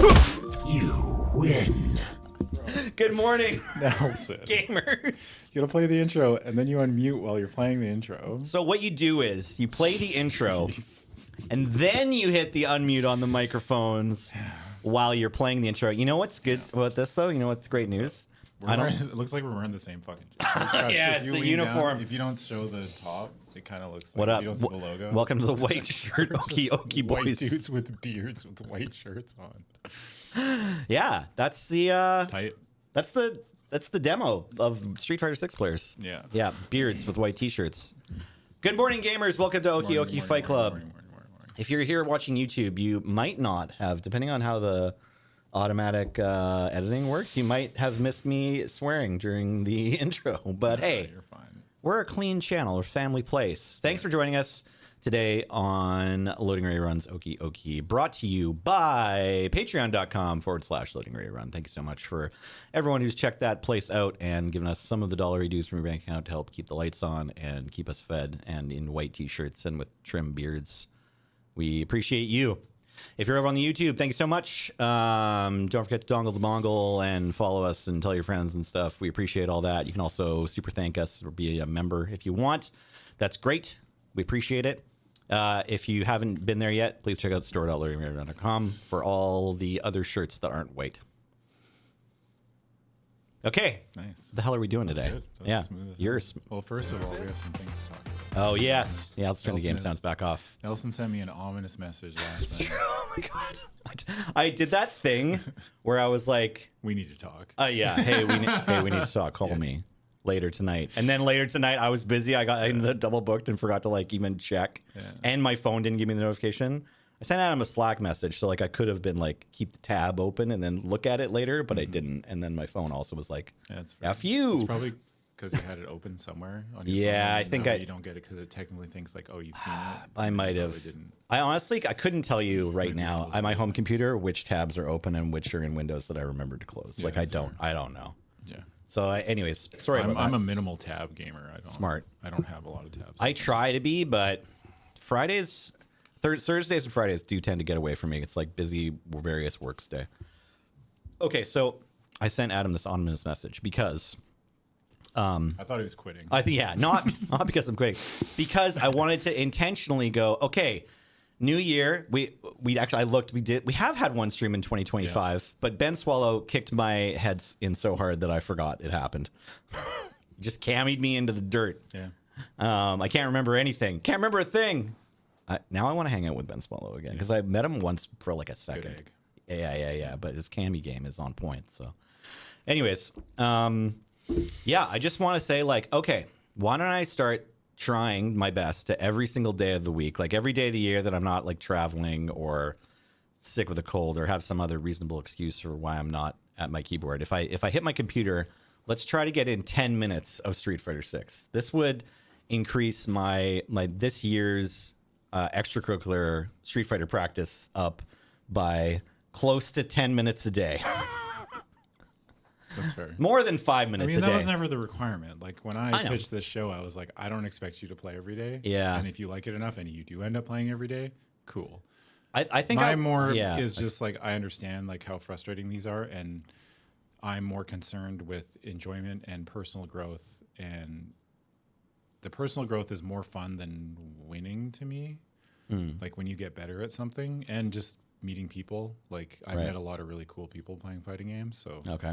You win. Good morning, Nelson. gamers. You gotta play the intro and then you unmute while you're playing the intro. So what you do is you play the intro and then you hit the unmute on the microphones while you're playing the intro. You know what's good about this though? You know what's great news? It looks like we're wearing the same fucking shirt. Yeah, If it's you the lean uniform. Down, if you don't show the top, it kind of looks like What up? you don't see the logo. Welcome to the white shirt Oki Oki White boys. dudes with beards with white shirts on. Yeah, that's the Tight. that's the demo of Street Fighter 6 players. Yeah. Yeah, beards with white t-shirts. Good morning, gamers. Welcome to Oki Oki Fight Club. Morning. If you're here watching YouTube, you might not have, depending on how the automatic editing works, you might have missed me swearing during the intro. But hey, You're fine. we're a clean channel, or family place. Thanks for joining us today on Loading Ray Run's Oki Oki, brought to you by patreon.com/Loading Ray Run. Thank you so much for everyone who's checked that place out and given us some of the dollar dues from your bank account to help keep the lights on and keep us fed and in white t-shirts and with trim beards. We appreciate you. If you're over on the YouTube, thank you so much. Don't forget to dongle the bongle and follow us and tell your friends and stuff. We appreciate all that. You can also super thank us or be a member if you want. That's great. We appreciate it. If you haven't been there yet, please check out store.loadingrayRun.com for all the other shirts that aren't white. Okay. Nice. What the hell are we doing today? Good. That was Yeah. smooth as Yours. hell. Well, first of all, we have some things to talk about. Oh, yes. Yeah, let's turn the game Nelson sounds back off. Nelson sent me an ominous message last night. Oh, my God. I did that thing where I was like, We need to talk. yeah, hey, we need to talk. Call me later tonight. And then later tonight, I was busy. I ended up double booked and forgot to like even check. Yeah. And my phone didn't give me the notification. I sent out him a Slack message, so like I could have been like keep the tab open and then look at it later, but I didn't. And then my phone also was like, Yeah, it's "F you." It's probably because you had it open somewhere on your Yeah, phone. I think That way I- you don't get it because it technically thinks like, oh, you've seen it. I might You have. probably didn't. I honestly, I couldn't tell you right Maybe now close on my home Windows. computer which tabs are open and which are in Windows that I remembered to close. Yeah, Like I that's don't know. Yeah. So, anyways, sorry about I'm that. a minimal tab gamer. I don't Smart. I don't have a lot of tabs. I try to be, but Fridays, Thursdays and Fridays do tend to get away from me. It's like busy various works day. Okay, so I sent Adam this ominous message because I thought he was quitting. I think not because I'm quitting, because I wanted to intentionally go, okay, new year. We actually we have had one stream in 2025, but Ben Swallow kicked my head in so hard that I forgot it happened. Just cammied me into the dirt. Yeah. I can't remember anything. Can't remember a thing. Now I want to hang out with Ben Swallow again because I met him once for like a second. egg. Yeah. But his cami game is on point. So, anyways, yeah, I just want to say like, okay, why don't I start trying my best to every single day of the week, like every day of the year that I'm not like traveling or sick with a cold or have some other reasonable excuse for why I'm not at my keyboard. If I hit my computer, let's try to get in 10 minutes of Street Fighter 6. This would increase my this year's extracurricular Street Fighter practice up by close to 10 minutes a day. That's fair. More than 5 I minutes mean, a that day. was never the requirement. Like when I I know. pitched this show, I was like, I don't expect you to play every day. Yeah. And if you like it enough and you do end up playing every day, cool. I think My I more yeah. is just like I understand like how frustrating these are, and I'm more concerned with enjoyment and personal growth, and the personal growth is more fun than winning to me. Like when you get better at something and just meeting people. Like I've Right. met a lot of really cool people playing fighting games, so Okay.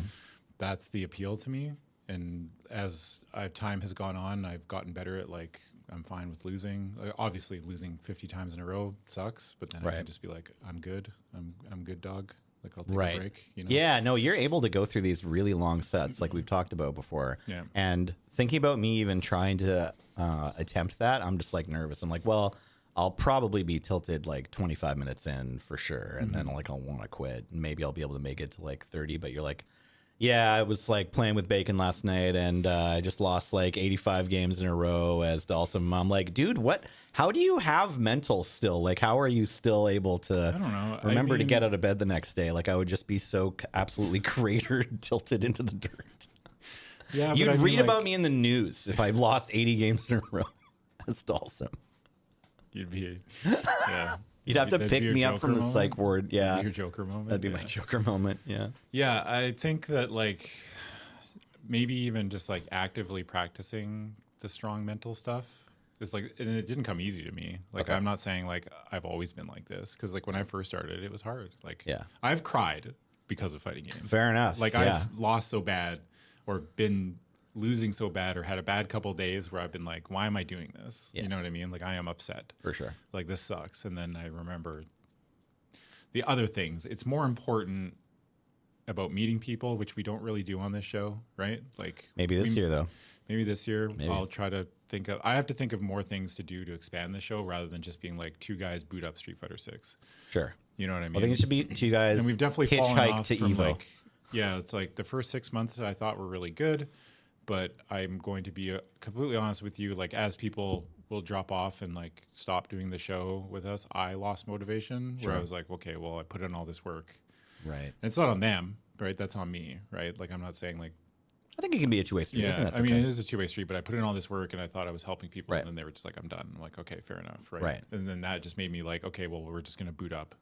that's the appeal to me. And as time has gone on, I've gotten better at like I'm fine with losing. Obviously, losing 50 times in a row sucks, but then I Right. can just be like, I'm good. I'm good, dog. Like I'll take Right. a break. You know? Yeah, no, you're able to go through these really long sets like we've talked about before. Yeah. And thinking about me even trying to attempt that, I'm just like nervous. I'm like, well, I'll probably be tilted like 25 minutes in for sure. And then like I'll want to quit. And maybe I'll be able to make it to like 30, but you're like, yeah, I was like playing with Bacon last night and I just lost like 85 games in a row as Dalsum. I'm like, dude, how do you have mental still? Like, how are you still able to I don't know. remember I to mean, get out of bed the next day? Like, I would just be so absolutely cratered, tilted into the dirt. Yeah, but You'd I mean, read like, about me in the news if I lost 80 games in a row as Dalsum. You'd be, yeah. You'd have to That'd pick be your me up Joker from the moment? psych ward. That'd Yeah. be your Joker moment. That'd be my Joker moment. Yeah. Yeah, I think that like maybe even just like actively practicing the strong mental stuff is like, and it didn't come easy to me. Like Okay. I'm not saying like I've always been like this, because like when I first started, it was hard. Like Yeah. I've cried because of fighting games. Fair enough. Like yeah. I've lost so bad, or been losing so bad, or had a bad couple days where I've been like, why am I doing this? Yeah. You know what I mean? Like I am upset. For sure. Like this sucks. And then I remember the other things. It's more important about meeting people, which we don't really do on this show, right? Like Maybe this year though. Maybe this year Maybe. I'll try to think of. I have to think of more things to do to expand the show rather than just being like two guys boot up Street Fighter 6. Sure. You know what I mean? I think it should be two guys. And we've definitely fallen hitchhike off to from Evo. like, yeah, it's like the first 6 months I thought were really good, but I'm going to be completely honest with you. Like as people will drop off and like stop doing the show with us, I lost motivation. Sure. Where I was like, okay, well I put in all this work. Right. And it's not on them, right? That's on me, right? Like I'm not saying like. I think it can be a two-way street. Yeah, that's I mean, okay. it is a two-way street, but I put in all this work and I thought I was helping people, Right. and then they were just like, I'm done. I'm like, okay, fair enough, right? Right. And then that just made me like, okay, well, we're just going to boot up.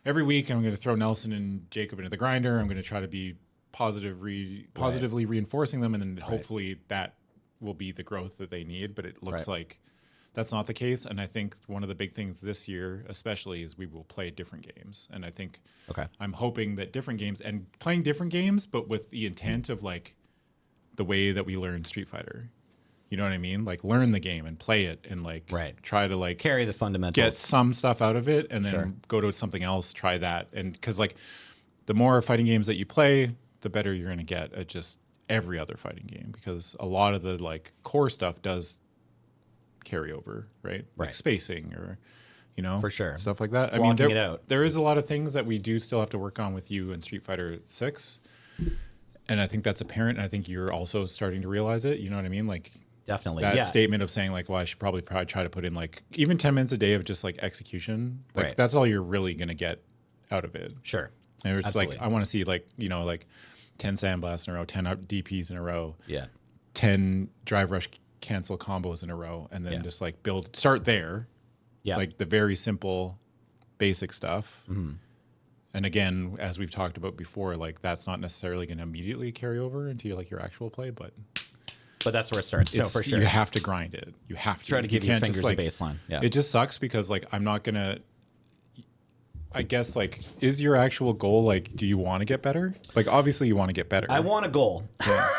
Every week, I'm going to throw Nelson and Jacob into the grinder. I'm going to try to be positively reinforcing them, and then hopefully that will be the growth that they need. But it looks like that's not the case. And I think one of the big things this year, especially, is we will play different games. And I think I'm hoping that different games, and playing different games, but with the intent of like, the way that we learn Street Fighter. You know what I mean? Like learn the game and play it and like try to like carry the fundamentals, get some stuff out of it, and then go to something else, try that. And because like the more fighting games that you play, the better you're going to get at just every other fighting game, because a lot of the like core stuff does carry over, right? Like spacing or, you know, for sure, stuff like that. I Blocking mean, there is a lot of things that we do still have to work on with you in Street Fighter 6. And I think that's apparent. And I think you're also starting to realize it. You know what I mean? Like definitely that statement of saying like, well, I should probably try to put in like even 10 minutes a day of just like execution. Like that's all you're really going to get out of it. Sure. And it's like, I want to see like, you know, like 10 sandblasts in a row, 10 DPs in a row. Yeah. 10 drive rush cancel combos in a row. And then just like start there. Yeah. Like the very simple basic stuff. Mm-hmm. And again, as we've talked about before, like that's not necessarily going to immediately carry over into like your actual play, but that's where it starts. No, for sure. You have to grind it. You have to try to give your fingers like, a baseline. Yeah. It just sucks because like I'm not gonna. I guess like, is your actual goal like, do you want to get better? Like obviously you want to get better. I want a goal.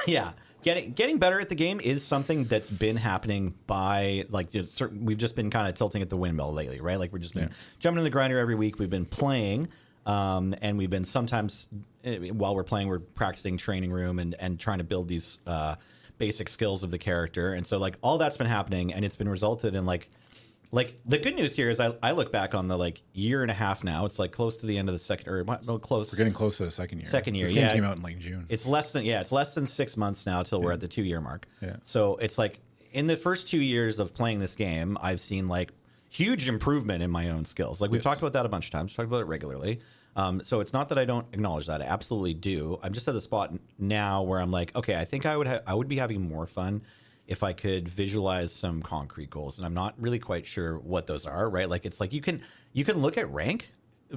Yeah. Getting better at the game is something that's been happening by like we've just been kind of tilting at the windmill lately, right? Like we're just been jumping in the grinder every week. We've been playing. And we've been sometimes while we're playing, we're practicing training room and trying to build these basic skills of the character. And so like all that's been happening, and it's been resulted in like the good news here is I look back on the like year and a half now. It's like close to the end of the second or no close. We're getting close to the second year. This game came out in like June. It's less than 6 months now till we're at the 2-year mark. Yeah. So it's like in the first 2 years of playing this game, I've seen like huge improvement in my own skills. Like we've talked about that a bunch of times. We've talked about it regularly. So it's not that I don't acknowledge that. I absolutely do. I'm just at the spot now where I'm like, okay, I think I would be having more fun if I could visualize some concrete goals, and I'm not really quite sure what those are. Right? Like it's like you can look at rank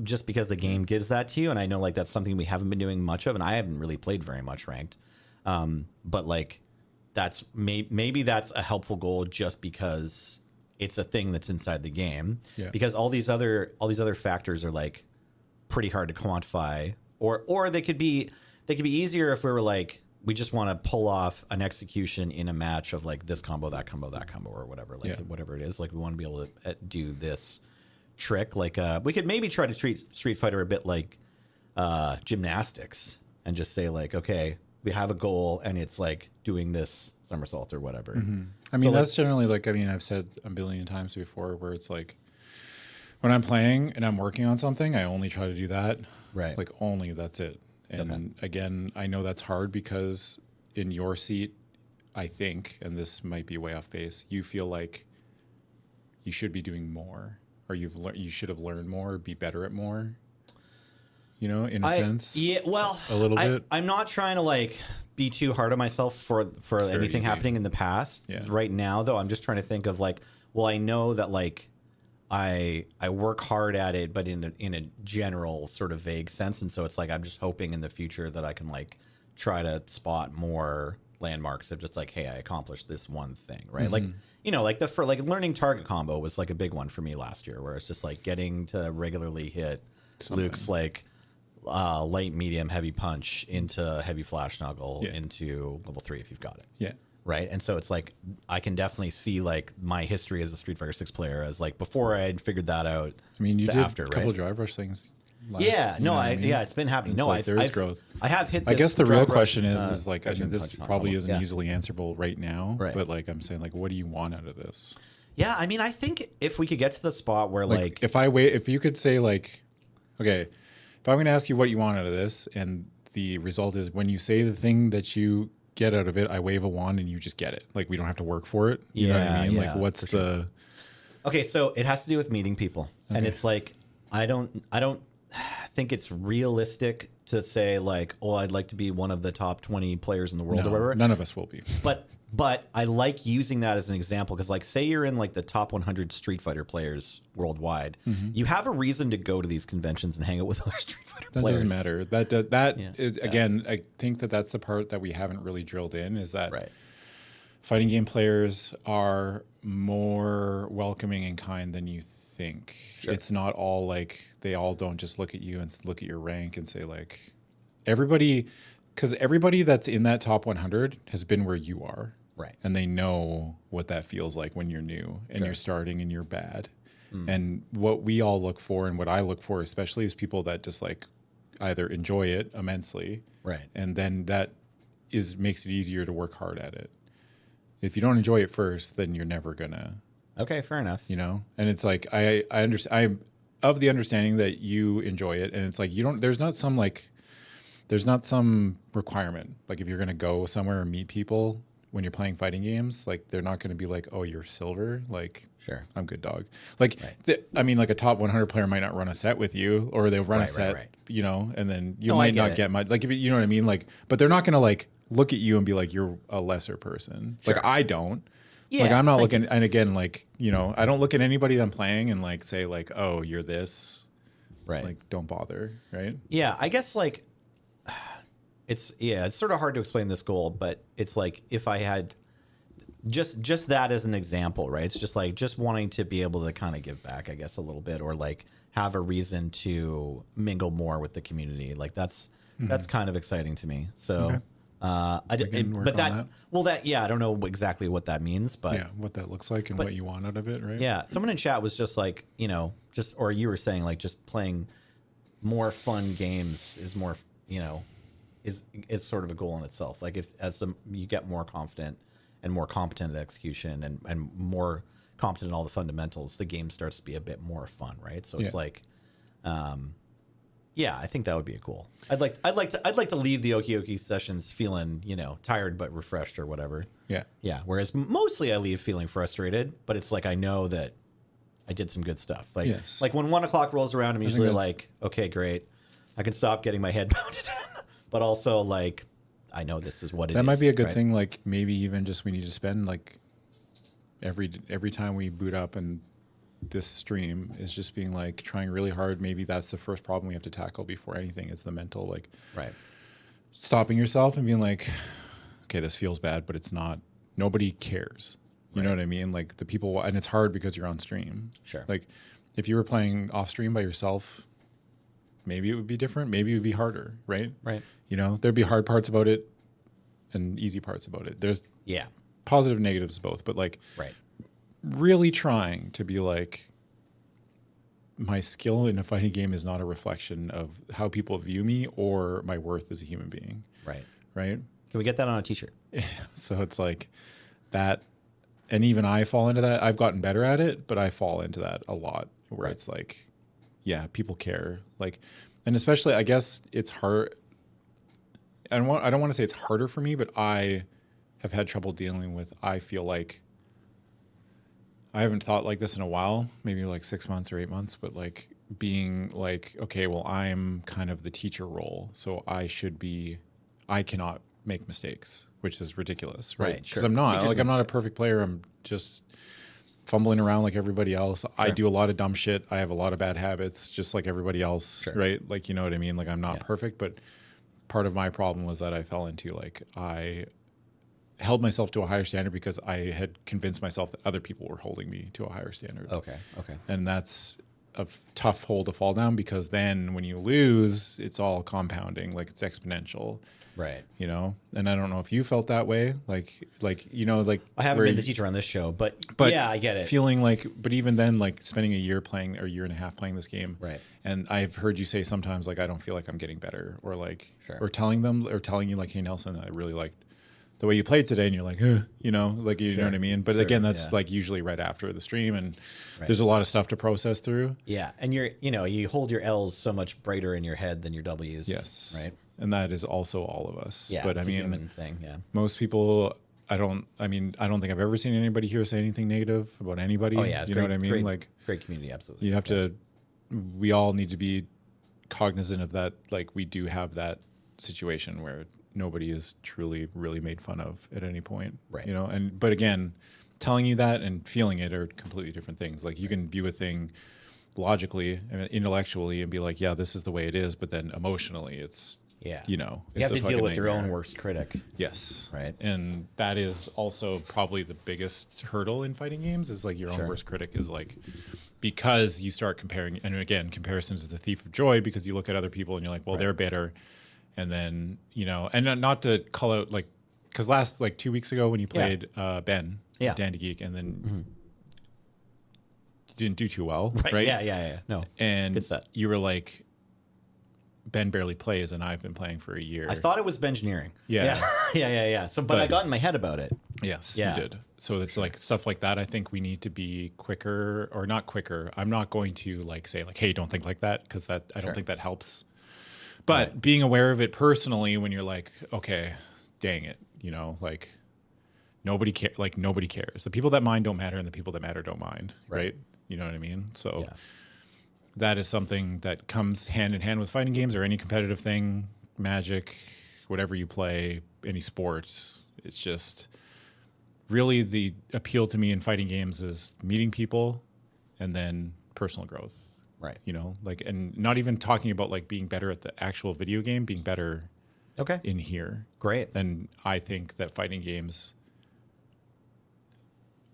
just because the game gives that to you, and I know like that's something we haven't been doing much of, and I haven't really played very much ranked. But like that's maybe that's a helpful goal just because it's a thing that's inside the game. Yeah. Because all these other factors are like pretty hard to quantify, or they could be easier if we were like, we just want to pull off an execution in a match of like this combo, that combo, that combo, or whatever, like whatever it is. Like we want to be able to do this trick. Like we could maybe try to treat Street Fighter a bit like gymnastics and just say like, okay, we have a goal and it's like doing this somersault or whatever. Mm-hmm. I mean, so that's generally like, I mean, I've said a billion times before where it's like, when I'm playing and I'm working on something, I only try to do that. Right. Like only that's it. And again, I know that's hard because in your seat, I think, and this might be way off base, you feel like you should be doing more, or you should have learned more, be better at more. You know, in a sense. Yeah. Well, a little bit. I'm not trying to like be too hard on myself for anything happening in the past. Yeah. Right now, though, I'm just trying to think of like, well, I know that like I work hard at it, but in a general sort of vague sense. And so it's like I'm just hoping in the future that I can like try to spot more landmarks of just like, hey, I accomplished this one thing, right? Like, you know, like for like learning target combo was like a big one for me last year, where it's just like getting to regularly hit Luke's like light, medium, heavy punch into heavy flash snuggle into level 3 if you've got it. Yeah. Right. And so it's like I can definitely see like my history as a Street Fighter 6 player as like before I had figured that out. I mean, you to did after, a couple right? Drive Rush things. Yeah, no, yeah, it's been happening. It's No, like there's I've, growth. I have hit. I This guess the real Drive Rush, question is like, I mean, Edge this punch probably combo. isn't Yeah. easily answerable right now, Right. but like I'm saying, like, what do you want out of this? Yeah, I mean, I think if we could get to the spot where like if you could say like, okay, if I'm going to ask you what you want out of this, and the result is when you say the thing that you get out of it, I wave a wand and you just get it. Like we don't have to work for it. You know what I mean? Yeah, Like what's the? Okay, so it has to do with meeting people, and it's like I don't think it's realistic to say like, oh, I'd like to be one of the top 20 players in the world or whatever. None of us will be. But I like using that as an example because, like, say you're in like the top 100 Street Fighter players worldwide, you have a reason to go to these conventions and hang out with other Street Fighter That players. doesn't matter. Again, I think that's the part that we haven't really drilled in is that fighting game players are more welcoming and kind than you think. Sure. It's not all like they all don't just look at you and look at your rank and say like everybody, because everybody that's in that top 100 has been where you are. Right. And they know what that feels like when you're new and you're starting and you're bad. And what we all look for and what I look for especially is people that just like either enjoy it immensely. Right. And then that makes it easier to work hard at it. If you don't enjoy it first, then you're never gonna. Okay, fair enough. You know? And it's like I understand, I'm of the understanding that you enjoy it, and it's like you don't there's not some requirement. Like if you're gonna go somewhere and meet people when you're playing fighting games, like they're not gonna be like, oh, you're silver, like Sure. I'm good, dog. Like I mean, like a top 100 player might not run a set with you, or they'll run a set, you know, and then you might not get much. Like you know what I mean? Like, but they're not gonna like look at you and be like you're a lesser person. Sure. Like I don't. Yeah, like I'm not looking, and again, like you know, I don't look at anybody that I'm playing and like say like, oh, you're this. Right. Like don't bother. Right. Yeah, I guess like it's sort of hard to explain this goal, but it's like if I had just that as an example, right? It's just like just wanting to be able to kind of give back, I guess, a little bit, or like have a reason to mingle more with the community. Like that's kind of exciting to me. So I don't know exactly what that means, but yeah, what that looks like and what you want out of it, right? Yeah, someone in chat was just like, you know, just or you were saying like just playing more fun games is more, you know, is sort of a goal in itself. Like if you get more confident and more competent at execution and more competent in all the fundamentals, the game starts to be a bit more fun, right? So it's like, yeah, I think that would be a cool. I'd like to leave the Oki Oki sessions feeling, you know, tired but refreshed or whatever. Yeah. Yeah. Whereas mostly I leave feeling frustrated, but it's like I know that I did some good stuff. Like like when 1 o'clock rolls around, I'm usually like, okay, great, I can stop getting my head pounded in. But also like I know this is what it is. That might be a good thing. Like maybe even just we need to spend like every time we boot up and this stream is just being like trying really hard. Maybe that's the first problem we have to tackle before anything is the mental, like stopping yourself and being like, okay, this feels bad, but it's not, nobody cares. You know what I mean? Like the people, and it's hard because you're on stream. Sure. Like if you were playing off stream by yourself, maybe it would be different. Maybe it would be harder. Right. Right. You know, there'd be hard parts about it and easy parts about it. There's positive and negatives both, but like, really trying to be like, my skill in a fighting game is not a reflection of how people view me or my worth as a human being. Right. Can we get that on a t-shirt? Yeah. So it's like that. And even I fall into that. I've gotten better at it, but I fall into that a lot where it's like, yeah, people care. Like, and especially, I guess it's hard. I don't want to say it's harder for me, but I have had trouble dealing with, I feel like, I haven't thought like this in a while, maybe like 6 months or 8 months, but like being like, okay, well, I'm kind of the teacher role. So I cannot make mistakes, which is ridiculous, right? Because I'm not, I'm not a perfect player. I'm just fumbling around like everybody else. I do a lot of dumb shit. I have a lot of bad habits, just like everybody else, right? Like, you know what I mean? Like, I'm not perfect, but part of my problem was that I fell into, like, I held myself to a higher standard because I had convinced myself that other people were holding me to a higher standard. Okay. And that's a tough hole to fall down, because then when you lose, it's all compounding, like it's exponential. Right. You know, and I don't know if you felt that way, like you know, like I haven't been the teacher on this show, but yeah, I get it. Feeling like, but even then, like spending a year playing or a year and a half playing this game, right? And I've heard you say sometimes, like, I don't feel like I'm getting better, or like, Sure. or telling you, like, hey Nelson, I really liked the way you played today, and you're like, you know, like, you know what I mean. But again, that's like usually right after the stream, and there's a lot of stuff to process through. Yeah, and you hold your L's so much brighter in your head than your W's. Yes, right. And that is also all of us. Yeah, but it's I mean, a human thing. Yeah, most people. I don't think I've ever seen anybody here say anything negative about anybody. Oh yeah, you know what I mean? Great, like, great community, absolutely. You have to. We all need to be cognizant of that. Like, we do have that situation where nobody is truly really made fun of at any point. Right. You know, but again, telling you that and feeling it are completely different things. Like, you can view a thing logically and intellectually and be like, yeah, this is the way it is, but then emotionally, it's. Yeah. You know, you have to deal with your own worst critic. Yes. Right. And that is also probably the biggest hurdle in fighting games, is like your own worst critic is like, because you start comparing, and again, comparisons is the thief of joy, because you look at other people and you're like, well, they're better. And then, you know, and not to call out, like, because like 2 weeks ago when you played Ben, Dandy Geek, and then you didn't do too well. Right. Yeah. No. And you were like, Ben barely plays, and I've been playing for a year. I thought it was Bengineering. Yeah. Yeah. So, but I got in my head about it. Yes, you did. So it's like stuff like that. I think we need to be quicker, or not quicker. I'm not going to like say like, hey, don't think like that, because I don't think that helps. But being aware of it personally, when you're like, okay, dang it, you know, like nobody cares. The people that mind don't matter, and the people that matter don't mind. Right. You know what I mean? So. Yeah. That is something that comes hand in hand with fighting games, or any competitive thing, Magic, whatever you play, any sports. It's just really the appeal to me in fighting games is meeting people and then personal growth. Right. You know, like, and not even talking about like being better at the actual video game, being better in here. Great. And I think that fighting games,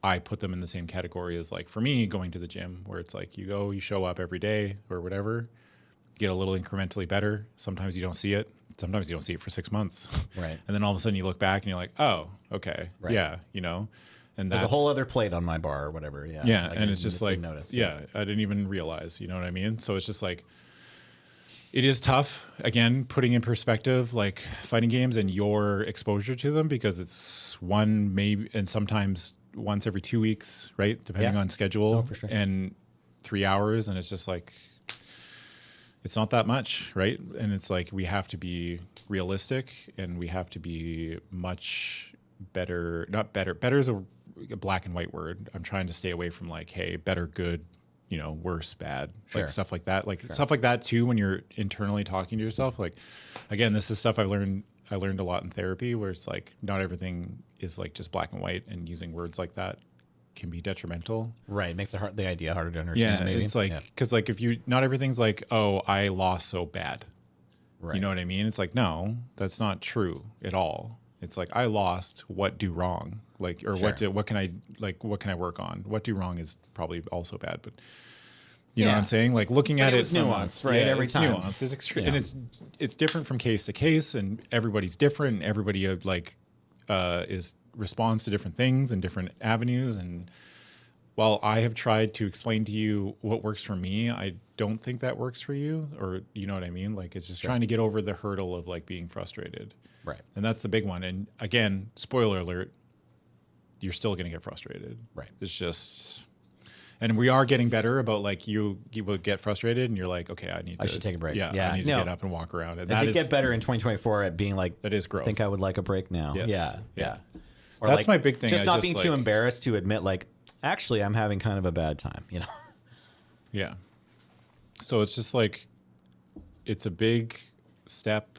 I put them in the same category as, like, for me, going to the gym, where it's like you show up every day or whatever, get a little incrementally better. Sometimes you don't see it. Sometimes you don't see it for 6 months. Right. And then all of a sudden you look back and you're like, oh, okay. Right. Yeah. You know, and there's a whole other plate on my bar or whatever. Yeah. Yeah. Like, and it's just like, notice. Yeah, I didn't even realize, you know what I mean? So it's just like, it is tough, again, putting in perspective, like fighting games and your exposure to them, because it's one, maybe, and sometimes once every 2 weeks, right? Depending on schedule. Oh, for sure. And 3 hours. And it's just like, it's not that much, right? And it's like, we have to be realistic, and we have to be much better, not better. Better is a black and white word. I'm trying to stay away from like, hey, better, good, you know, worse, bad, like stuff like that. Like stuff like that too, when you're internally talking to yourself. Like, again, this is stuff I learned a lot in therapy, where it's like, not everything is like just black and white, and using words like that can be detrimental. Right. It makes the idea harder to understand. Yeah. Maybe. It's like, because like, if you, not everything's like, oh, I lost so bad. Right. You know what I mean? It's like, no, that's not true at all. It's like, I lost, what do wrong? Like, or what can I work on? What do wrong is probably also bad, but you know what I'm saying? Like, looking at it was nuanced, right? Every time. Nuanced. It's extreme, and it's different from case to case, and everybody's different. Everybody responds to different things and different avenues. And while I have tried to explain to you what works for me, I don't think that works for you, or you know what I mean? Like, it's just trying to get over the hurdle of like being frustrated. Right. And that's the big one. And again, spoiler alert, you're still going to get frustrated. Right. It's just, and we are getting better about like, you will get frustrated and you're like, okay, I should take a break. Yeah. I need to get up and walk around. And I did get better in 2024 at being like, that is growth. I think I would like a break now. Yes. Yeah. Or that's like, my big thing. Just not being too embarrassed to admit like, actually, I'm having kind of a bad time, you know? Yeah. So it's just like, it's a big step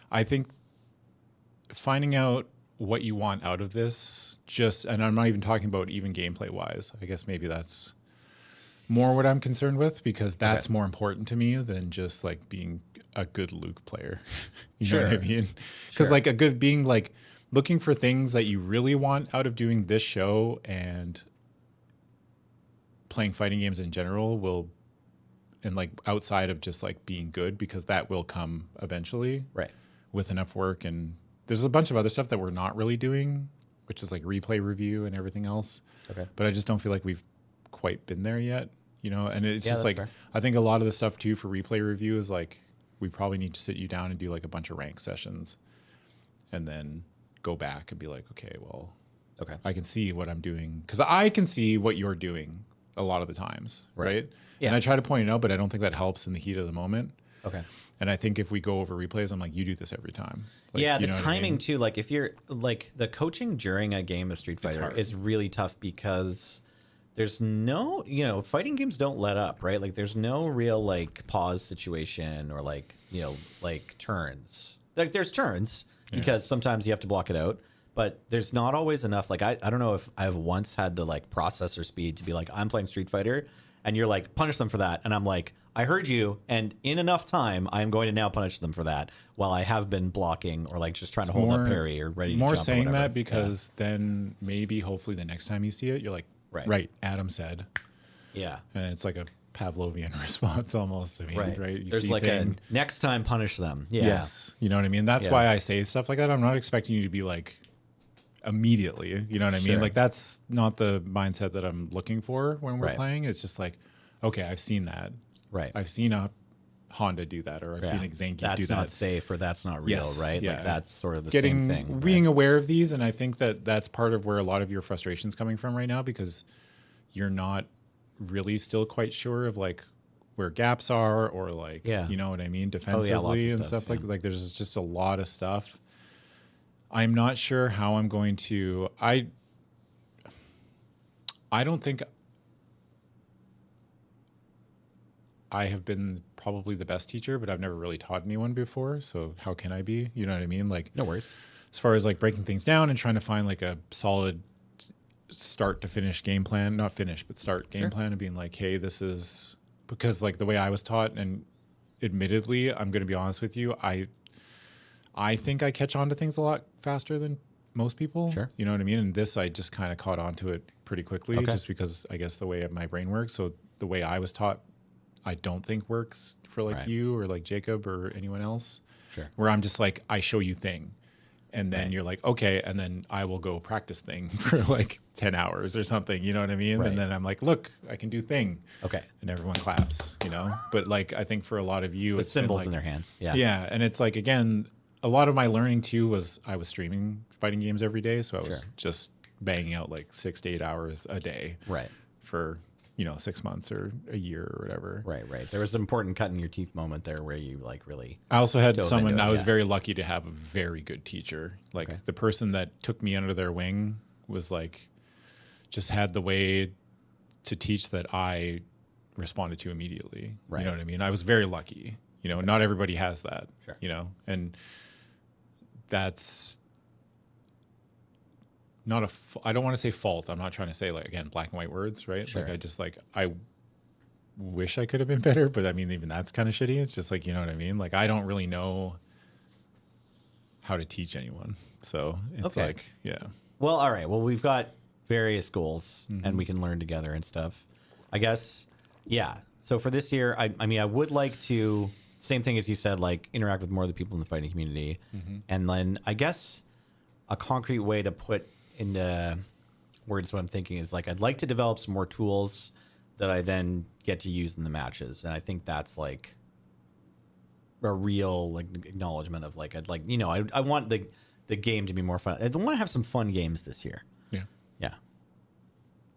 I think finding out what you want out of this. And I'm not even talking about even gameplay wise. I guess maybe that's more what I'm concerned with, because that's more important to me than just like being a good Luke player. You know what I mean? Because like being like looking for things that you really want out of doing this show and playing fighting games in general and like outside of just like being good, because that will come eventually, Right. with enough work. And there's a bunch of other stuff that we're not really doing, which is like replay review and everything else. Okay. But I just don't feel like we've quite been there yet, you know? And it's just like, fair. I think a lot of the stuff too for replay review is like, we probably need to sit you down and do like a bunch of rank sessions and then go back and be like, okay, well, I can see what I'm doing, because I can see what you're doing a lot of the times, right? Yeah. And I try to point it out, but I don't think that helps in the heat of the moment. Okay. And I think if we go over replays, I'm like, you do this every time. Like, yeah, you the know what I timing mean? too. Like if you're like the coaching during a game of Street Fighter hard. is really tough, because there's no, fighting games don't let up, right? Like there's no real like pause situation or like, like turns. Like there's turns because sometimes you have to block it out, but there's not always enough. Like I don't know if I've once had the like processor speed to be like, I'm playing Street Fighter and you're like, punish them for that. And I'm like, I heard you, and in enough time, I'm going to now punish them for that, while I have been blocking or like just trying to hold up parry or ready to jump. More or saying whatever. that because then maybe hopefully the next time you see it, you're like, right, Adam said. Yeah. And it's like a Pavlovian response almost. I mean, right? You There's see like a next time punish them. Yeah. Yes. You know what I mean? That's why I say stuff like that. I'm not expecting you to be like immediately, you know what I mean? Like that's not the mindset that I'm looking for when we're playing. It's just like, okay, I've seen that. Right. I've seen a Honda do that, or I've seen a Zangief do that. That's not safe, or that's not real, right? Yeah. Like that's sort of the same thing. Being aware of these, and I think that that's part of where a lot of your frustration's coming from right now, because you're not really still quite sure of like where gaps are, or like, you know what I mean, defensively and stuff like there's just a lot of stuff. I'm not sure how I'm going to. I don't think I have been probably the best teacher, but I've never really taught anyone before. So how can I be? You know what I mean? Like, no worries. As far as like breaking things down and trying to find like a solid start to finish game plan, not finish, but start game plan, and being like, hey, this is because like the way I was taught, and admittedly, I'm going to be honest with you, I think I catch on to things a lot faster than most people. Sure. You know what I mean? And this, I just kind of caught on to it pretty quickly, just because I guess the way my brain works. So the way I was taught, I don't think works for like you or like Jacob or anyone else. Sure. Where I'm just like, I show you thing. And then you're like, okay. And then I will go practice thing for like 10 hours or something. You know what I mean? And then I'm like, look, I can do thing. Okay. And everyone claps, you know? But like, I think for a lot of you, it's symbols in their hands. Yeah. Yeah. And it's like, again, a lot of my learning too was I was streaming fighting games every day. So I was just banging out like 6 to 8 hours a day. Right. For 6 months or a year or whatever. Right. There was an important cut in your teeth moment there where you like really. I also had someone, I was very lucky to have a very good teacher. Like the person that took me under their wing was like, just had the way to teach that I responded to immediately. Right. You know what I mean? I was very lucky. Not everybody has that, and that's not I don't want to say fault. I'm not trying to say like, again, black and white words, right? Sure. Like I just like, I wish I could have been better, but I mean, even that's kind of shitty. It's just like, you know what I mean? Like, I don't really know how to teach anyone. So it's like, yeah. Well, all right. Well, we've got various goals and we can learn together and stuff. I guess, yeah. So for this year, I mean, I would like to, same thing as you said, like interact with more of the people in the fighting community. And then I guess a concrete way to put into words what I'm thinking is like, I'd like to develop some more tools that I then get to use in the matches. And I think that's like a real like acknowledgement of like, I'd like, I want the game to be more fun. I want to have some fun games this year. Yeah. Yeah.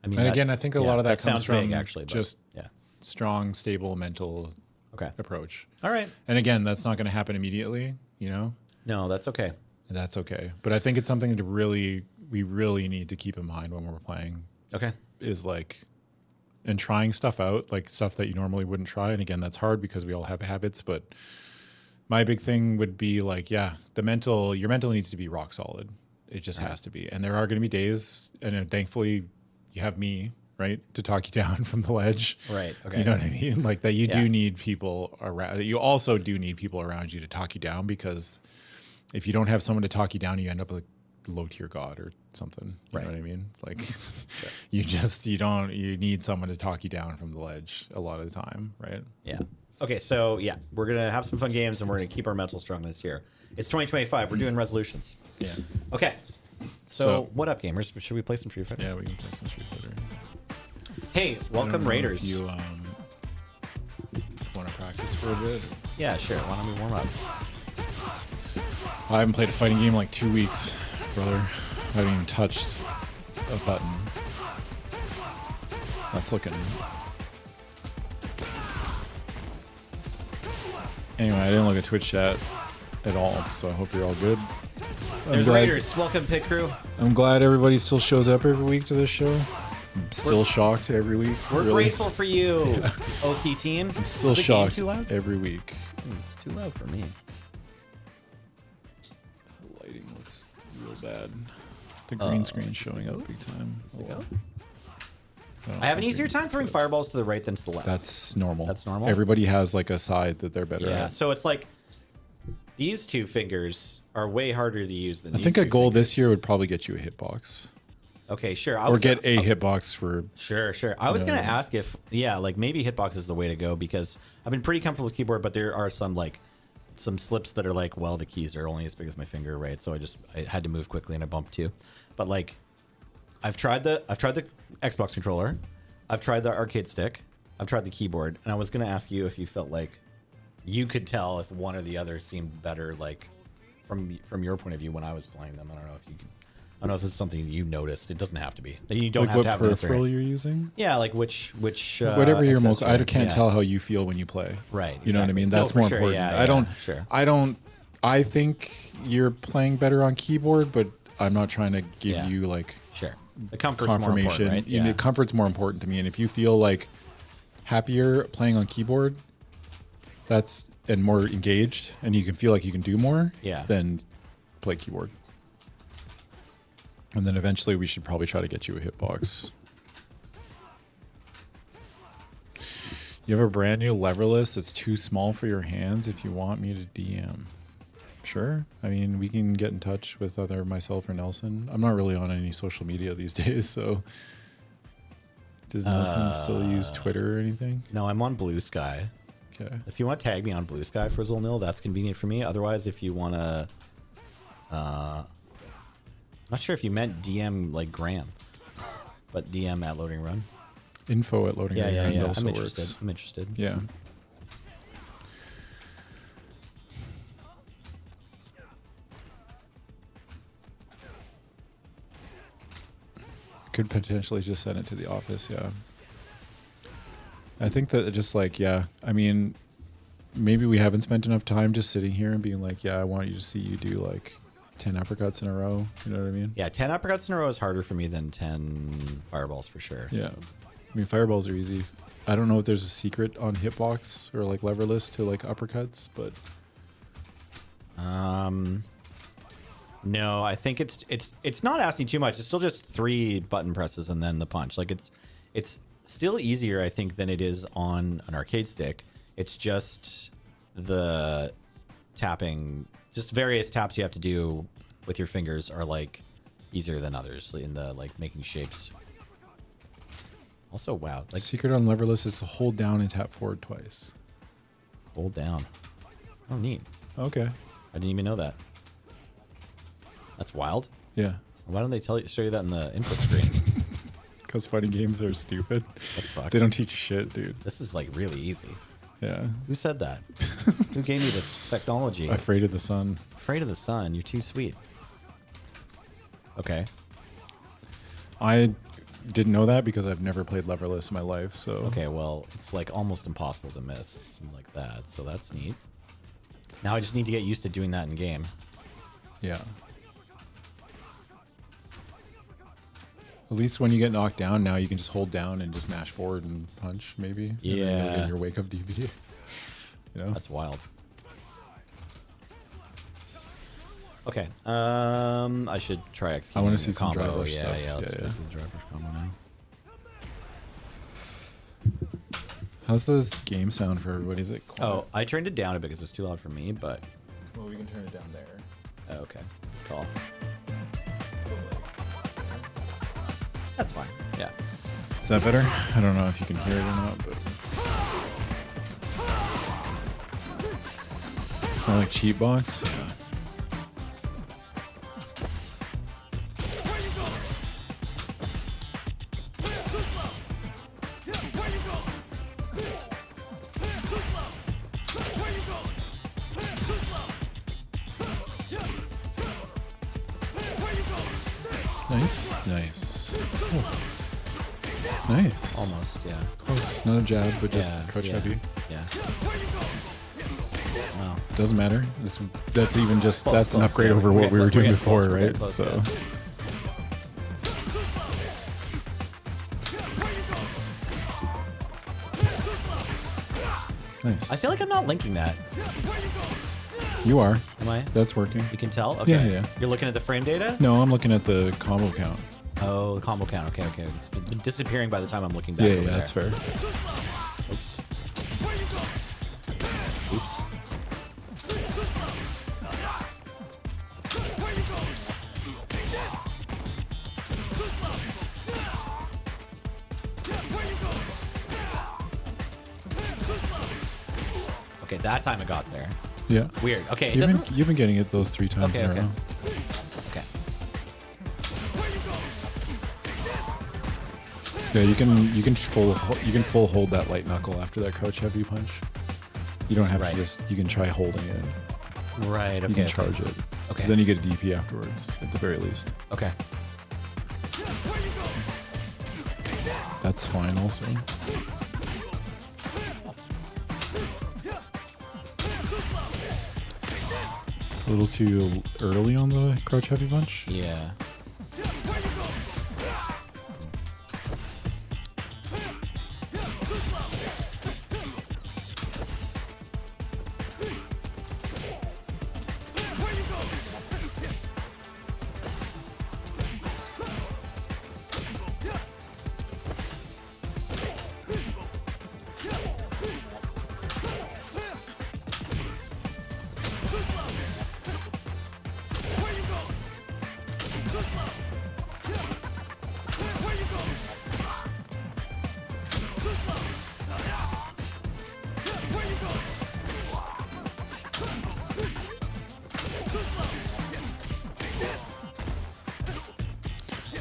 I mean, and again, I think a lot of that comes from vague, actually, just strong, stable mental approach. All right. And again, that's not going to happen immediately, No, that's okay. And that's okay. But I think it's something to we really need to keep in mind when we're playing. Okay. Is like, and trying stuff out, like stuff that you normally wouldn't try. And again, that's hard because we all have habits. But my big thing would be like, your mental needs to be rock solid. It just has to be. And there are going to be days, and thankfully you have me, right, to talk you down from the ledge. Right. Okay. You know what I mean? Like that you do need people around. You also do need people around you to talk you down, because if you don't have someone to talk you down, you end up like low tier god or something. You know what I mean? Like you need someone to talk you down from the ledge a lot of the time, right? Yeah. Okay, so yeah, we're gonna have some fun games and we're gonna keep our mental strong this year. It's 2025. We're doing resolutions. Yeah. Okay. So what up, gamers? Should we play some Street Fighter? Yeah, we can play some Street Fighter. Hey, welcome Raiders. You want to practice for a bit? Yeah, sure. Why don't we warm up? I haven't played a fighting game in like 2 weeks, brother. I haven't even touched a button. That's looking. Anyway, I didn't look at Twitch chat at all, so I hope you're all good. There's Raiders. Welcome, Pit Crew. I'm glad everybody still shows up every week to this show. I'm still shocked every week. We're grateful for you, Oki team. I'm still shocked every week. It's too loud for me. The lighting looks real bad. The green screen's showing up big time. I have an easier time throwing fireballs to the right than to the left. That's normal. That's normal? Everybody has like a side that they're better Yeah, at. so it's like these two fingers are way harder to use than I these think two a goal fingers. this year would probably get you a hitbox. Okay, sure. Or get a hitbox for... Sure. I was going to ask if, like maybe hitbox is the way to go, because I've been pretty comfortable with keyboard, but there are some slips that are like, well, the keys are only as big as my finger, right? So I had to move quickly and I bumped too. But like, I've tried the Xbox controller, I've tried the arcade stick, I've tried the keyboard, and I was going to ask you if you felt like you could tell if one or the other seemed better, like from your point of view when I was playing them. I don't know if you could. I don't know if this is something you noticed. It doesn't have to be. You don't like have to have what peripheral you're using? Yeah, like which whatever you're most. I can't tell how you feel when you play. Right. You know what I mean? That's more important. Sure. I think you're playing better on keyboard, but I'm not trying to give you like the comfort's confirmation. More important, right? Yeah. Comfort's more important to me. And if you feel like happier playing on keyboard, and more engaged, and you can feel like you can do more, then play keyboard. And then eventually we should probably try to get you a hitbox. You have a brand new leverless that's too small for your hands if you want me to DM. Sure. I mean, we can get in touch with either myself or Nelson. I'm not really on any social media these days, so... Does Nelson still use Twitter or anything? No, I'm on Blue Sky. Okay. If you want to tag me on Blue Sky, Frizzle Nil, that's convenient for me. Otherwise, if you want to... not sure if you meant DM like Graham, but DM at Loading Run. Info at Loading Run. Yeah. Also I'm interested. works. I'm interested. Yeah. Could potentially just send it to the office. Yeah. I think that just like, I mean, maybe we haven't spent enough time just sitting here and being like, I want you to see you do like 10 uppercuts in a row. You know what I mean? Yeah, 10 uppercuts in a row is harder for me than 10 fireballs for sure. Yeah. I mean, fireballs are easy. I don't know if there's a secret on hitbox or like leverless to like uppercuts, but... No, I think it's not asking too much. It's still just 3 button presses and then the punch. Like it's still easier, I think, than it is on an arcade stick. It's just the tapping, just various taps you have to do with your fingers are like easier than others in the like making shapes. Also, wow, like secret on leverless is to hold down and tap forward twice. Hold down. Oh, neat. Okay. I didn't even know that. That's wild. Yeah. Why don't they show you that in the input screen? Because fighting games are stupid. That's fucked. They don't teach you shit, dude. This is like really easy. Yeah. Who said that? Who gave me this technology? Afraid of the sun. Afraid of the sun. You're too sweet. Okay. I didn't know that because I've never played leverless in my life. So okay, well, it's like almost impossible to miss like that. So that's neat. Now I just need to get used to doing that in game. Yeah. At least when you get knocked down, now you can just hold down and just mash forward and punch, maybe. Yeah. And then you'll get your wake up DB. You know? That's wild. Okay. I should try executing. I want to see a some combo. drive rush Yeah, stuff. yeah. Let's do the drive rush combo now. How's the game sound for everybody? Is it quiet? Oh, I turned it down a bit because it was too loud for me, but Well, we can turn it down there. okay. Call. That's fine. Yeah. Is that better? I don't know if you can hear it or not, but kind of like cheat box. Yeah. Nice. Oh. Nice. Almost, yeah. Close. Not a jab, but just crouch heavy. Yeah. Wow. Doesn't matter. That's even just Close, that's an close, upgrade yeah. over We're what we were getting doing close, before, we're right? getting close, So yeah. nice. I feel like I'm not linking that. You are. Am I? That's working. You can tell? Okay. Yeah. You're looking at the frame data? No, I'm looking at the combo count. Oh, the combo count. Okay. It's been disappearing by the time I'm looking back. Yeah, over there. that's fair. Oops. Okay, that time it got there. Yeah. Weird. Okay, it You've doesn't. been, you've been getting it those 3 times Okay, in a okay. row. Okay. Yeah, you can full hold that light knuckle after that crouch heavy punch. You don't have Right. to just. You can try holding it. Right. Okay. You can okay. charge it. Okay. Because then you get a DP afterwards, at the very least. Okay. That's fine also. A little too early on the crouch heavy punch. Yeah.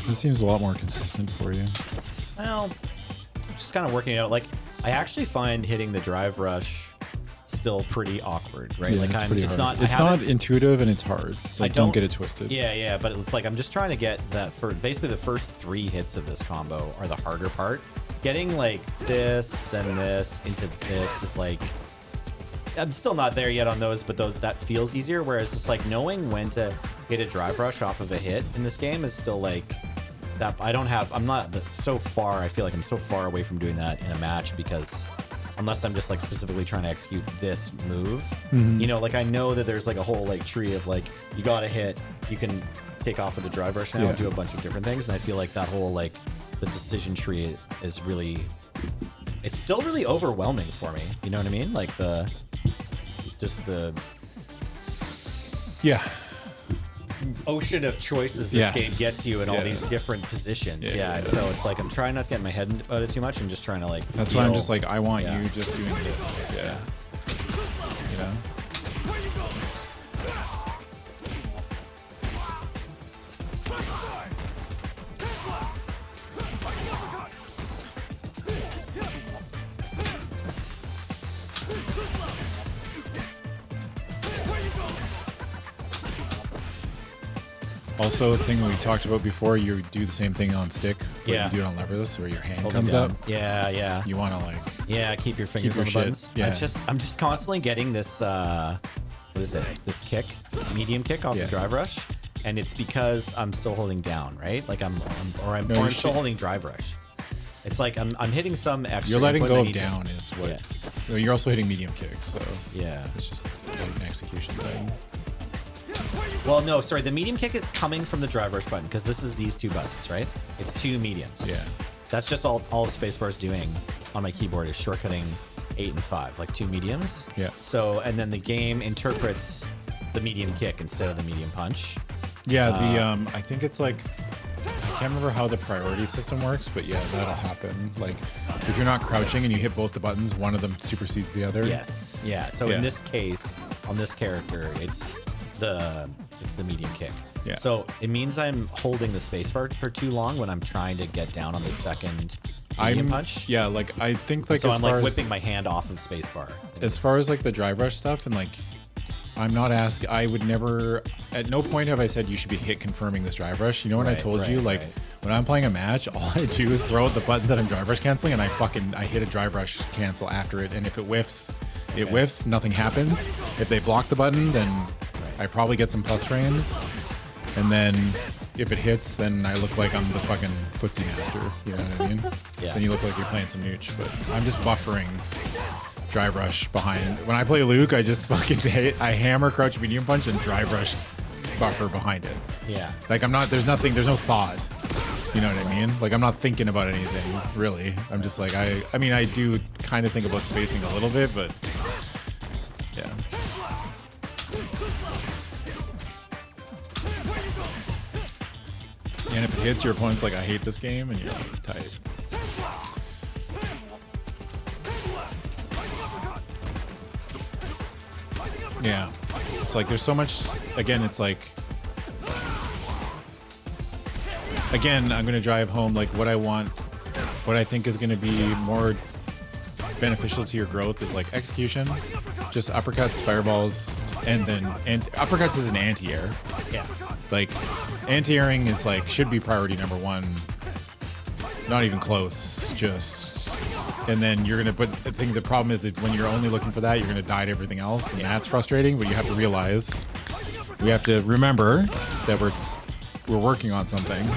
It seems a lot more consistent for you. Well, just kind of working it out. Like, I actually find hitting the drive rush still pretty awkward, right? Yeah, like, it's I'm. pretty It's hard. not. It's not intuitive and it's hard. Like, don't don't- get it twisted. Yeah, but it's like I'm just trying to get that for basically the first 3 hits of this combo are the harder part. Getting like this, then this into this is like I'm still not there yet on those, but that feels easier. Whereas it's like knowing when to hit a drive rush off of a hit in this game is still like that. I'm not so far. I feel like I'm so far away from doing that in a match because unless I'm just like specifically trying to execute this move, you know, like I know that there's like a whole like tree of like you got to hit, you can take off with the drive rush now and do a bunch of different things, and I feel like that whole like the decision tree is really, it's still really overwhelming for me. You know what I mean? Like Yeah. ocean of choices this Yes. game gets you in all Yeah. these different positions. Yeah, Yeah, yeah. and so it's like I'm trying not to get in my head about it too much. I'm just trying to like. That's why I'm feel- just like, I want Yeah. you just doing this. Yeah. You know? Also, a thing we talked about before, you do the same thing on stick, but Yeah. you do it on levers where your hand holding comes down. up. Yeah. You want to like, Yeah, keep your fingers your on the shit. buttons. Yeah. I'm just constantly getting this what is it? This kick, this medium kick off Yeah. the drive rush, and it's because I'm still holding down, right? Like I'm No, I'm you still should- holding drive rush. It's like I'm hitting some extra. you're letting input go I of need to- down is what. Yeah. Well, you're also hitting medium kicks, so Yeah. it's just like an execution thing. Well, no, sorry. The medium kick is coming from the drive rush button because this is these two buttons, right? It's two mediums. Yeah. That's just all the spacebar is doing on my keyboard is shortcutting 8 and 5, like two mediums. Yeah. So, and then the game interprets the medium kick instead of the medium punch. Yeah, I think it's like, I can't remember how the priority system works, but yeah, that'll happen. Like, if you're not crouching and you hit both the buttons, one of them supersedes the other. Yes. Yeah. So in this case, on this character, it's the medium kick. Yeah. So it means I'm holding the spacebar for too long when I'm trying to get down on the second medium punch. Yeah, like I think like So as I'm far like as, whipping my hand off of spacebar. as far as like the drive rush stuff and like I'm not asking. I would never. At no point have I said you should be hit confirming this drive rush. You know when I told you like when I'm playing a match, all I do is throw out the button that I'm drive rush canceling, and I hit a drive rush cancel after it. And if it whiffs, it whiffs. Nothing happens. If they block the button, then I probably get some plus frames. And then if it hits, then I look like I'm the fucking footsie master. You know what I mean? Yeah. Then you look like you're playing some nooch. But I'm just buffering drive rush behind. When I play Luke, I just fucking I hammer crouch medium punch and drive rush buffer behind it. Yeah. Like I'm not, there's no thought. You know what I mean? Like I'm not thinking about anything really. I'm just like, I mean, I do kind of think about spacing a little bit, but yeah. And if it hits, your opponent's like, I hate this game, and you're like, tight. Yeah. It's like there's so much, again, it's like, again, I'm going to drive home like what I want, what I think is going to be more beneficial to your growth is like execution, just uppercuts, fireballs, and then uppercuts is an anti-air. Yeah. Like anti-airing is like should be priority number one. Not even close. Just and then you're gonna. But I think the problem is that when you're only looking for that, you're gonna die to everything else, and that's frustrating. But you have to realize, we have to remember that we're working on something,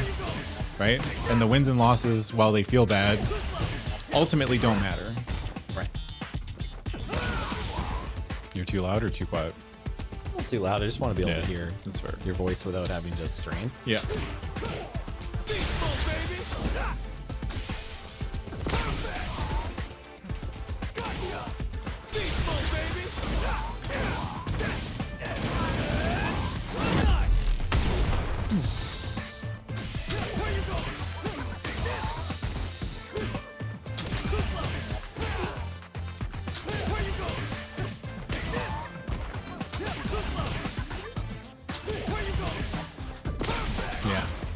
right? And the wins and losses, while they feel bad, ultimately don't matter. Right. You're too loud or too quiet? Not too loud. I just want to be able to hear That's fair. your voice without having to strain. Yeah.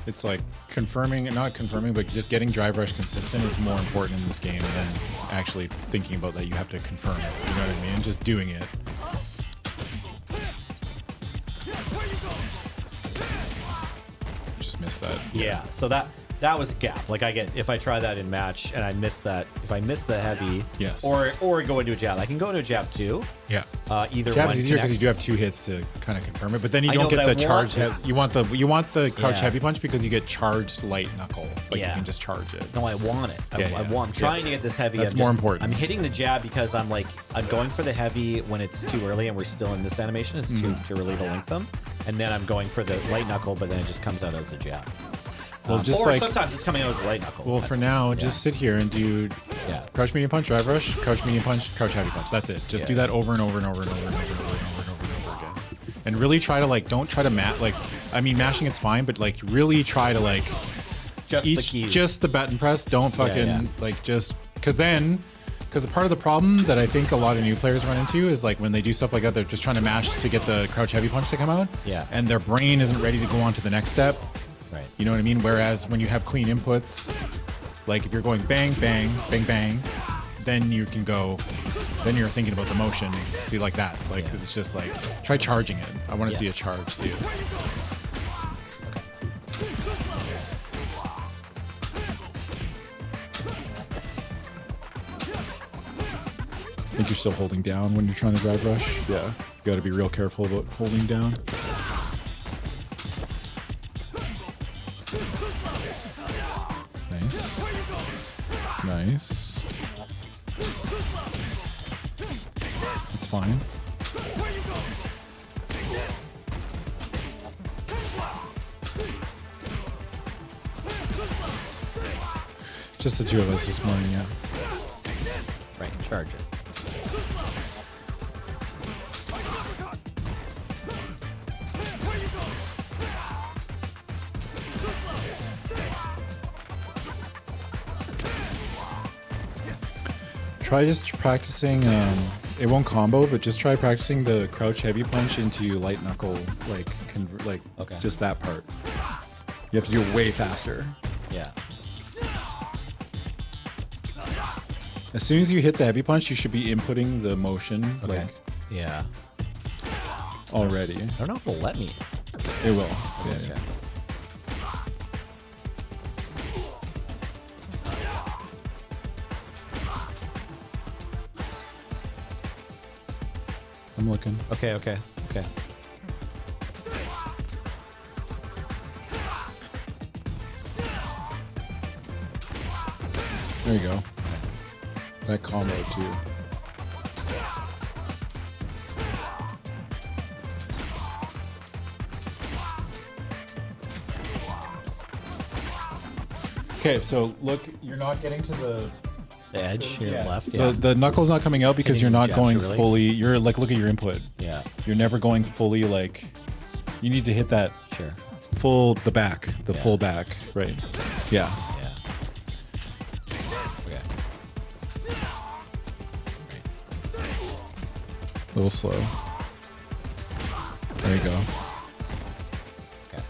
It's like not confirming, but just getting drive rush consistent is more important in this game than actually thinking about that you have to confirm it. You know what I mean? Just doing it. Just missed that. Yeah. So that was a gap. Like I get if I try that in match and I miss that, if I miss the heavy, yes, or go into a jab, I can go into a jab too. Yeah. Either jab's one easier because you connects. do have 2 hits to kind of confirm it, but then you I don't know, get but the I charge. want You want the crouch Yeah. heavy punch because you get charged light knuckle. Like you can just charge it. No, I want it. I'm trying to get this heavy. That's more important. I'm hitting the jab because I'm going for the heavy when it's too early and we're still in this animation. It's too early to link them. And then I'm going for the light knuckle, but then it just comes out as a jab. Well, just or like sometimes it's coming out as a light knuckle. well, for now, just sit here and do crouch medium punch, drive rush, crouch medium punch, crouch heavy punch. That's it. Just do that over and over and over and over and over and over and over and over and over again. And really try to don't try to mashing it's fine, but really try to just the keys. Just the button press. Don't fucking because the part of the problem that I think a lot of new players run into is when they do stuff like that, they're just trying to mash to get the crouch heavy punch to come out. Yeah. And their brain isn't ready to go on to the next step. Right. You know what I mean? Whereas when you have clean inputs, if you're going bang, bang, bang, bang, then you can go, then you're thinking about the motion. See, like that. It's just try charging it. I want to see a charge too. I think you're still holding down when you're trying to drive rush. Yeah. You got to be real careful about holding down. Nice. That's fine. Just the two of us this morning, yeah. Right, charge it. Try just practicing, it won't combo, but just try practicing the crouch heavy punch into light knuckle, like, Okay. just that part. You have to do it way faster. Yeah. As soon as you hit the heavy punch, you should be inputting the motion, Okay. like, Yeah. already. I don't know if it'll let me. It will. Yeah, Okay. yeah. I'm looking. Okay. There you go. That combo too. Okay, so look, you're not getting to the The edge here left. Yeah. the knuckles not coming out because Hitting you're the not jabs, going really? fully. You're like, look at your input. Yeah. You're never going fully like. You need to hit that Sure. full the back, the Yeah. full back, right? Yeah. Yeah. Okay. A little slow. There you go. Okay.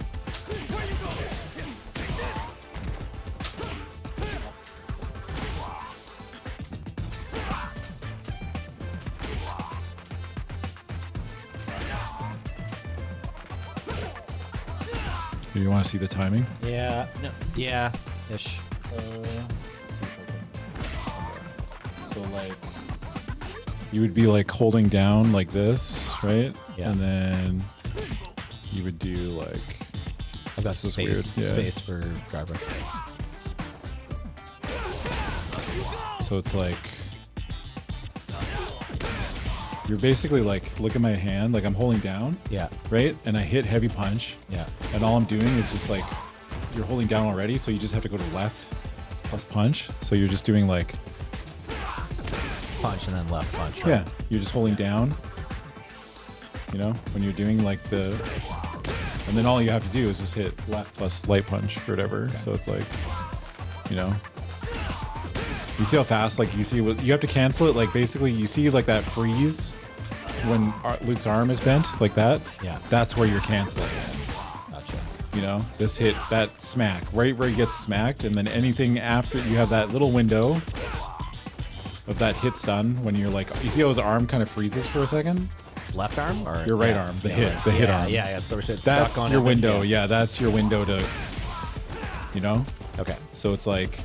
Do you want to see the timing? Yeah. No. Yeah. Ish. So like, you would be like holding down like this, right? Yeah. And then you would do like. I've got This is space. weird, yeah. Space for driver. So it's like. You're basically like, look at my hand, like I'm holding down, Yeah. right? And I hit heavy punch, Yeah. and all I'm doing is just like, you're holding down already, so you just have to go to left plus punch. So you're just doing like, Punch and then left punch. Right? yeah, you're just holding down, you know, when you're doing like the, and then all you have to do is just hit left plus light punch or whatever. Okay. So it's like, you know, you see how fast, like you see what you have to cancel it. Like basically you see like that freeze when Luke's arm is bent like that. Yeah. That's where you're canceling. Gotcha. You know, this hit, that smack, right where he gets smacked, and then anything after, you have that little window of that hit stun when you're like, you see how his arm kind of freezes for a second? It's left arm or Your right yeah. arm, the Yeah, hit, right. the hit Yeah, arm. Yeah. So we're saying That's stuck on your it, window. Yeah, that's your window to, you know? Okay. So it's like,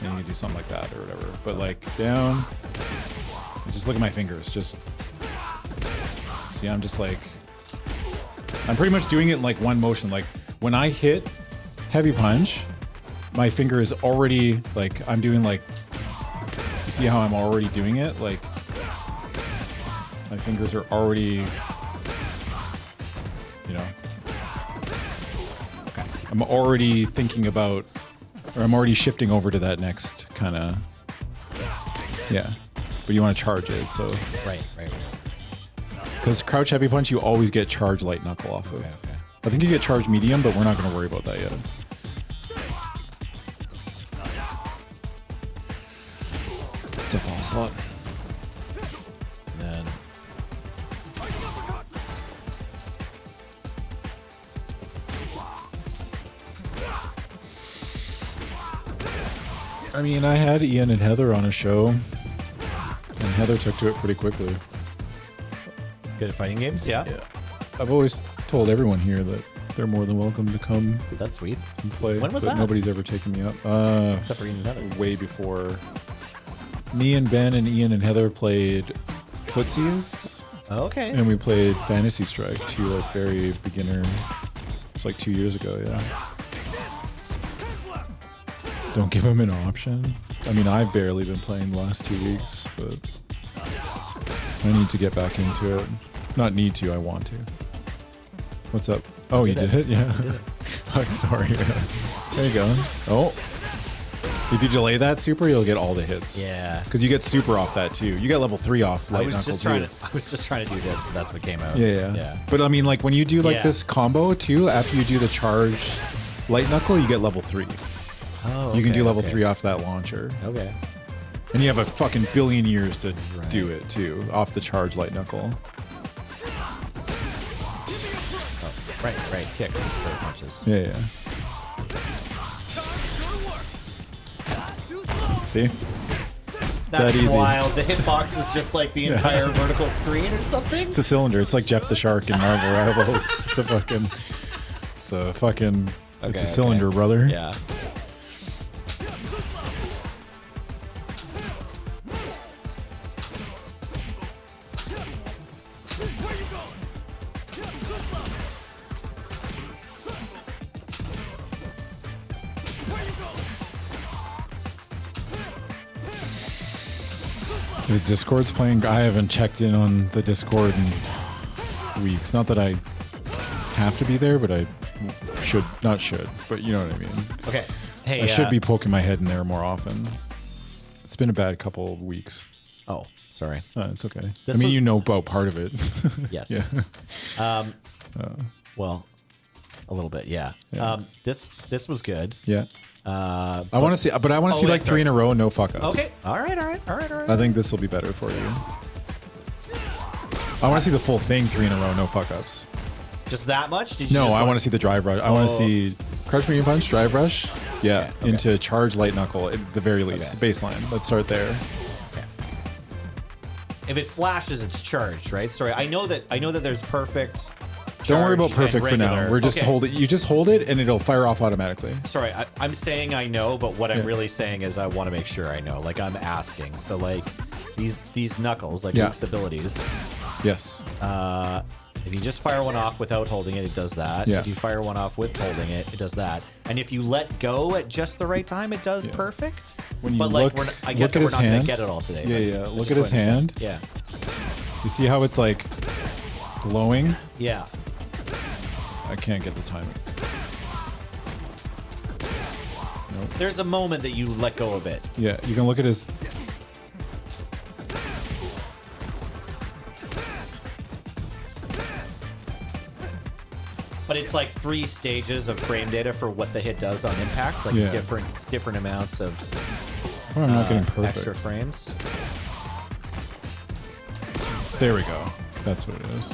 and you can do something like that or whatever. But like down, just look at my fingers. Just see, I'm just like, I'm pretty much doing it in like one motion. Like when I hit heavy punch, my finger is already like, I'm doing like, you see how I'm already doing it? Like my fingers are already, you know, I'm already thinking about, or I'm already shifting over to that next kind of, yeah. But you want to charge it, so. Right. Because crouch heavy punch, you always get charge light knuckle off of. Okay. I think you get charge medium, but we're not going to worry about that yet. It's a boss lot. And then I mean, I had Ian and Heather on a show, and Heather took to it pretty quickly. good at fighting games. Yeah. I've always told everyone here that they're more than welcome to come That's sweet. and play, When was but that? nobody's ever taken me up. Except for Ian and Heather. Way before. Me and Ben and Ian and Heather played footsies, Oh, okay. and we played Fantasy Strike, two like very beginner. It's like 2 years ago, yeah. Don't give them an option. I mean, I've barely been playing the last 2 weeks, but I need to get back into it. Not need to, I want to. What's up? Oh, you did it? Yeah. I'm sorry. There you go. Oh. If you delay that super, you'll get all the hits. Yeah. Because you get super off that too. You get level 3 off light knuckle too. I was just trying to do this, but that's what came out. Yeah. But I mean, like when you do like this combo too, after you do the charge light knuckle, you get level 3. Oh, you can do level 3 off that launcher. Okay. And you have a fucking billion years to do it too, off the charge light knuckle. Oh, right. Kicks instead of punches. Yeah. See? That's that easy. wild. The hitbox is just like the entire vertical screen or something? It's a cylinder. It's like Jeff the Shark in Marvel Rivals. It's a cylinder, brother. Yeah. The Discord's playing. I haven't checked in on the Discord in weeks. Not that I have to be there, but I should, but you know what I mean. Okay. Hey, I should be poking my head in there more often. It's been a bad couple of weeks. Oh, sorry. It's okay. You know about part of it. Yes. Yeah. Well, a little bit, yeah. This was good. Yeah. I want to see, but I want to see like 3 in a row, no fuck ups. Okay. All right. I think this will be better for you. I want to see the full thing 3 in a row, no fuck ups. Just that much? No, I want to see the drive rush. I want to see crouch medium punch, drive rush. Yeah, Okay. into charge light knuckle at the very least. The baseline. Let's start there. Okay. If it flashes, it's charged, right? Sorry, I know that there's perfect. Don't worry about perfect for now. regular. We're just hold it. You just hold it, and it'll fire off automatically. Sorry, I'm saying I know, but what I'm really saying is I want to make sure I know. Like I'm asking. So like these knuckles, like Luke's abilities. Yes. If you just fire one off without holding it, it does that. Yeah. If you fire one off with holding it, it does that. And if you let go at just the right time, it does perfect. When you but look, like, I get that we're not going to get it all today. Yeah. but Look just at his so I understand. hand. Yeah. You see how it's like glowing? Yeah. I can't get the timing. Nope. There's a moment that you let go of it. Yeah, you can look at his. But it's like 3 stages of frame data for what the hit does on impact, like different amounts of I'm not getting perfect. extra frames. There we go. That's what it is.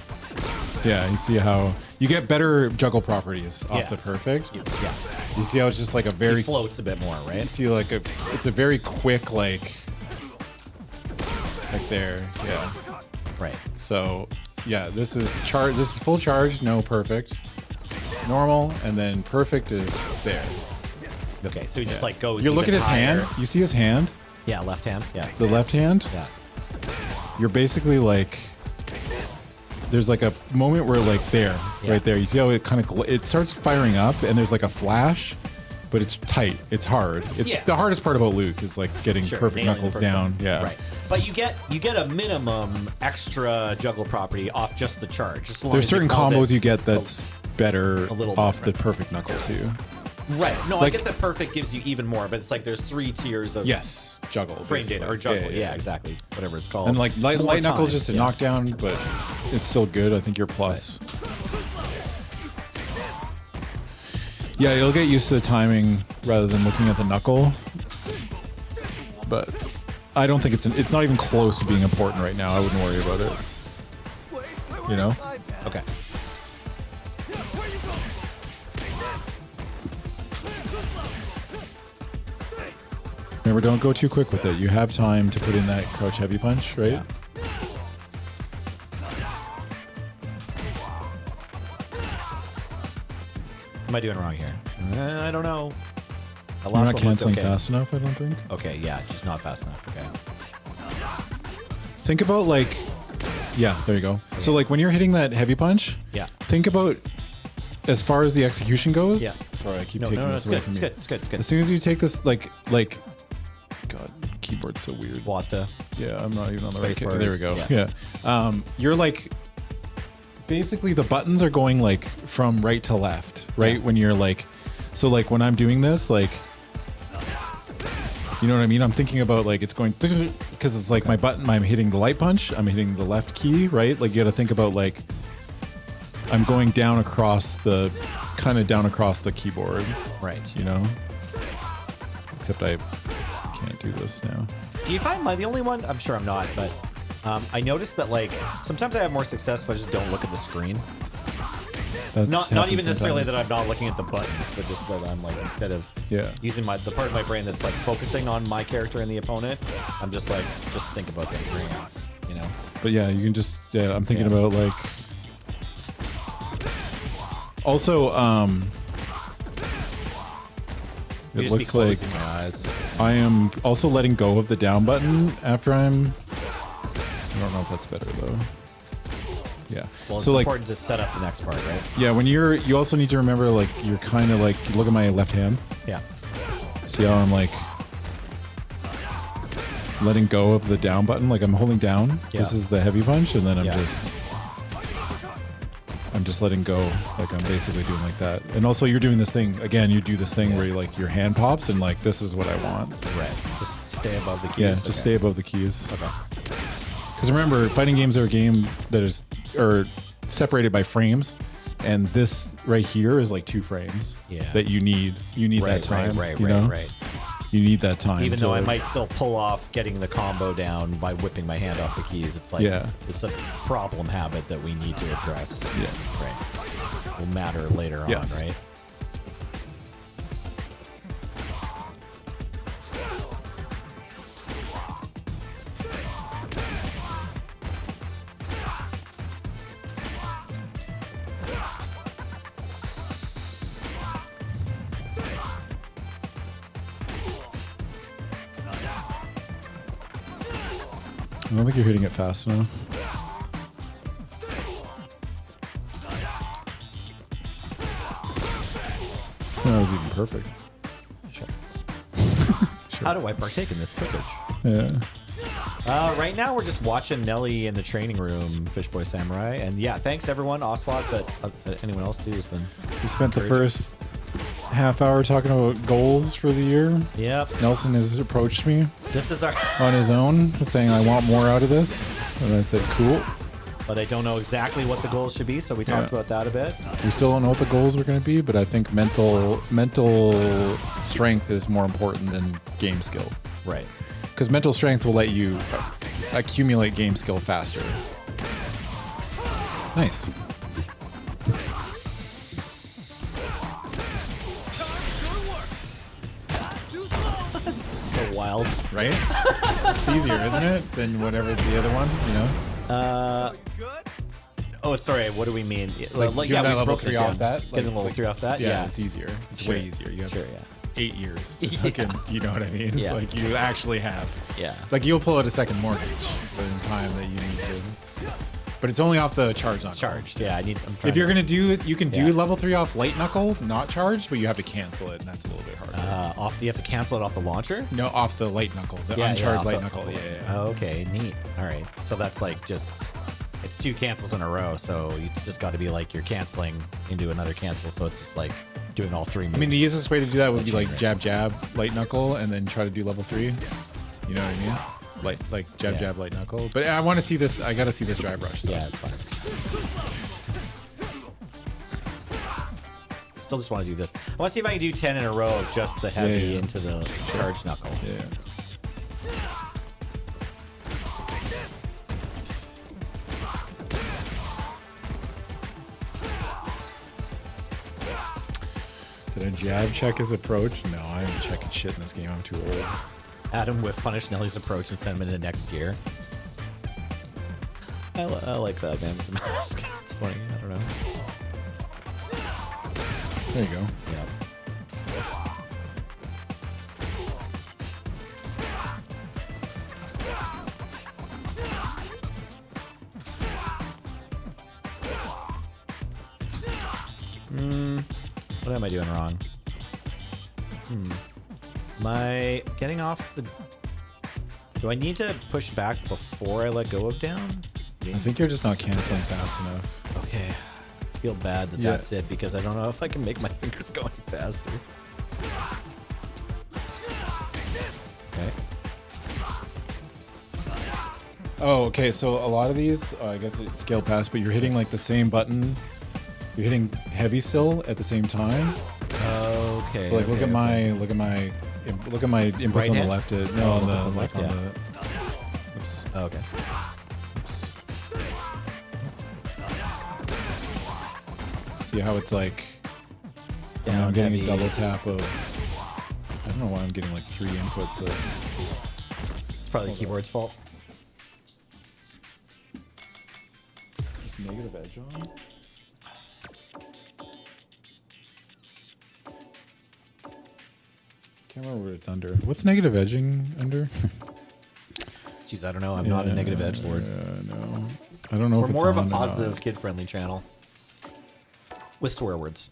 Yeah, you see how you get better juggle properties off the perfect. Yeah. You see how it's just like a very He floats a bit more, You right? see like it's a very quick like there. Yeah. Right. So yeah, this is charge. This is full charge, no perfect, normal, and then perfect is there. Okay, so he just like goes. You look at his hand. You see his hand. Yeah, left hand. Yeah. The left hand. Yeah. You're basically like. There's like a moment where like right there. You see how it kind of it starts firing up, and there's like a flash, but it's tight. It's hard. It's the hardest part about Luke is like getting perfect knuckles down. Yeah. Right. But you get a minimum extra juggle property off just the charge. Just as long There's as you certain called combos it you get that's better off the different. perfect knuckle too. Right. No, I Like- get that perfect gives you even more, but it's like there's 3 tiers of Juggle. frame basically. data or juggle. Yeah, exactly. Whatever it's called. And like light More knuckles time. just a knockdown, but it's still good. I think you're plus. Yeah, you'll get used to the timing rather than looking at the knuckle. But I don't think it's not even close to being important right now. I wouldn't worry about it. You know? Okay. Remember, don't go too quick with it. You have time to put in that crouch heavy punch, right? Yeah. What am I doing wrong here? I don't know. The You're last not one was canceling okay. fast enough, I don't think. Okay, yeah, just not fast enough. Okay. Think about like, yeah, there you go. So like when you're hitting that heavy punch, Yeah. think about as far as the execution goes. Yeah. Sorry, I keep No, taking no, this it's away good. from It's you. good. It's good. It's good. As soon as you take this, like, God, keyboard's so weird. Wasta. Yeah, I'm not even on the right. Space There we bars, go. yeah. Yeah. You're like, basically the buttons are going like from right to left, right? Yeah. When you're like, So like when I'm doing this, like, you know what I mean? I'm thinking about like it's going because it's like my button. I'm hitting the light punch. I'm hitting the left key, right? Like you got to think about like I'm going down across the keyboard, Right. you know. Except I can't do this now. Do you find the only one? I'm sure I'm not, but I noticed that like sometimes I have more success if I just don't look at the screen. Not even necessarily that I'm not looking at the buttons, but just that I'm like instead of using the part of my brain that's like focusing on my character and the opponent, I'm just like think about the brains, you know. But yeah, you can just I'm thinking about like also it looks like my eyes. I am also letting go of the down button after I'm. I don't know if that's better though. Yeah. Well, it's so like, important to set up the next part, right? Yeah, when you also need to remember like you're kind of like look at my left hand. Yeah. See how I'm like letting go of the down button, like I'm holding down. Yeah. This is the heavy punch, and then I'm just letting go, like I'm basically doing like that. And also you're doing this thing again. You do this thing where you, like your hand pops and like this is what I want. Right. Just stay above the keys. Yeah, just stay above the keys. Okay. Because remember, fighting games are a game that is separated by frames, and this right here is like 2 frames. Yeah. That you need that time. Right. You need that time. Even though I might still pull off getting the combo down by whipping my hand off the keys, it's like it's a problem habit that we need to address. Yeah. Right. Will matter later on, right? I don't think you're hitting it fast enough. That was even perfect. Sure. How do I partake in this cookage? Yeah. Right now we're just watching Nelly in the training room, Fishboy Samurai, and yeah, thanks everyone, Ocelot, but anyone else too has been. We spent the first half hour talking about goals for the year. Yep. Nelson has approached me. This is our on his own, saying I want more out of this, and I said cool. But I don't know exactly what the goals should be, so we talked about that a bit. We still don't know what the goals were going to be, but I think mental strength is more important than game skill. Right. Because mental strength will let you accumulate game skill faster. Nice. So wild, right? It's easier, isn't it, than whatever the other one, you know? Oh, sorry. What do we mean? Like yeah, that we level broke 3 it off down. that. Getting level 3 off that. Yeah, it's easier. It's Sure. way easier. You have Sure, 8 years. To Yeah. fucking, you know what I mean? Yeah. Like you actually have. Yeah. Like you'll pull out a second mortgage in time that you need to. But it's only off the charge knuckle. Charged. Yeah, If you're gonna do it, you can do level 3 off light knuckle, not charged, but you have to cancel it, and that's a little bit harder. You have to cancel it off the launcher. No, off the light knuckle, the Yeah, uncharged off light the- knuckle. Yeah. Oh, okay, neat. All right, so that's like it's 2 cancels in a row, so it's just got to be like you're canceling into another cancel, so it's just like doing all 3 moves. I mean, the easiest way to do that would be like jab, jab, light knuckle, and then try to do level 3. You know what I mean? Like jab, jab, light knuckle. But I want to see this. I got to see this dry brush. Though. Yeah, it's fine. Still just want to do this. I want to see if I can do 10 in a row of just the heavy into the charge knuckle. Yeah. Did I jab check his approach? No, I ain't checking shit in this game. I'm too old. Adam with punish Nelly's approach and send him into next year. I like that man with the mask. It's funny. I don't know. There you go. Yeah. What am I doing wrong? Am I getting off the... Do I need to push back before I let go of down? I think you're just not canceling fast enough. Okay. feel bad that Yeah. that's it because I don't know if I can make my fingers go any faster. Okay. Oh, okay. So a lot of these, I guess it's scale past, but you're hitting like the same button. You're hitting heavy still at the same time. Okay. So like, look at my inputs Right on hand? the left. No, Oh, on the inputs on the like left, on yeah. the. Oops. Oh, okay. Oops. See how it's like. Down I'm getting heavy. a double tap of. I don't know why I'm getting like 3 inputs of. It's probably the keyboard's fault. Is negative edge on? Can't remember what it's under. What's negative edging under? Jeez, I don't know. I'm not a negative edge lord. No. I don't know We're if it's more of a on or not. positive, kid-friendly channel with swear words.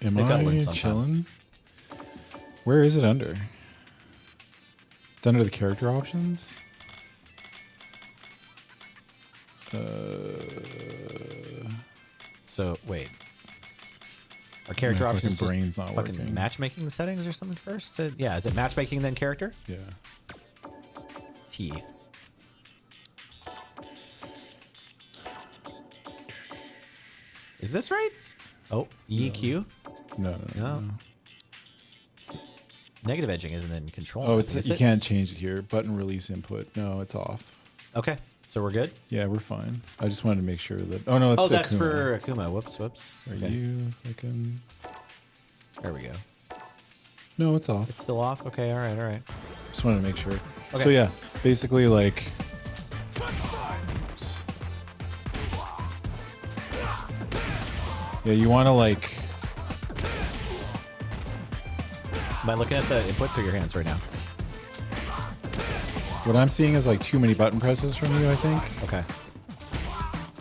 Am They gotta learn I sometime. chilling? Where is it under? It's under the character options? So wait, our character My options fucking just brain's not fucking working. matchmaking settings or something first. Yeah, is it matchmaking then character? Yeah. T. Is this right? Oh, EQ. No. No. Negative edging isn't in control. Oh, it's is you it? can't change it here. Button release input. No, it's off. Okay, so we're good. Yeah, we're fine. I just wanted to make sure that. Oh no, it's Oh, that's Akuma. for Akuma. Whoops. Are Okay. you fucking? There we go. No, it's off. It's still off. Okay. All right. Just wanted to make sure. Okay. So yeah, basically like. Oops. Yeah, you want to like. Am I looking at the inputs or your hands right now? What I'm seeing is like too many button presses from you, I think, Okay.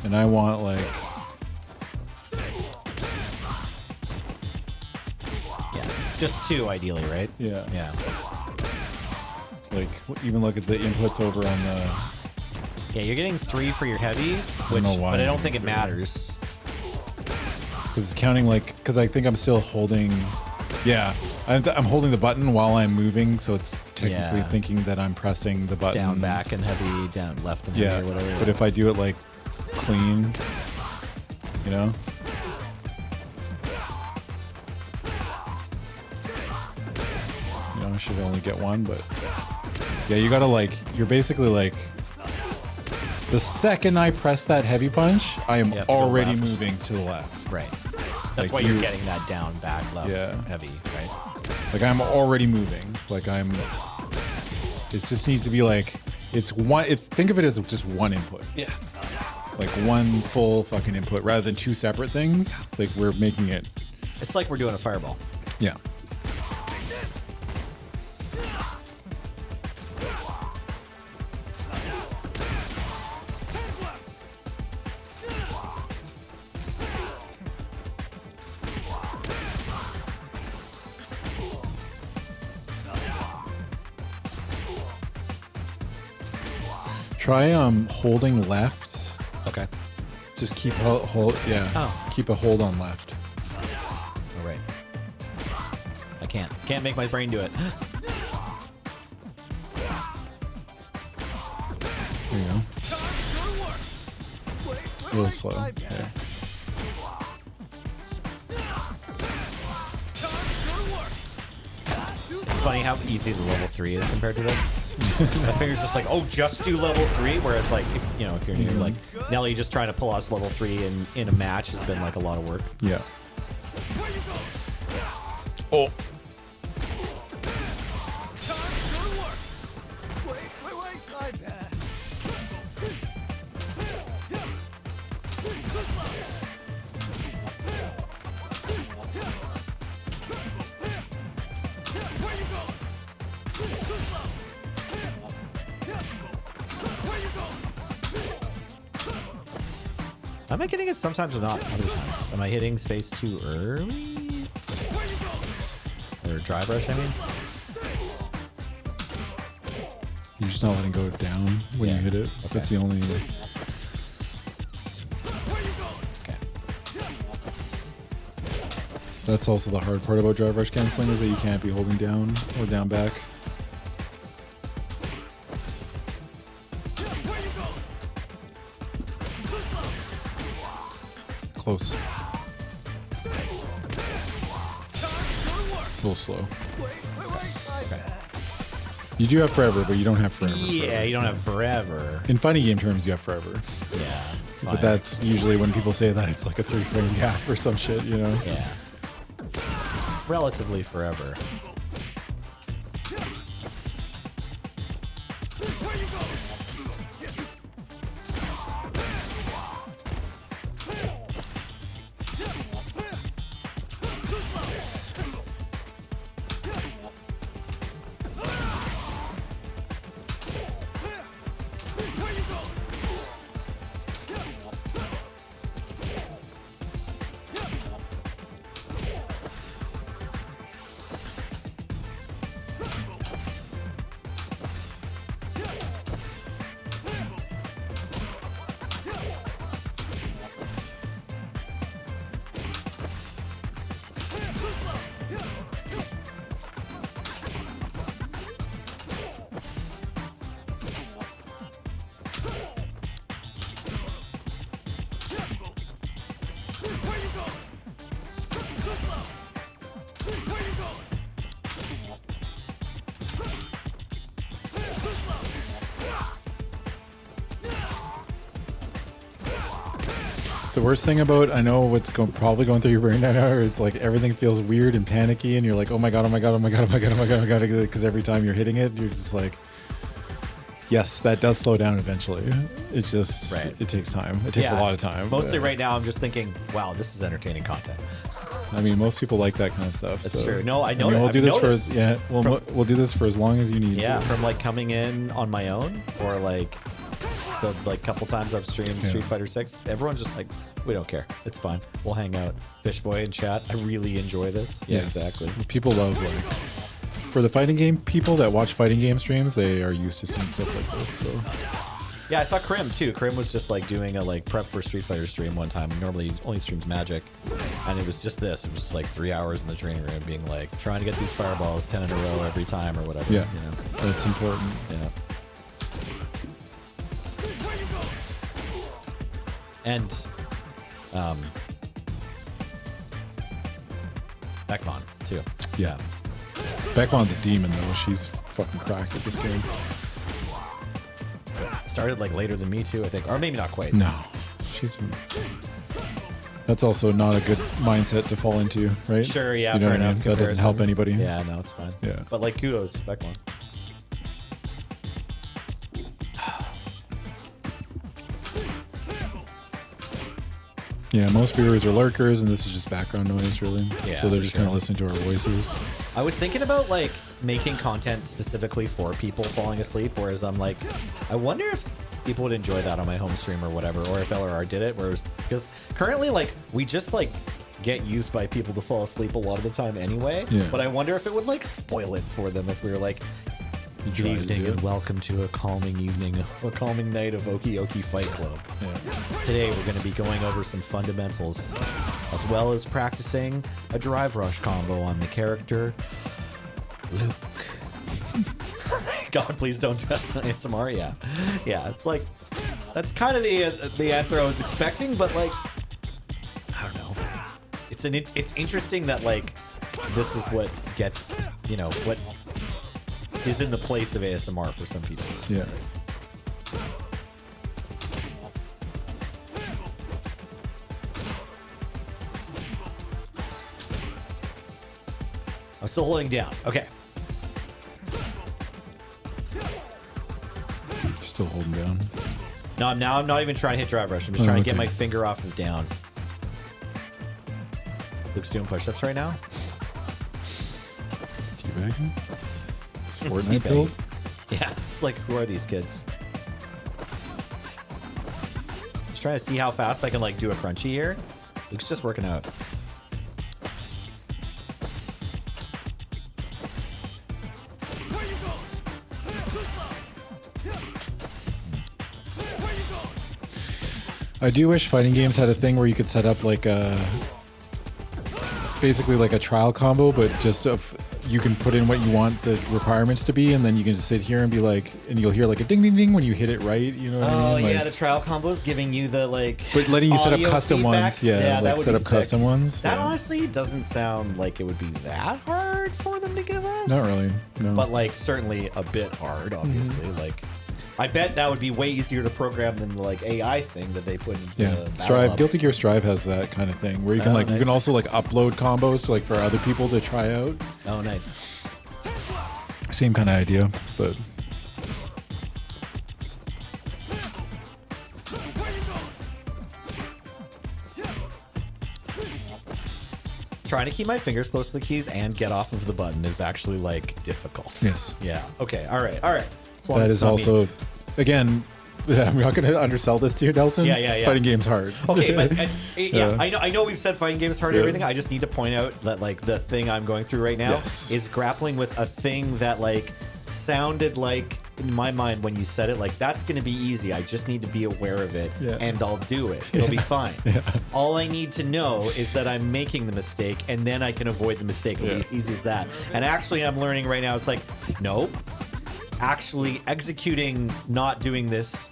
and I want like. Yeah. Just two, ideally, right? Yeah. Yeah. Like even look at the inputs over on the. Yeah, you're getting 3 for your heavy, don't know which, why but I I'm don't think it getting 3. matters. Because it's counting like, because I think I'm still holding, yeah, I'm holding the button while I'm moving, so it's technically Yeah. thinking that I'm pressing the button. Down, back, and heavy, down, left, and Yeah, heavy, or whatever. but if I do it like clean, you know? You know, I should only get 1, but yeah, you gotta like, you're basically like, the second I press that heavy punch, I am You have to go already left. moving to the left. Right. That's Like why you're you- getting that down, back, left, Yeah. heavy, right? Like I'm already moving. Like I'm. It just needs to be like it's one. It's think of it as just one input. Yeah. Like one full fucking input rather than 2 separate things. Like we're making it. It's like we're doing a fireball. Yeah. Try holding left. Okay. Just keep hold. Yeah. Oh. Keep a hold on left. All right. I can't make my brain do it. There you go. A little slow. There. It's funny how easy the level 3 is compared to this. My finger's just like, oh, just do level 3. Whereas, like, if you're new, like Nelly just trying to pull us level 3 in a match has been like a lot of work. Yeah. Oh. Am I getting it sometimes or not other times? Am I hitting space too early? Or dry brush, I mean? You're just not letting go down when Yeah. you hit it. Okay. That's the only. Okay. That's also the hard part about drive rush canceling is that you can't be holding down or down back. Close. A little slow. Okay. You do have forever, but you don't have forever. Yeah, you don't have forever. In fighting game terms, you have forever. Yeah, it's fine. But that's usually when people say that it's like a 3-frame gap or some shit, you know? Yeah. Relatively forever. The worst thing about, I know what's probably going through your brain right now, it's like everything feels weird and panicky and you're like, oh my god, oh my god, oh my god, oh my god, oh my god, oh my god, because every time you're hitting it, you're just like, yes, that does slow down eventually. It's just, it takes time. It takes a lot of time. Mostly right now I'm just thinking, wow, this is entertaining content. I mean, most people like that kind of stuff. That's true. No, I know. I mean, we'll I've do this noticed. we'll do this for as long as you need. Yeah, from like coming in on my own or like the like couple times I've streamed Street Fighter 6, everyone's just like, we don't care. It's fine. We'll hang out. Fishboy in chat. I really enjoy this. Yeah, exactly. People love like for the fighting game people that watch fighting game streams, they are used to seeing stuff like this. So yeah, I saw Krim too. Krim was just like doing a like prep for Street Fighter stream one time. Normally he only streams Magic, and it was just this. It was just like 3 hours in the training room, being like trying to get these fireballs 10 in a row every time or whatever. Yeah, you know? that's important. Yeah. And Beckmon too. Yeah. Beckmon's a demon though. She's fucking cracked at this game. Started like later than me too, I think, or maybe not quite. No, she's. That's also not a good mindset to fall into, right? Sure, yeah, you know fair what I mean? enough. That doesn't help anybody. Yeah, no, it's fine. Yeah, but like kudos, Beckmon. Yeah, most viewers are lurkers, and this is just background noise, really. Yeah, so they're just kind of listening to our voices. I was thinking about like making content specifically for people falling asleep, whereas I'm like, I wonder if people would enjoy that on my home stream or whatever, or if LRR did it, whereas because currently like we just like get used by people to fall asleep a lot of the time anyway. Yeah. But I wonder if it would like spoil it for them if we were like, good evening and welcome to a calming evening, a calming night of Oki Oki Fight Club. Yeah. Today we're going to be going over some fundamentals, as well as practicing a drive rush combo on the character Luke. God, please don't dress on ASMR. Yeah, yeah. It's like that's kind of the answer I was expecting, but like I don't know. It's interesting that like this is what gets what is in the place of ASMR for some people. Yeah. I'm still holding down. Okay. Still holding down. No, now I'm not even trying to hit drive rush. I'm just trying to get my finger off of down. Luke's doing push-ups right now. Teabagging? Fortnite build? Yeah, it's like, who are these kids? Just trying to see how fast I can like do a crunchy here. Luke's just working out. I do wish fighting games had a thing where you could set up like a basically like a trial combo, but just you can put in what you want the requirements to be, and then you can just sit here and be like, and you'll hear like a ding ding ding when you hit it right. You know what I mean? Yeah, Like, the trial combos giving you the like. but letting you set up audio custom feedback. ones. Yeah, that like would set be up sick. custom ones. That yeah. honestly doesn't sound like it would be that hard for them to give us. Not really. No. But like certainly a bit hard, obviously. Like I bet that would be way easier to program than the like AI thing that they put into yeah, Battle Strive, Up. Guilty Gear Strive has that kind of thing where you can Oh, you nice. can also like upload combos to like for other people to try out. Oh, nice. Same kind of idea, but Trying to keep my fingers close to the keys and get off of the button is actually like difficult. yes, Yeah. Okay. All right. All right. As long that as is it's not me. also, again, I'm not going to undersell this to you, Nelson. Yeah. Fighting games hard. Okay, but yeah, Yeah. I know we've said fighting games hard and everything. I just need to point out that like the thing I'm going through right now Yes. is grappling with a thing that like sounded like in my mind when you said it like that's going to be easy. I just need to be aware of it Yeah. and I'll do it. It'll be fine. Yeah. All I need to know is that I'm making the mistake and then I can avoid the mistake. It'll be Yeah. as easy as that. And actually I'm learning right now it's like no. Actually executing not doing this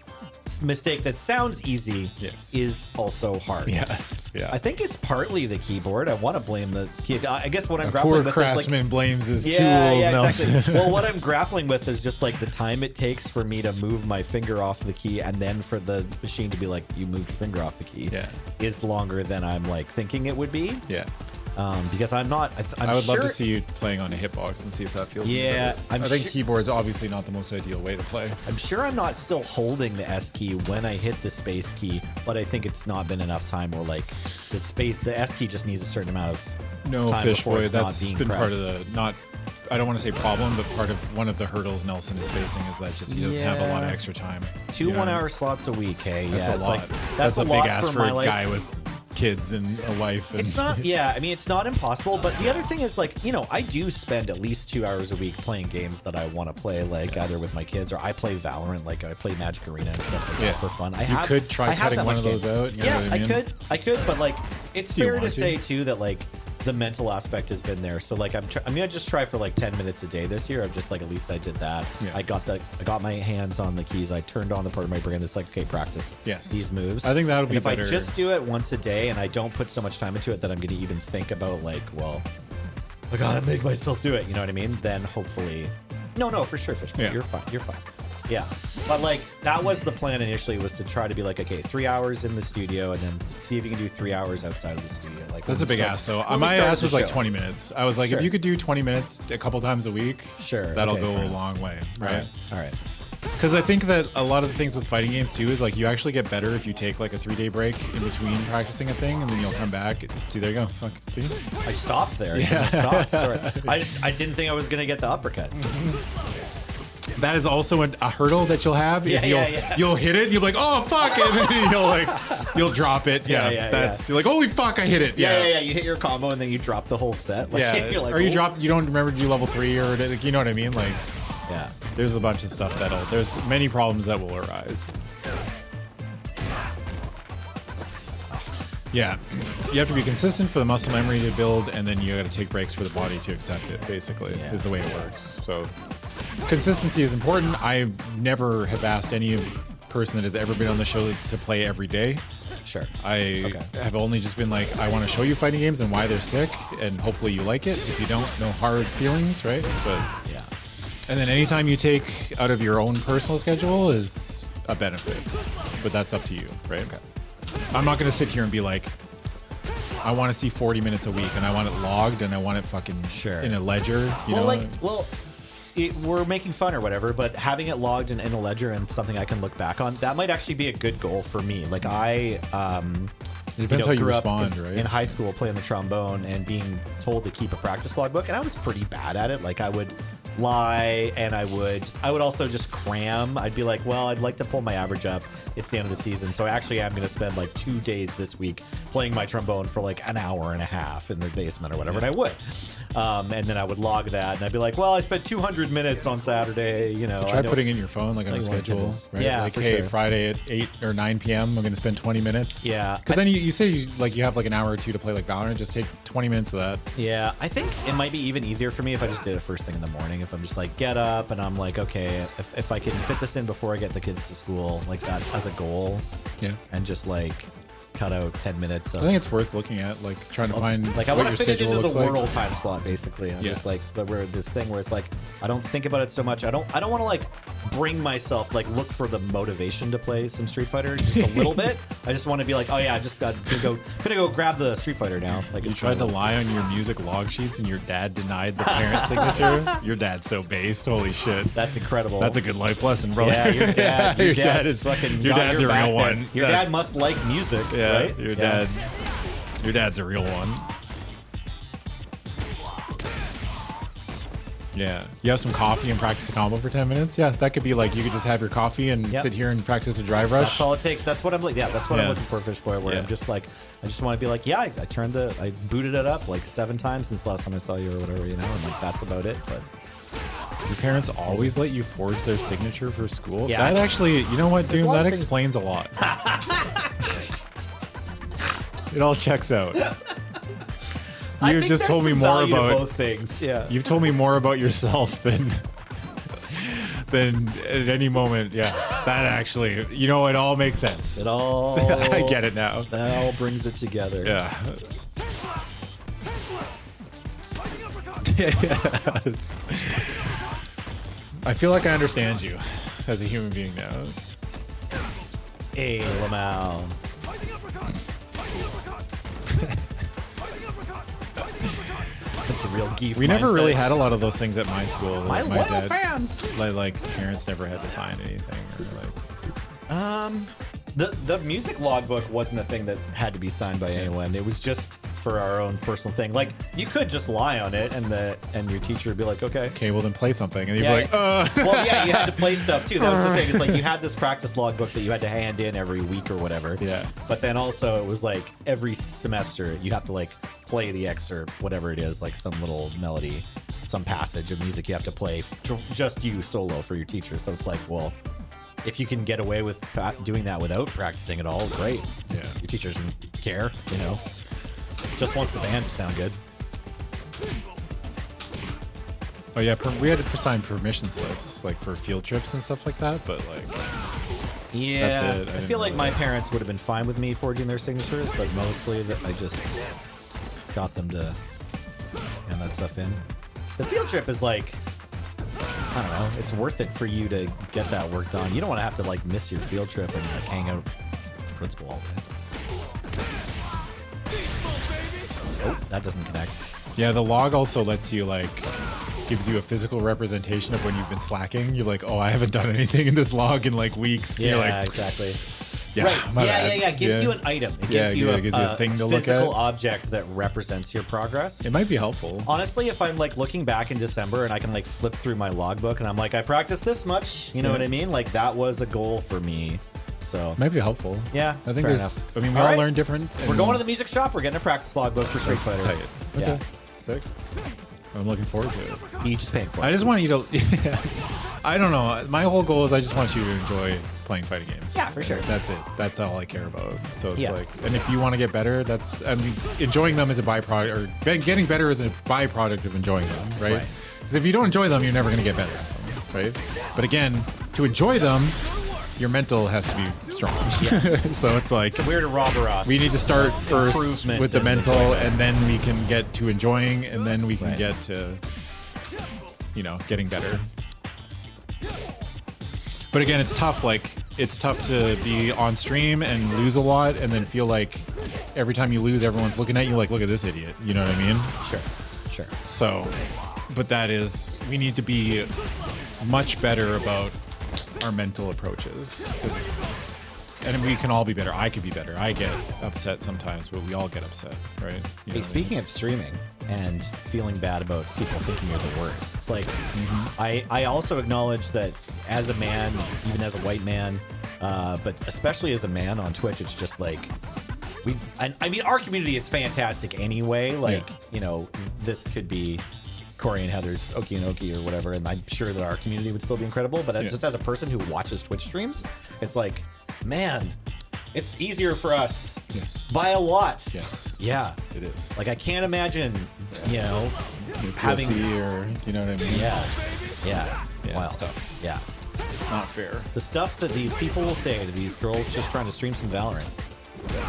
mistake that sounds easy Yes. is also hard. Yes. Yeah. I think it's partly the keyboard. I want to blame the key. I guess what I'm A grappling poor with is like craftsman blames his yeah, tools. yeah, Nelson. exactly. Well, what I'm grappling with is just like the time it takes for me to move my finger off the key and then for the machine to be like, you moved your finger off the key Yeah. is longer than I'm like thinking it would be. Yeah. Because I'm not. I'm I would love sure- to see you playing on a hitbox and see if that feels. any Yeah, better. I'm I think sure- keyboard's obviously not the most ideal way to play. I'm sure I'm not still holding the S key when I hit the space key, but I think it's not been enough time where like the S key just needs a certain amount of No, time fish before boy. it's not That's being been part of pressed. the not. I don't want to say problem, but part of one of the hurdles Nelson is facing is that just he doesn't have a lot of Yeah. extra time. Two You know what I mean? 1 hour slots a week. Hey, That's yeah, a it's lot. like That's a big lot ass for my a life. guy with kids and a wife. And It's not, yeah, I mean, it's not impossible, but the other thing is, like, you know, I do spend at least 2 hours a week playing games that I want to play, like, Yes. either with my kids or I play Valorant, like, I play Magic Arena and stuff like Yeah. that for fun. You could try I have cutting that one much of those game. out, you know Yeah, what I mean? I could, but, like, it's Do you fair to want to? say, too, that, like, the mental aspect has been there. So, like, I'm gonna just try for, like, 10 minutes a day this year. I'm just, like, at least I did that. Yeah. I got my hands on the keys. I turned on the part of my brain that's like, okay, practice Yes. these moves. I think that'll And be if better. I just do it once a day and I don't put so much time into it that I'm going to even think about like, well, I gotta make myself do it. You know what I mean? Then hopefully, no, for sure, Yeah. you're fine. Yeah, but like that was the plan initially, was to try to be like, okay, 3 hours in the studio and then see if you can do 3 hours outside of the studio. Like That's a when we big start- ass though. when we My started ass the was like show. 20 minutes. I was like, Sure. if you could do 20 minutes a couple times a week, Sure, that'll okay, go fair a enough. long way, All right? All right. Because I think that a lot of the things with fighting games too is like you actually get better if you take like a 3-day break in between practicing a thing, and then you'll come back. See, there you go. Fuck, see? I stopped there. Yeah. I stopped. Sorry. I didn't think I was gonna get the uppercut. That is also a hurdle that you'll have. Is Yeah. you'll hit it. You'll be like, oh fuck, and then you'll drop it. Yeah, Yeah. that's you're like, holy fuck, I hit it. Yeah. You hit your combo and then you drop the whole set. Like, Yeah. you're like, or you "Oh." drop. You don't remember to do level 3 or like, you know what I mean? Like, Yeah. there's a bunch of stuff there's many problems that will arise. Yeah, you have to be consistent for the muscle memory to build, and then you got to take breaks for the body to accept it. Basically, Yeah. is the way it works. So, consistency is important. I never have asked any person that has ever been on the show to play every day. Sure. I Okay. have only just been like, I want to show you fighting games and why they're sick, and hopefully you like it. If you don't, no hard feelings, right? But Yeah. and then anytime you take out of your own personal schedule is a benefit, but that's up to you, right? Okay. I'm not going to sit here and be like, I want to see 40 minutes a week and I want it logged and I want it fucking Sure. in a ledger. You know? We're making fun or whatever, but having it logged in a ledger and something I can look back on, that might actually be a good goal for me. Like it depends how you grew up respond, in, right? in high school playing the trombone and being told to keep a practice logbook, and I was pretty bad at it. Like I would lie, and I would also just cram. I'd be like, well, I'd like to pull my average up. It's the end of the season, so I actually am going to spend like 2 days this week playing my trombone for like an hour and a half in the basement or whatever, and I would. And then I would log that, and I'd be like, well, I spent 200 minutes on Saturday, you know. Try putting in your phone like on a schedule, right? Yeah, like, for hey, sure. Friday at 8 or 9 p.m. I'm going to spend 20 minutes. Yeah. Because then you say you have like an hour or two to play like Valorant. Just take 20 minutes of that. Yeah, I think it might be even easier for me if I just did it first thing in the morning. If I'm just like, get up, and I'm like, okay, if I can fit this in before I get the kids to school, like that as a goal. Yeah. And just like cut out 10 minutes of, I think it's worth looking at, like trying to find like, I what want your to fit it schedule into looks the like. world time slot, basically. I'm Yeah. just like, but we're this thing where it's like, I don't think about it so much. I don't want to like bring myself, like look for the motivation to play some Street Fighter just a little bit. I just want to be like, oh yeah, I just gonna go grab the Street Fighter now. Like, You it's tried to fine. lie on your music log sheets and your dad denied the parent signature. Your dad's so based. Holy shit. That's incredible. That's a good life lesson, brother. Yeah, your dad. Your dad is fucking. Your got dad's your a back real there. one. Your dad must like music, Yeah, right? your Yeah. dad. Your dad's a real one. Yeah. You have some coffee and practice a combo for 10 minutes? Yeah, that could be like you could just have your coffee and Yep. sit here and practice a drive rush. That's all it takes. That's what I'm like. Yeah, that's what I'm Yeah. looking for, Fish Boy. Where Yeah. I'm just like, I just want to be like, yeah, I booted it up like 7 times since last time I saw you or whatever, you know. And like that's about it. But Your parents always let you forge their signature for school? Yeah. That actually, you know what, There's a dude? lot That of things- explains a lot. It all checks out. I You think just there's told me some more value to about both things. Yeah. You've told me more about yourself than at any moment. Yeah, that actually, you know, it all makes sense. It all. I get it now. That all brings it together. Yeah. I feel like I understand you as a human being now. Hey, Lamau. That's a real geef. We never mindset. really had a lot of those things at my school. My Like, loyal dad, fans. like parents never had to sign anything or like. The music logbook wasn't a thing that had to be signed by anyone. It was just for our own personal thing. Like you could just lie on it, and your teacher would be like, okay. Okay, well then play something, and you'd Yeah. be like, Well, yeah, you had to play stuff too. That was the thing. It's like you had this practice logbook that you had to hand in every week or whatever. Yeah. But then also it was like every semester you have to like play the excerpt, whatever it is, like some little melody, some passage of music you have to play just you solo for your teacher. So it's like, well, if you can get away with doing that without practicing at all, great. Yeah. Your teacher doesn't care, you know. Just wants the band to sound good. Oh yeah, we had to sign permission slips like for field trips and stuff like that. But like, Yeah, That's it. I I didn't feel like know my that. parents would have been fine with me forging their signatures, but mostly that I just got them to hand that stuff in. The field trip is like, I don't know, it's worth it for you to get that work done. You don't want to have to like miss your field trip and like hang out with the principal all day. Oh, that doesn't connect. yeah, the log also lets you like gives you a physical representation of when you've been slacking. You're like, oh, I haven't done anything in this log in like weeks. Yeah, You're like, exactly. yeah, Right. my Yeah, bad. yeah. It gives Yeah. you an item. It Yeah, gives you it gives you a thing to look at. physical object that represents your progress. It might be helpful. Honestly, if I'm like looking back in December and I can like flip through my logbook and I'm like, I practiced this much, you know Yeah. what I mean? Like that was a goal for me. So It might be helpful. yeah, I think fair there's. enough. I mean, we All all right. learn different. We're and going to the music shop. We're getting a practice logbook for Street that's Fighter. tight. Yeah, Okay. Sick. I'm looking forward to it. you just paying for it. I just want you to. I don't know. My whole goal is I just want you to enjoy playing fighting games. Yeah, for sure. That's it. That's all I care about. So it's Yeah. like, and if you want to get better, that's. I mean, enjoying them is a byproduct, or getting better is a byproduct of enjoying them, right? Right. Because if you don't enjoy them, you're never going to get better, right? But again, to enjoy them, your mental has to be strong. Yes. So it's like We're to Robber Ross. we need to start first Improvement with the and mental, enjoyment. and then we can get to enjoying, and then we can Right. get to, getting better. But again, it's tough. Like, it's tough to be on stream and lose a lot, and then feel like every time you lose, everyone's looking at you like, look at this idiot. You know what I mean? Sure, sure. So, but we need to be much better about our mental approaches. 'Cause and we can all be better. I could be better. I get upset sometimes, but we all get upset, right? Hey, speaking of streaming and feeling bad about people thinking you're the worst, it's like I also acknowledge that as a man, even as a white man, but especially as a man on Twitch, it's just like I mean, our community is fantastic anyway. Like, you know, this could be Corey and Heather's Oki and Oki or whatever, and I'm sure that our community would still be incredible. But just as a person who watches Twitch streams, it's like, man, it's easier for us by a lot. Yes. Yeah. It is. Like, I can't imagine, you know, having or you know what I mean? Yeah. Yeah. Wow. Stuff. Yeah. It's not fair. The stuff that these people will say to these girls just trying to stream some Valorant,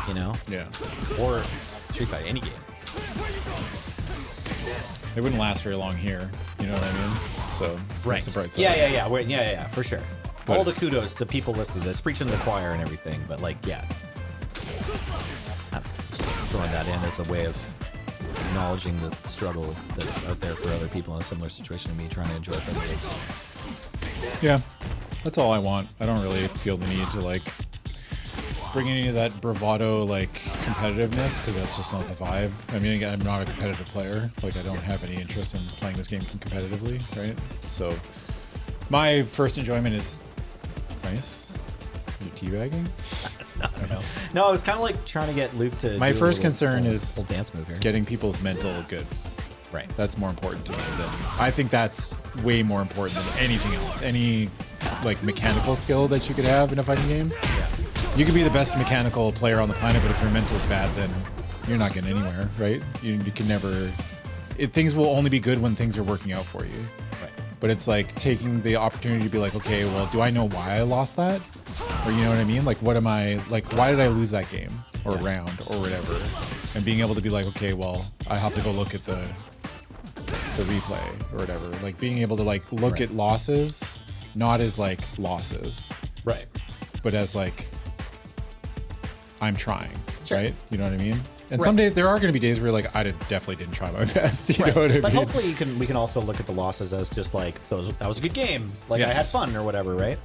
you know? Yeah. Or Street Fighter, any game. It wouldn't last very long here. You know what I mean? So that's a bright side. Yeah, for sure. But all the kudos to people listening to this, preaching to the choir and everything. But like, I'm just throwing that in as a way of acknowledging the struggle that's out there for other people in a similar situation to me, trying to enjoy film games. Yeah, that's all I want. I don't really feel the need to like bring any of that bravado, like competitiveness, because that's just not the vibe. I mean, again, I'm not a competitive player. Like, I don't have any interest in playing this game competitively, right? So my first enjoyment is nice. You're teabagging? I don't know. No, I was kind of like trying to get Luke to. My do first little concern is dance move here. getting people's mental good. Right. That's more important to me. I think that's way more important than anything else. Any like mechanical skill that you could have in a fighting game. Yeah. You could be the best mechanical player on the planet, but if your mental's bad, then you're not getting anywhere, right? You can never. Things will only be good when things are working out for you. Right. But it's like taking the opportunity to be like, okay, well, do I know why I lost that? Or you know what I mean? Like, what am I like? Why did I lose that game or round or whatever? And being able to be like, okay, well, I have to go look at the replay or whatever. Like being able to like look at losses, not as like losses, Right. but as like I'm trying, right? You know what I mean? And Right. some days there are going to be days where like I definitely didn't try my best. You know what I But mean? hopefully we can also look at the losses as just like that was a good game. Like I had Yes. fun or whatever, right?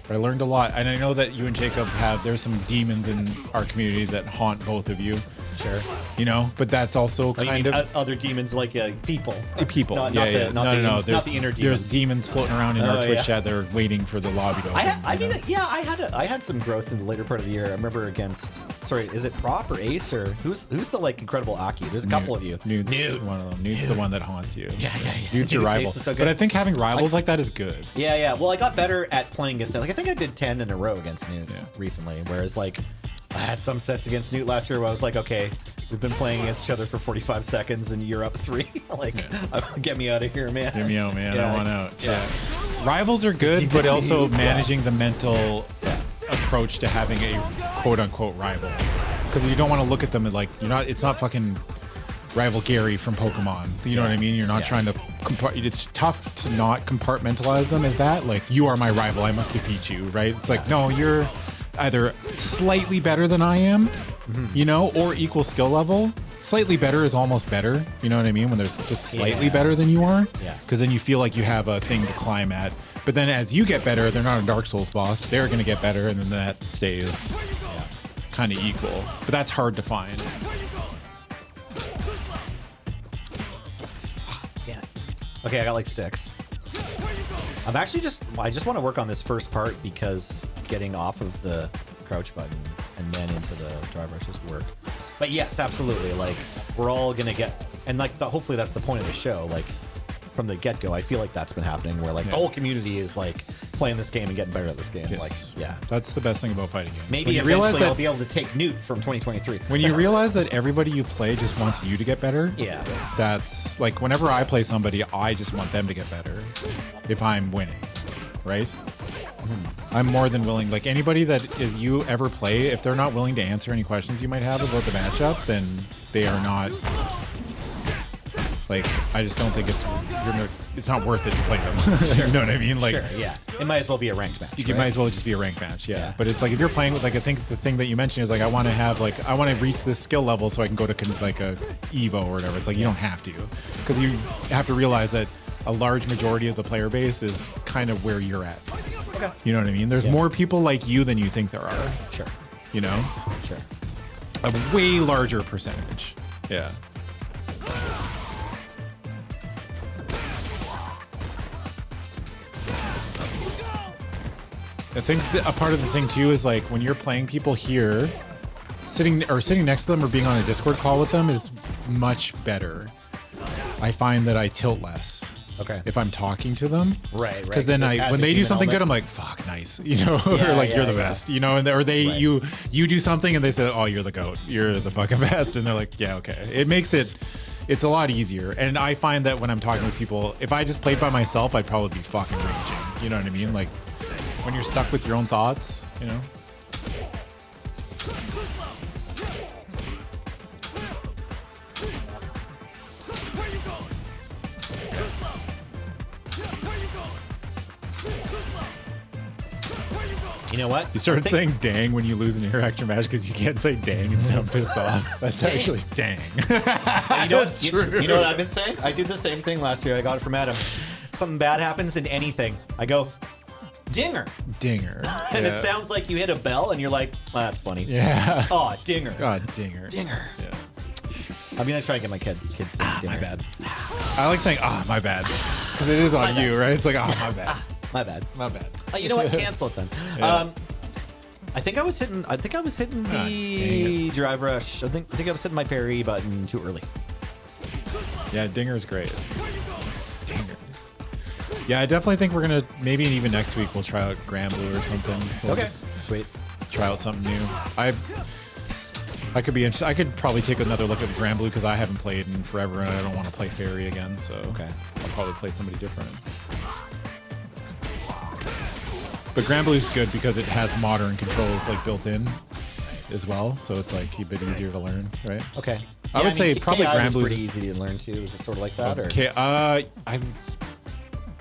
I learned a lot, and I know that you and Jacob there's some demons in our community that haunt both of you. Sure. You know, but that's also kind of other demons like people. people. Not no. the There's inner demons. There's demons floating around in our Twitch chat that are waiting for the lobby to open. I had some growth in the later part of the year. I remember against, sorry, is it Prop or Ace or who's the like incredible Aki? There's a couple of you. Nude's one of them. Nude's the one that haunts you. Yeah. Nude's your rival. So but I think having rivals like that is good. Yeah. Well, I got better at playing against Newt. Like I think I did 10 in a row against Newt recently. Whereas like I had some sets against Newt last year where I was like, okay, we've been playing against each other for 45 seconds and you're up 3. Get me out of here, man. Get me out, man. I want out. Yeah. Rivals are good, but also managing the mental approach to having a quote unquote rival. Because you don't want to look at them and like it's not fucking rival Gary from Pokemon. You know what I mean? You're not trying to it's tough to not compartmentalize them as that. Like, you are my rival, I must defeat you, right? It's like, no, you're either slightly better than I am, you know, or equal skill level. Slightly better is almost better, you know what I mean? When there's just slightly better than you are. Yeah. Because then you feel like you have a thing to climb at. But then as you get better, they're not a Dark Souls boss. They're going to get better, and then that stays kind of equal. But that's hard to find. Yeah. Okay, I got like 6. I'm actually I just want to work on this first part because getting off of the crouch button and then into the drive rushes work. But yes, absolutely. Like, we're all gonna get, and like hopefully that's the point of the show. Like, from the get-go, I feel like that's been happening where like the whole community is like playing this game and getting better at this game. Yes. Like, That's the best thing about fighting games. maybe eventually I'll be able to take Newt from 2023. When you realize that everybody you play just wants you to get better, that's like whenever I play somebody, I just want them to get better if I'm winning, right? I'm more than willing. Like, anybody that is you ever play, if they're not willing to answer any questions you might have about the matchup, then they are not. Like, I just don't think it's not worth it to play them. You know what I mean? Like, it might as well be a ranked match. You might as well just be a ranked match, But it's like, if you're playing with, like, I think the thing that you mentioned is like, I want to reach this skill level so I can go to like a Evo or whatever. It's like, you don't have to, because you have to realize that a large majority of the player base is kind of where you're at. Okay. You know what I mean? There's more people like you than you think there are. Sure. you know, Sure. a way larger percentage. Yeah. I think a part of the thing too is like when you're playing people here, sitting next to them or being on a Discord call with them is much better. I find that I tilt less. Okay. If I'm talking to them, Right. because then when they do something good, I'm like, "Fuck, nice," you know, or like, "You're the best," you know, and or they you do something and they say, "Oh, you're the goat, you're the fucking best," and they're like, "Yeah, okay." It makes it's a lot easier, and I find that when I'm talking with people, if I just played by myself, I'd probably be fucking raging. You know what I mean? Like when you're stuck with your own thoughts, you know. You know what? You started saying "dang" when you lose an interaction match because you can't say "dang" and sound pissed off. That's actually "dang." You know what? You know what I've been saying? I did the same thing last year. I got it from Adam. Something bad happens in anything. I go, dinger. Dinger. And it sounds like you hit a bell and you're like, well, that's funny. Yeah. Oh, dinger. God, dinger. Dinger. Yeah. I'm going to try and get my kids to say dinger. My bad. I like saying my bad. Because it is on you, right? It's like, my bad. My bad. My bad. You know what? Cancel it then. Yeah. I think I was hitting the drive rush. I think I was hitting my parry button too early. Yeah, dinger's great. Dinger. Yeah, I definitely think we're gonna maybe even next week we'll try out Grand Blue or something. We'll just Sweet. try out something new. I could be interested. I could probably take another look at the Grand Blue because I haven't played in forever and I don't want to play Fairy again. So I'll probably play somebody different. But Grand Blue's good because it has modern controls like built in as well, so it's like a bit easier to learn, right? Okay. I would say probably Grand Blue's pretty easy to learn too. Is it sort of like that, or? Okay.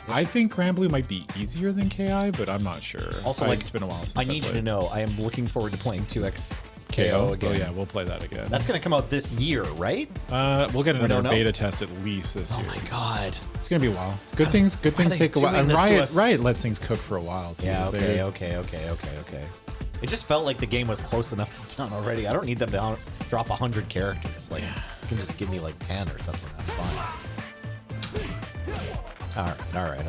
I think Grand Blue might be easier than KI, but I'm not sure. Also, it's been a while since I need you to know I am looking forward to playing 2X KO again. Oh yeah, we'll play that again. That's gonna come out this year, right? We'll get another beta test at least this year. Oh my god. It's gonna be a while. Good things take a while. And Riot lets things cook for a while too. Yeah, okay. It just felt like the game was close enough to done already. I don't need them to drop 100 characters. Like, you can just give me like 10 or something. That's fine. All right.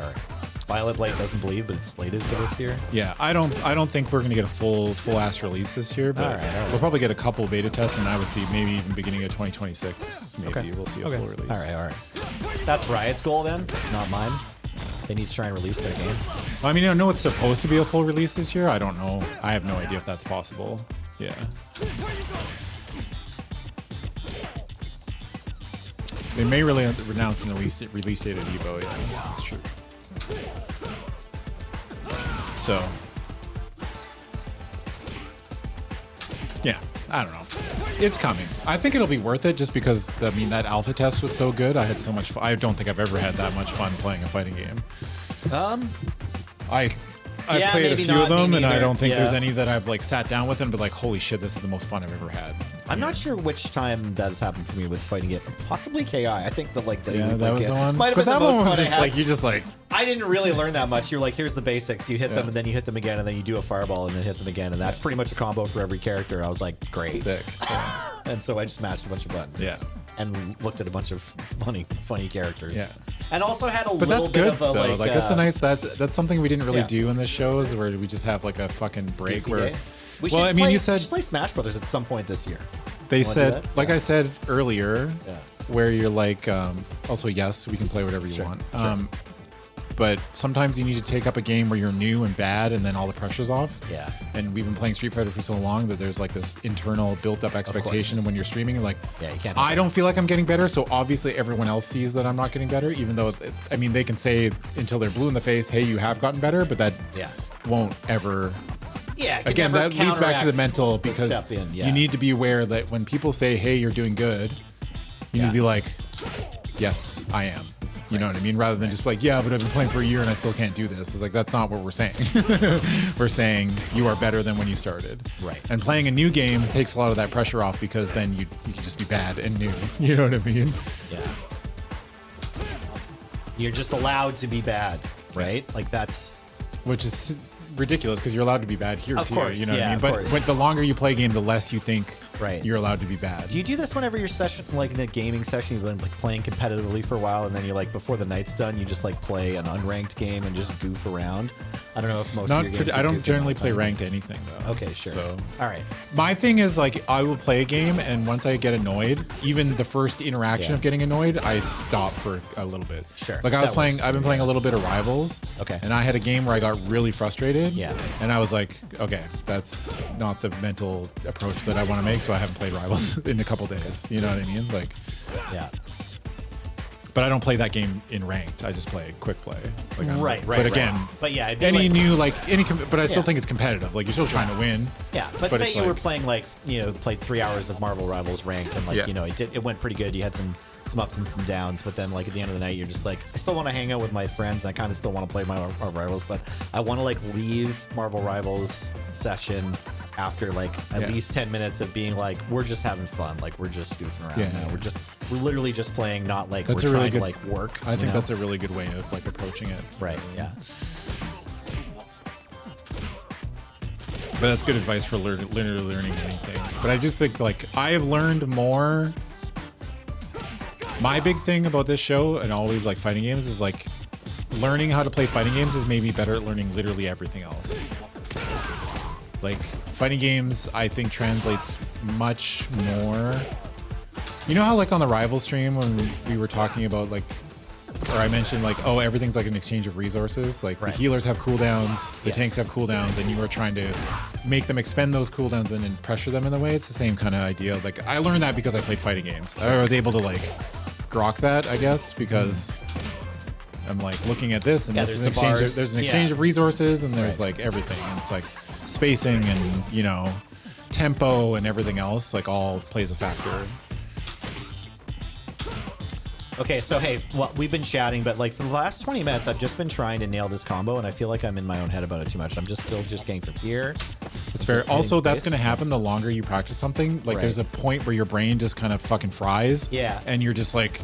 Violet Blade doesn't believe, but it's slated for this year. Yeah, I don't think we're gonna get a full ass release this year, but all right. We'll probably get a couple beta tests, and I would see maybe even beginning of 2026. Maybe we'll see a full release. All right. That's Riot's goal then, not mine. They need to try and release their game. I mean, I know it's supposed to be a full release this year. I don't know. I have no idea if that's possible. Yeah. They may really announce an release date at Evo. Yeah, that's true. So, yeah, I don't know. It's coming. I think it'll be worth it just because, I mean, that alpha test was so good. I had so much fun. I don't think I've ever had that much fun playing a fighting game. I played a few of them, and I don't think there's any that I've like sat down with and been like, holy shit, this is the most fun I've ever had. I'm not sure which time that has happened for me with fighting it. Possibly KI. I think that like that was the one. Might have but been that the most one was fun just I had. like you just like. I didn't really learn that much. You're like, here's the basics. You hit them, and then you hit them again, and then you do a fireball, and then hit them again, and that's pretty much a combo for every character. I was like, great. Sick. Yeah. And so I just mashed a bunch of buttons. Yeah. And looked at a bunch of funny characters. Yeah. And also had a But little that's bit good of a though. like That's a nice that's something we didn't really Yeah. do in this show is where we just have like a fucking break goofy where. day. We Well, should I mean, play- you we said should play Smash Brothers at some point this year. they Wanna do said that? like I said earlier, Yeah. where you're like also yes we can play whatever you want. But sometimes you need to take up a game where you're new and bad, and then all the pressure's off. Yeah. And we've been playing Street Fighter for so long that there's like this internal built-up expectation when you're streaming. Like, Yeah, you can't. I don't feel like I'm getting better, so obviously everyone else sees that I'm not getting better. Even though, I mean, they can say until they're blue in the face, "Hey, you have gotten better," but that won't ever. Yeah. it can Again, never that leads back to the counteract mental the because step in, yeah. you need to be aware that when people say, "Hey, you're doing good," you need to be like, "Yes, I am." You know what I mean? Rather than just like, "Yeah, but I've been playing for a year and I still can't do this." It's like, that's not what we're saying. We're saying you are better than when you started. Right. And playing a new game takes a lot of that pressure off because then you can just be bad and new. You know what I mean? Yeah. You're just allowed to be bad, right? Like that's. Which is ridiculous because you're allowed to be bad here Of too. course, You know what yeah, I mean? of But course. when the longer you play a game, the less you think Right. you're allowed to be bad. Do you do this whenever you're like in a gaming session, you've been like playing competitively for a while, and then you like before the night's done, you just like play an unranked game and just goof around? I don't know if most of your games. I you don't do generally that. play ranked anything though. Okay, sure. So All right. my thing is like I will play a game, and once I get annoyed, even the first interaction Yeah. of getting annoyed, I stop for a little bit. Sure. Like I was That playing. works. I've been playing a little bit of Rivals. Okay. And I had a game where I got really frustrated. Yeah. And I was like, okay, that's not the mental approach that I want to make. So I haven't played Rivals in a couple days. You know what I mean? Like, Yeah. but I don't play that game in ranked. I just play quick play. Like Right. But again, But yeah, it'd be any like, new but I still Yeah. think it's competitive. Like you're still trying to win. Yeah, but but say it's you were like- playing like played 3 hours of Marvel Rivals ranked, and like Yeah. it went pretty good. You had some ups and some downs, but then like at the end of the night, you're just like, I still want to hang out with my friends. And I kind of still want to play my Marvel Rivals, but I want to like leave Marvel Rivals session after like at Yeah. least 10 minutes of being like, we're just having fun, like we're just goofing around Yeah, now. yeah. We're literally just playing, not like That's we're a really trying good- to like work. I you think know? that's a really good way of like approaching it. Right. Yeah. But that's good advice for literally learning anything. But I just think like I have learned more. My big thing about this show and always like fighting games is like learning how to play fighting games has made me better at learning literally everything else. Like fighting games, I think translates much more. You know how like on the rival stream when we were talking about like, or I mentioned like, oh, everything's like an exchange of resources. Like Right. the healers have cooldowns, the Yes. tanks have cooldowns, and you are trying to make them expend those cooldowns and then pressure them in the way. It's the same kind of idea. Like I learned that because I played fighting games. I was able to like grok that, I guess, because I'm like looking at this and Yeah, this is there's an the exchange. bars. There's an exchange Yeah. of resources, and there's Right. like everything. And it's like spacing and tempo and everything else. Like all plays a factor. Okay, so hey, well, we've been chatting, but like for the last 20 minutes, I've just been trying to nail this combo, and I feel like I'm in my own head about it too much. I'm just getting from here. It's fair. Getting Also, that's space. going to happen the longer you practice something. Like, Right. there's a point where your brain just kind of fucking fries. Yeah. And you're just like,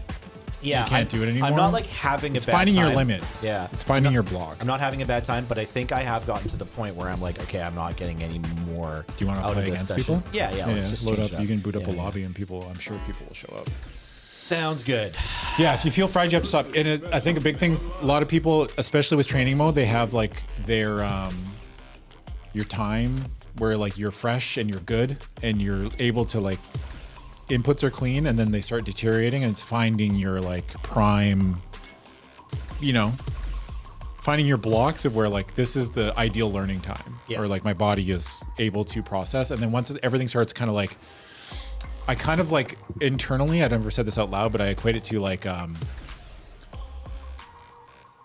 Yeah, can't do it I'm anymore? not like having it's a bad finding time. your limit. Yeah, It's finding your block. I'm not having a bad time, but I think I have gotten to the point where I'm like, okay, I'm not getting any more. Do you want to out of play this against session. people? Yeah, let's just load change up. it You can boot up Yeah, a yeah. lobby, and I'm sure people will show up. Sounds good. Yeah, if you feel fried, you have to stop. And I think a big thing, a lot of people, especially with training mode, they have like their your time where like you're fresh and you're good and you're able to like inputs are clean, and then they start deteriorating, and it's finding your like prime, finding your blocks of where like this is the ideal learning time, Yeah. or like my body is able to process, and then once everything starts kind of like. I kind of like internally, I never said this out loud, but I equate it to like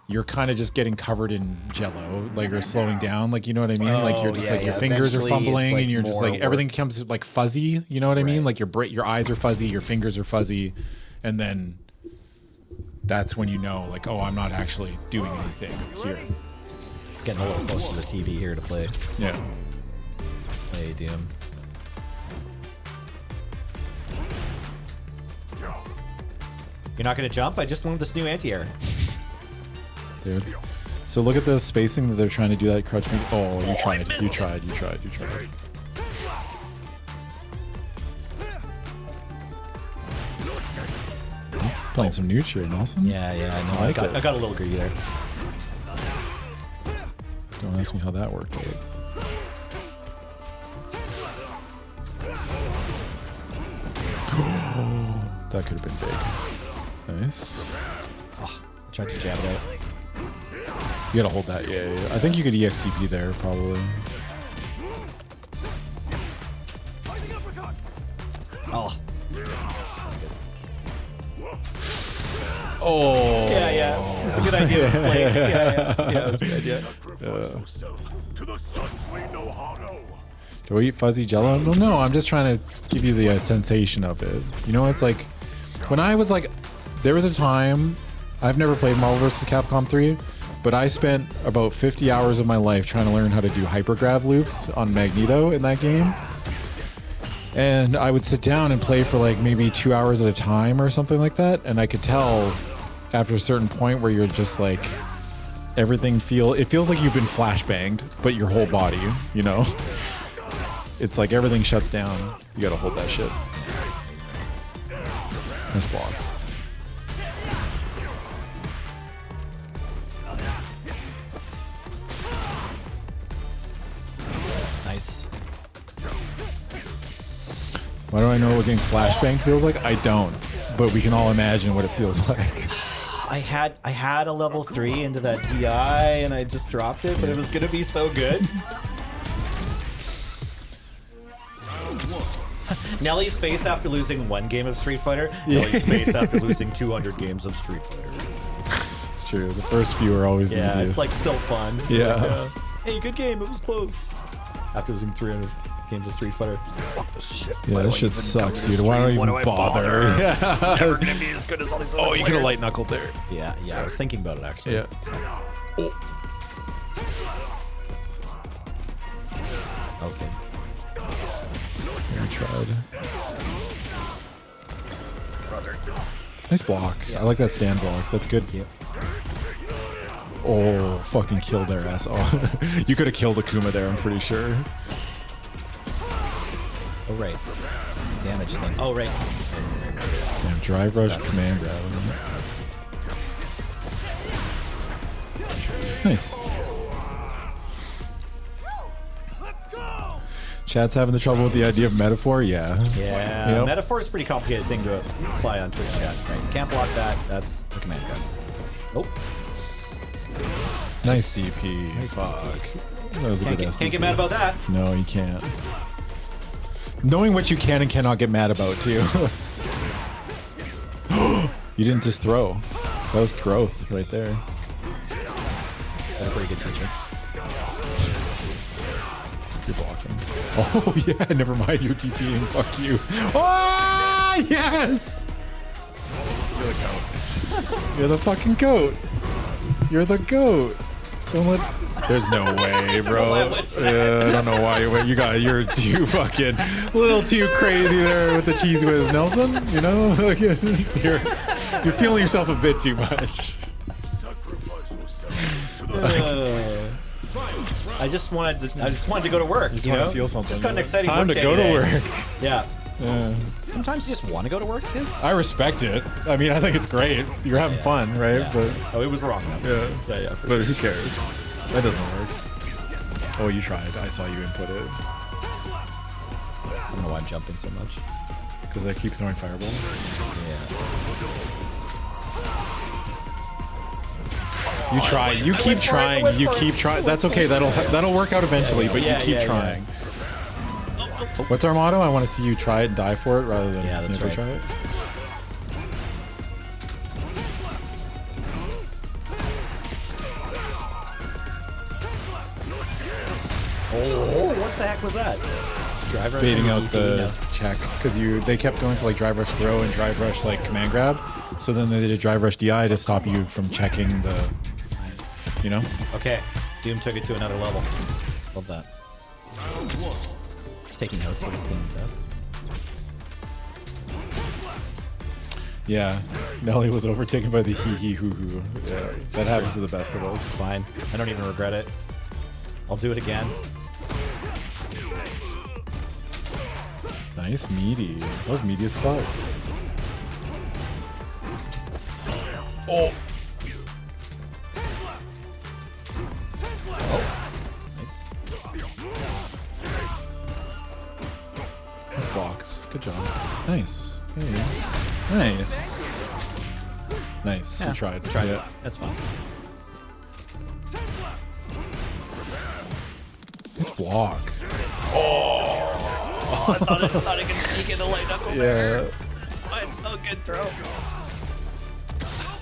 you're kind of just getting covered in jello, like you're slowing down, like you know what I mean? Like you're just yeah, like your yeah. fingers are Eventually, it's, fumbling, like, and you're just more like everything becomes like fuzzy, you know what I mean? Right. Like your eyes are fuzzy, your fingers are fuzzy, and then that's when you know like, oh, I'm not actually doing anything here. Getting a little closer to the TV here to play Yeah. ADM. You're not gonna jump? I just learned this new anti-air. Dude. So look at the spacing that they're trying to do that crouch. Oh, you tried. Playing some Nooch here, Nelson. Yeah, I know. I like it. I got a little greedy there. Don't ask me how that worked out. That could have been big. Nice. Tried to jab it out. You gotta hold that. Yeah. I think you could EXTP there, probably. Oh. Oh. Yeah. It was a good idea. It was late. Yeah, it was a good idea. Do I eat fuzzy jello? No, I'm just trying to give you the sensation of it. You know, it's like when I was like, there was a time, I've never played Marvel vs. Capcom 3, but I spent about 50 hours of my life trying to learn how to do hypergrav loops on Magneto in that game. And I would sit down and play for like maybe 2 hours at a time or something like that. And I could tell after a certain point where you're just like everything feels like you've been flashbanged, but your whole body, you know? It's like everything shuts down. You gotta hold that shit. Nice block. Nice. Why do I know what getting flashbang feels like? I don't. But we can all imagine what it feels like. I had a level 3 into that DI and I just dropped it, but it was gonna be so good. Nelly's face after losing 1 game of Street Fighter. Nelly's face after losing 200 games of Street Fighter. It's true. The first few are always the easiest. It's like still fun. Yeah. Like, hey, good game. It was close. After losing 300 games of Street Fighter. Fuck this shit. Yeah, this shit sucks, dude. Why do I even bother? Yeah. Never gonna be as good as all these other Oh, you could have players. light knuckled there. Yeah, I was thinking about it actually. Yeah. Oh. That was good. I tried. Nice block. I like that stand block. That's good. Yep. Oh, fucking killed their ass. Oh, you could have killed Akuma there, I'm pretty sure. Oh, right. Damage thing. Oh, right. Damn, drive rush, command grab. Nice. Chat's having the trouble with the idea of metaphor? Yeah. Yeah. Yep. Metaphor is a pretty complicated thing to apply on Twitch chat, right? You can't block that. That's the command grab. Oh. Nice DP. Nice Fuck. DP. That was a good Can't get mad about that. No, you can't. Knowing what you can and cannot get mad about, too. You didn't just throw. That was growth right there. That's a pretty good teacher. You're blocking. Oh, yeah, never mind. You're TPing. Fuck you. Oh, yes! You're the goat. You're the fucking goat. You're the goat. Don't let... There's no way, bro. I don't know why you're too fucking a little too crazy there with the cheese whiz, Nelson. You know, you're feeling yourself a bit too much. I just wanted to go to work. You just you want know? to feel something. Just got an exciting Time work to day go to today. work. Yeah. Yeah. Sometimes you just want to go to work, kids. I respect it. I mean, I think it's great. You're having fun, right? Yeah. But Oh, it was wrong. Though. yeah. But who cares? That doesn't work. Oh, you tried. I saw you input it. I don't know why I'm jumping so much. Because I keep throwing fireballs. Yeah. You try. You keep went for it, I trying. went You for it. keep trying. That's okay. That'll work out eventually. But Yeah, you keep yeah, trying. What's our motto? I want to see you try it and die for it rather than Yeah, that's never right. try it. Oh, what the heck was that? Drive rush Baiting and out DP, the no. check because they kept going for like drive rush throw and drive rush like command grab. So then they did drive rush DI to stop you from checking the, you know. Okay, Doom took it to another level. Love that. Taking notes for this game test. Yeah, Nelly was overtaken by the hee hee hoo hoo. Yeah, that happens to the best of us. It's fine. I don't even regret it. I'll do it again. Nice meaty. That was meaty as fuck. Oh. Nice. Nice blocks. Good job. Nice. There you go. Nice. Nice. Yeah, You tried. Tried Yeah. it. That's fine. Nice block. I thought I could sneak in a light knuckle Yeah. That's fine. Oh, good throw.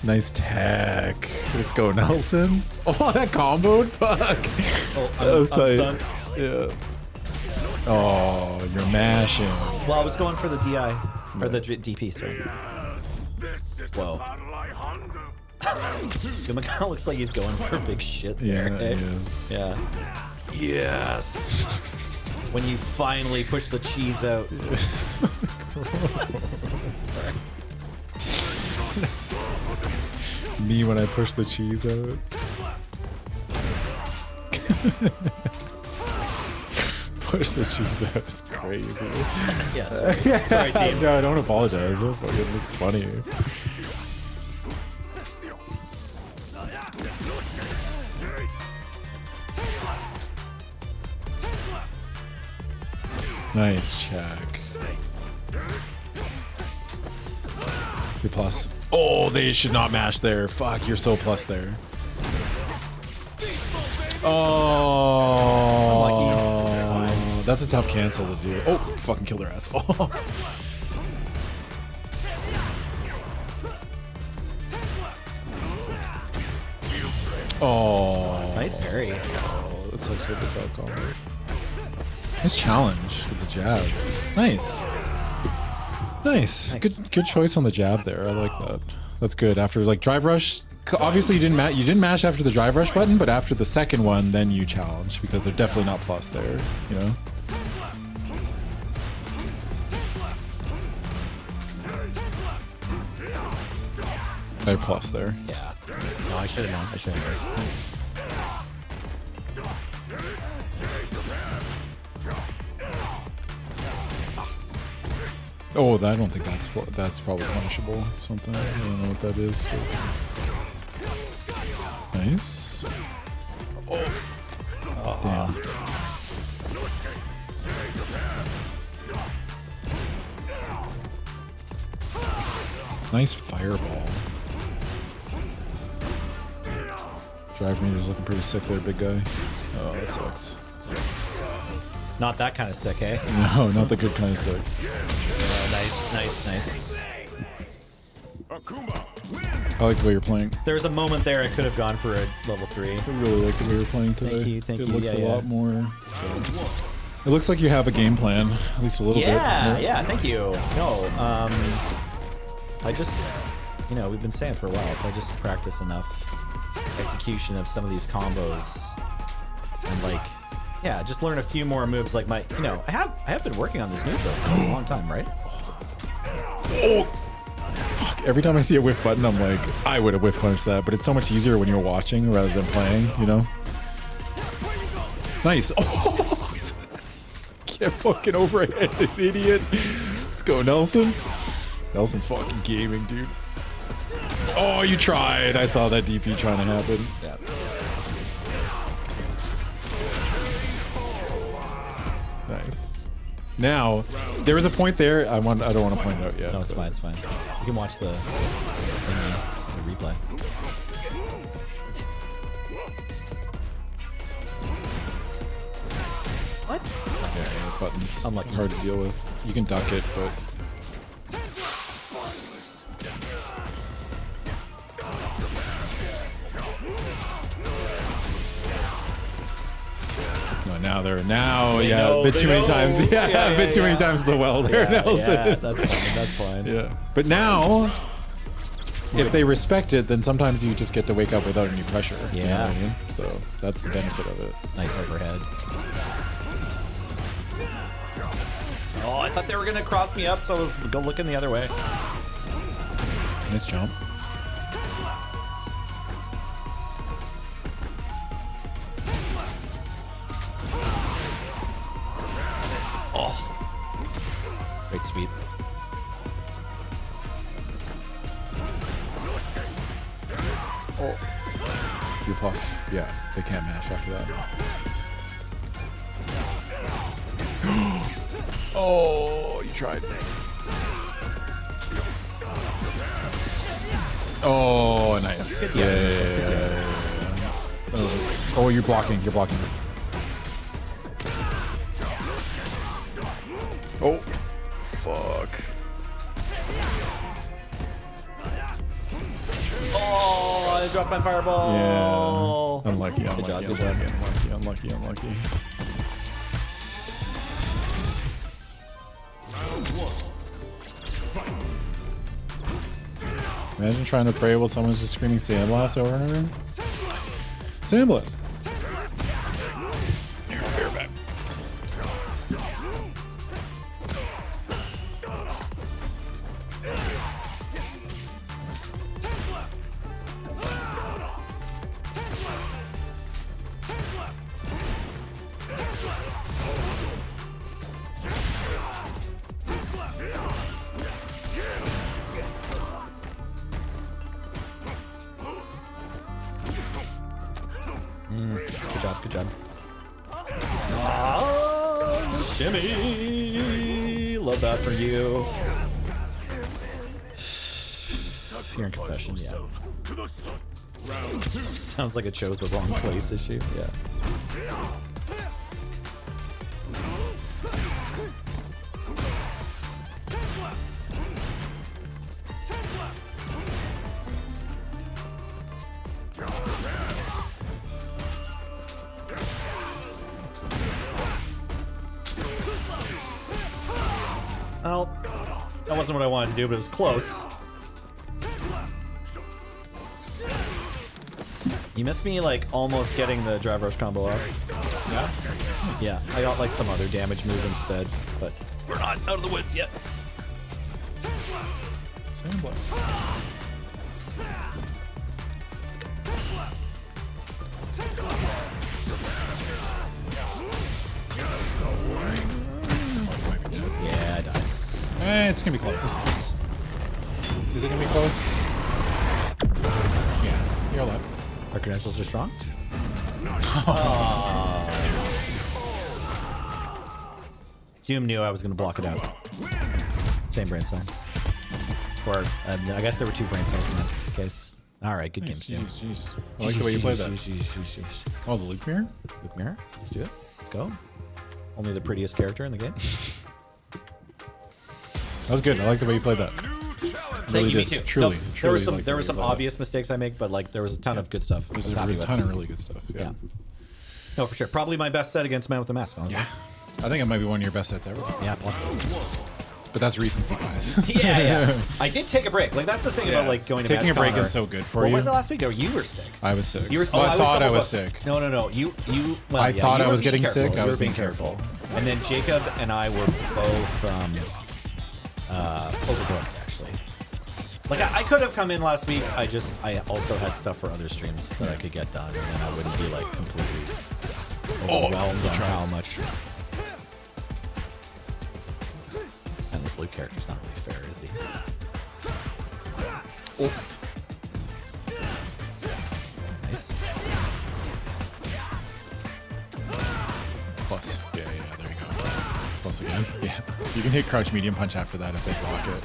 Nice tag. Let's go, Nelson. Oh, that comboed? Fuck. Oh, That was I'm tight. stunned. Yeah. Oh, you're mashing. Well, I was going for the DI. Or the DP, sorry. Whoa. Gumaka looks like he's going for big shit there. Yeah, eh? he is. Yeah. Yes. When you finally push the cheese out. Sorry. Me when I push the cheese out. Push the cheese out. It's crazy. Yeah, sorry. Sorry, team. No, don't apologize. It's funny. Nice check. You're plus. Oh, they should not mash there. Fuck, you're so plus there. Oh, Unlucky. that's a tough cancel to do. Oh, fucking kill their ass. Oh. Oh. Nice parry. Oh, that's so good with that combo. Nice challenge with the jab. Nice. Nice. Good choice on the jab there. I like that. That's good. After like drive rush, obviously you didn't mash after the drive rush button, but after the second one, then you challenge because they're definitely not plus there, you know? They're plus there. Yeah. No, I should have known. I should have known. Oh, I don't think that's probably punishable. Something. I don't know what that is. But... Nice. Oh. Damn. Nice fireball. Drive meter's looking pretty sick there, big guy. Oh, that sucks. Not that kind of sick, eh? No, not the good kind of sick. Nice. I like the way you're playing. There was a moment there I could have gone for a level 3. I really like the way you're playing today. Thank you. It looks a lot more... It looks like you have a game plan, at least a little bit. Yeah, thank you. No, I just, we've been saying for a while, if I just practice enough execution of some of these combos and just learn a few more moves like I have been working on this neutral for a long time, right? Oh! Fuck, every time I see a whiff button, I'm like, I would have whiff punched that, but it's so much easier when you're watching rather than playing, you know? Nice. Oh! Get fucking overheaded, idiot. Let's go, Nelson. Nelson's fucking gaming, dude. Oh, you tried. I saw that DP trying to happen. Yeah. Nice. Now, there was a point there. I don't want to point it out yet. No, it's fine. You can watch the replay. What? Yeah, buttons. Unlucky. Hard to deal with. You can duck it, but... A bit too many times. Yeah, a bit too many times the well there, Nelson. Yeah, that's fine. Yeah. But now, if they respect it, then sometimes you just get to wake up without any pressure. Yeah. You know what I mean? So that's the benefit of it. Nice overhead. Oh, I thought they were going to cross me up, so I was looking the other way. Nice jump. Great sweep. Oh. Your plus. Yeah, they can't mash after that. Oh, you tried. Oh, nice. Yeah. Oh, you're blocking. Oh, fuck. Oh, I dropped my fireball. Yeah. Unlucky. Good job. Unlucky. Imagine trying to pray while someone's just screaming Sandblast over and over. Sandblast. Good job. Oh, shimmy. Love that for you. Fear and confession, yeah. Sounds like it chose the wrong place issue. Yeah. Well, that wasn't what I wanted to do, but it was close. You missed me, like, almost getting the drive rush combo off. Yeah. Yeah, I got, like, some other damage move instead, but we're not out of the woods yet. Same place. Yeah, I died. It's gonna be close. Is it gonna be close? Yeah, you're alive. Our credentials are strong. Doom knew I was going to block it out. Same brain cell. Or, I guess there were 2 brain cells in that case. Alright, good games, Doom. Jeez. I like the way you played that. Oh, the loop mirror? Luke Mirror, let's do it. Let's go. Only the prettiest character in the game. That was good. I like the way you played that. Thank you, me too. Truly, truly. There were some obvious mistakes I make, but like there was a ton of good stuff. There's a ton of really good stuff. Yeah. No, for sure. Probably my best set against Man with a Mask, honestly. Yeah. I think it might be one of your best sets ever. Yeah, possibly. But that's recency bias. yeah. I did take a break. Like that's the thing about like going to taking a break MatchCon is so good for what you. was it last week? Or you were sick. I was sick. You were, well, I thought I was double sick. No. You. Well, I thought you I were was being getting careful. sick. I was being careful. And then Jacob and I were both overbooked actually. Like I could have come in last week. I also had stuff for other streams that I could get done, and then I wouldn't be like completely overwhelmed on how much. And this Luke character's not really fair, is he? Oh. Nice. Plus. Yeah, there you go. Plus again. Yeah. You can hit crouch medium punch after that if they block it.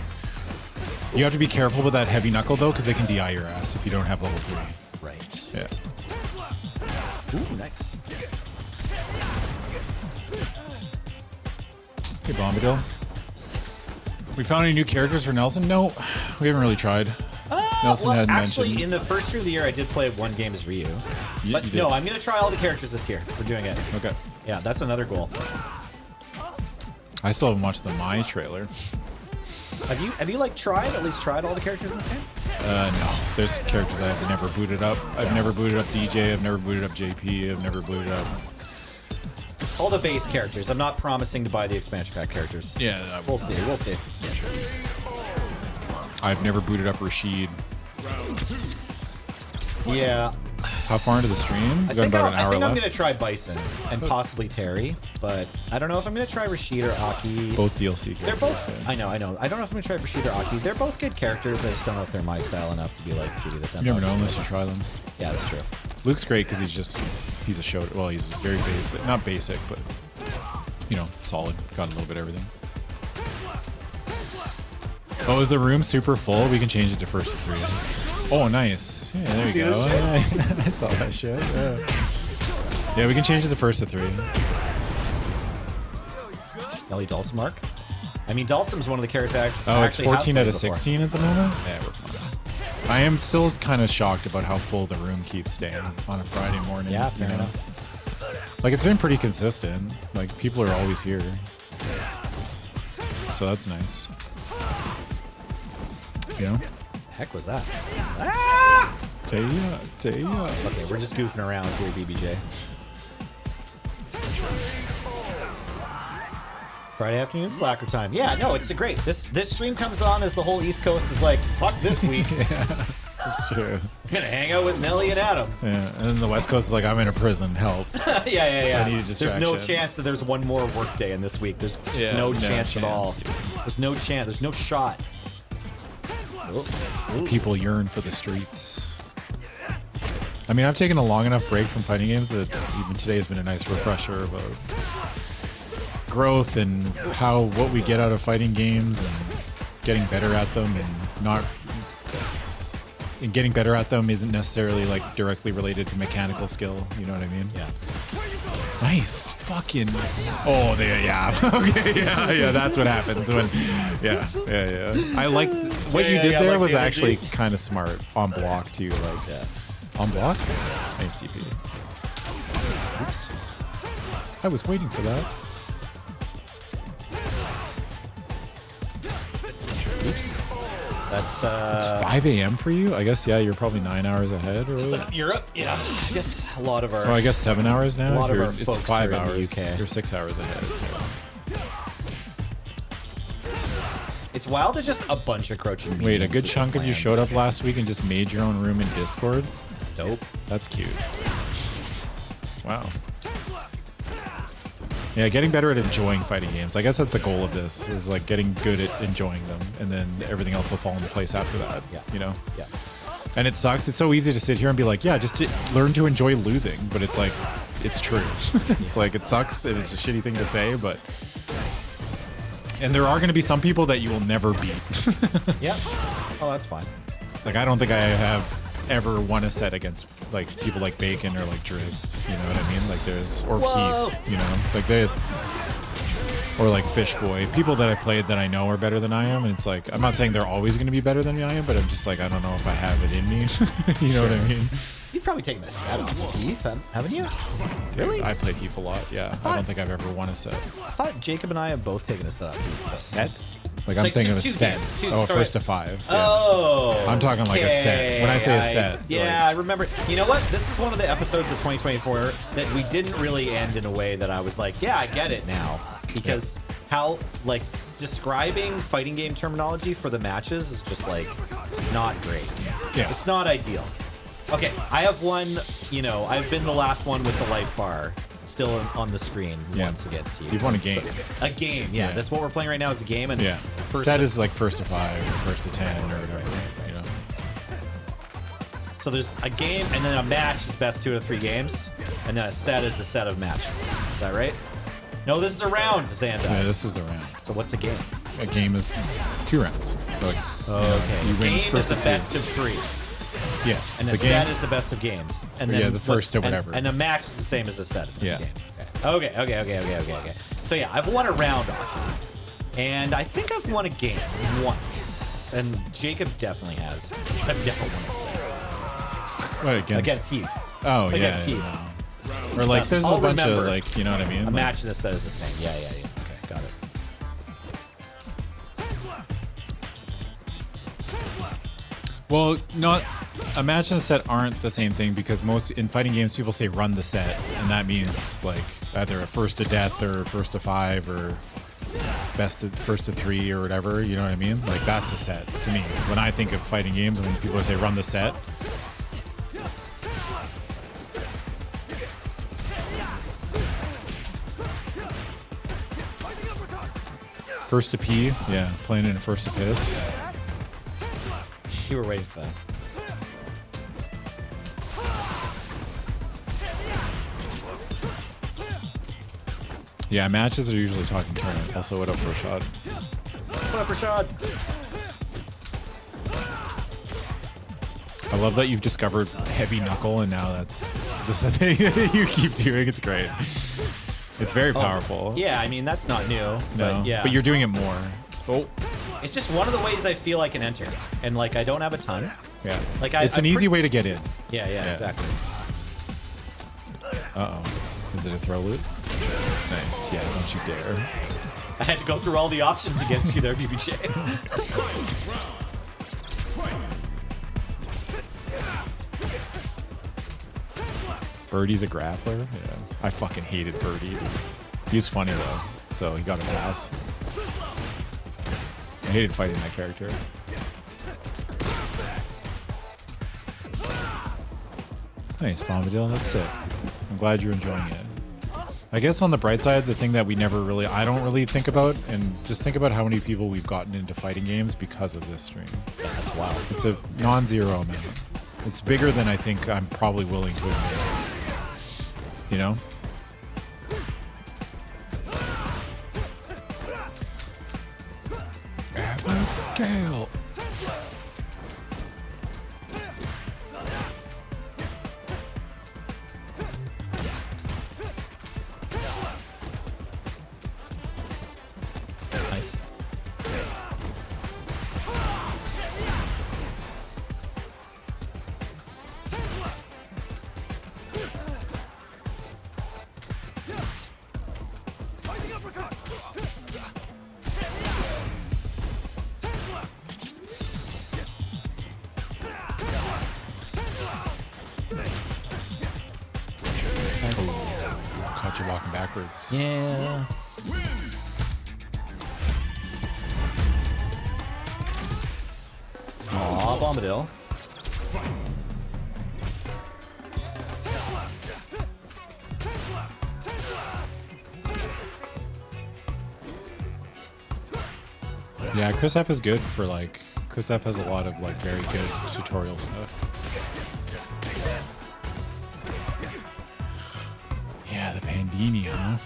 You have to be careful with that heavy knuckle though, because they can DI your ass if you don't have level 3. Right. Yeah. Ooh, nice. Hey, Bombadil. We found any new characters for Nelson? No, we haven't really tried. Nelson well, had actually, mentioned. in the first stream of the year, I did play one game as Ryu. You But did. no, I'm going to try all the characters this year. We're doing it. Okay. Yeah, that's another goal. I still haven't watched the My trailer. Have you like at least tried all the characters in this game? No. There's characters I have never booted up. I've never booted up DJ. I've never booted up JP. I've never booted up. All the base characters. I'm not promising to buy the expansion pack characters. Yeah. We'll see. We'll see. I've never booted up Rashid. Yeah. How far into the stream? I We've got think, about an hour I'm left. going to try Bison and possibly Terry, but I don't know if I'm going to try Rashid or Aki. Both DLC characters. They're both. yeah. I know. I don't know if I'm going to try Rashid or Aki. They're both good characters. I just don't know if they're my style enough to be like, give you the 10 You never know bucks. unless you try them. Yeah, that's true. Luke's great because he's a show. Well, he's very basic. Not basic, but, solid. Got a little bit of everything. Oh, is the room super full? We can change it to first 3. Oh, nice. Yeah, there you See go. this shit? Yeah, I saw that shit. Yeah, we can change it to first 3. Ellie Dalsum mark. I mean, Dalsum's one of the characters I actually. Oh, it's 14 out of before. 16 at the moment? Yeah, we're fine. I am still kind of shocked about how full the room keeps staying on a Friday morning. Yeah, fair enough. Like, it's been pretty consistent. Like, people are always here. So that's nice. You know? The heck was that? Ah! Taya. Okay, we're just goofing around here, BBJ. Friday afternoon slacker time. Yeah, no, it's a great. This stream comes on as the whole East Coast is like, fuck this week. That's true. I'm gonna hang out with Nelly and Adam. Yeah, and then the West Coast is like, I'm in a prison. Help. Yeah. I need a There's no distraction. chance that there's one more work day in this week. There's just no chance at all. dude. There's no chance. There's no shot. Oh. People yearn for the streets. I mean, I've taken a long enough break from fighting games that even today has been a nice refresher about growth and what we get out of fighting games and getting better at them, and getting better at them isn't necessarily like directly related to mechanical skill. You know what I mean? Yeah. Nice fucking. Oh, yeah. Okay, yeah. That's what happens when. Yeah. I like what you did there was actually kind of smart on block too. Like, on block. Nice DP. Oops. I was waiting for that. Oops. That's It's 5 a.m. for you? I guess, yeah, you're probably 9 hours ahead. Or is that Europe? Yeah. I guess a lot of our... Oh, I guess 7 hours now? A lot of our it's folks 5 are hours. in the UK. You're 6 hours ahead. It's wild to just a bunch of crouching Wait, a minions good is chunk the of you plan. showed up last week and just made your own room in Discord? Dope. That's cute. Wow. Yeah, getting better at enjoying fighting games. I guess that's the goal of this, is like getting good at enjoying them, and then everything else will fall into place after that. Yeah. You know? Yeah. And it sucks. It's so easy to sit here and be like, yeah, just to learn to enjoy losing. But it's like, it's true. It's like, it sucks. And it's a shitty thing to say, but... And there are going to be some people that you will never beat. Yeah. Oh, that's fine. Like, I don't think I have ever won a set against like people like Bacon or like Drist. You know what I mean? Like there's, or Whoa. Keith, you know, like they, or like Fishboy. People that I played that I know are better than I am. And it's like, I'm not saying they're always going to be better than I am, but I'm just like, I don't know if I have it in me. You know what I mean? You've probably taken the set off of Heath, haven't you? Really? I played Heath a lot, yeah. I don't think I've ever won a set. I thought Jacob and I have both taken a set off Heath. A set? Like I'm Like thinking of a just two set. games, two- Oh, sorry. first to 5. Yeah. Oh. I'm talking like a set. When I say a set, Yeah, like- I remember. You know what? This is one of the episodes of 2024 that we didn't really end in a way that I was like, yeah, I get it now. Because how, like, describing fighting game terminology for the matches is just, like, not great. Yeah. It's not ideal. Okay, I have one, you know, I've been the last one with the life bar still on the screen once against you. You've won a game. So, a game, yeah. Yeah. That's what we're playing right now is a game. And Yeah. it's first Set to- is like first to 5 or first to 10 or whatever, you know. So there's a game, and then a match is best 2 out of 3 games, and then a set is the set of matches. Is that right? No, this is a round, Xanda. Yeah, this is a round. So what's a game? A game is 2 rounds. So like, you win Game is first the to 2. best of 3, Yes. and the a game. set is the best of games. And Yeah, the first to and- whatever. And a match is the same as a set of this Yeah. game. Okay. So yeah, I've won a round off you. And I think I've won a game once. And Jacob definitely has. I've definitely won a set. What, Against Heath. Oh, yeah. against Heath. Or like, there's I'll a bunch remember. of like, you know what I mean? A Like, match and a set is the same. Yeah. Okay, got it. Well, not a match and a set aren't the same thing because most in fighting games people say run the set, and that means like either a first to death or first to 5 or first to 3 or whatever. You know what I mean? Like that's a set to me. When I think of fighting games, when people say run the set. First to pee, yeah, playing in a first to piss. You were waiting for that. Yeah, matches are usually talking turn. Also, what up for a shot? What up, Rashad? I love that you've discovered heavy knuckle, and now that's just the thing that you keep doing. It's great. It's very powerful. Yeah, I mean, that's not new. No, But yeah. but you're doing it more. Oh, It's just one of the ways I feel I can enter. And, like, I don't have a ton. yeah. Like, It's an easy way to get in. Yeah, exactly. Uh-oh. Is it a throw loop? Nice. Yeah, don't you dare. I had to go through all the options against you there, BBJ. Birdie's a grappler? Yeah. I fucking hated Birdie. Dude. He was funny, though, so he got a pass. I hated fighting that character. Nice, Bombadil. That's sick. I'm glad you're enjoying it. I guess on the bright side, the thing that I don't really think about, and just think about how many people we've gotten into fighting games because of this stream. Yeah, that's wild. It's a non-zero amount. It's bigger than I think I'm probably willing to admit. You know? Abigail. Nice. Caught you walking backwards. Yeah. Aw, Bombadil. Yeah, Chris F is good for like. Chris F has a lot of like very good tutorial stuff. Yeah, the Pandini, huh?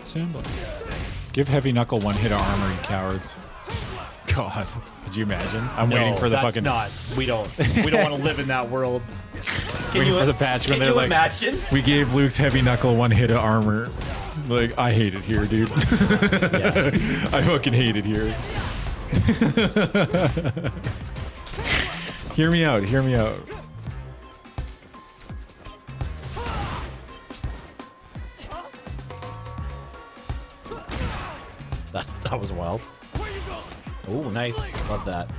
Sandbox. Give Heavy Knuckle one hit of armor, you cowards. God, could you imagine? I'm waiting for the that's fucking. not. We don't want to live in that world. Waiting for the patch when Can they're you like, imagine? we gave Luke's Heavy Knuckle one hit of armor. Like, I hate it here, dude. Yeah. I fucking hate it here. Hear me out. Hear me out. That was wild. Oh, nice. Love that.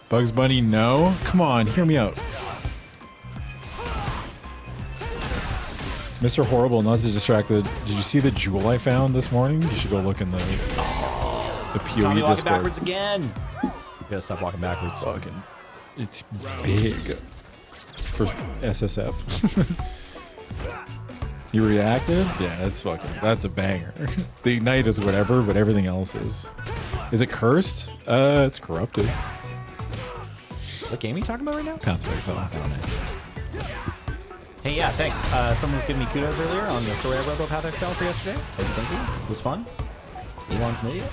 Bugs Bunny, no. Come on, hear me out. Mr. Horrible, not to distract the. Did you see the jewel I found this morning? You should go look in the PoE Tommy walking Discord. backwards again. You gotta stop walking backwards. Fucking, it's big for SSF. You reacted? Yeah, that's a banger. The ignite is whatever, but everything else is. Is it cursed? It's corrupted. What game are you talking about right now? Pathfinder. So. Oh, nice. Hey, yeah, thanks. Someone was giving me kudos earlier on the story I wrote about Path XL for yesterday. Thank you. It was fun. Elon's an idiot.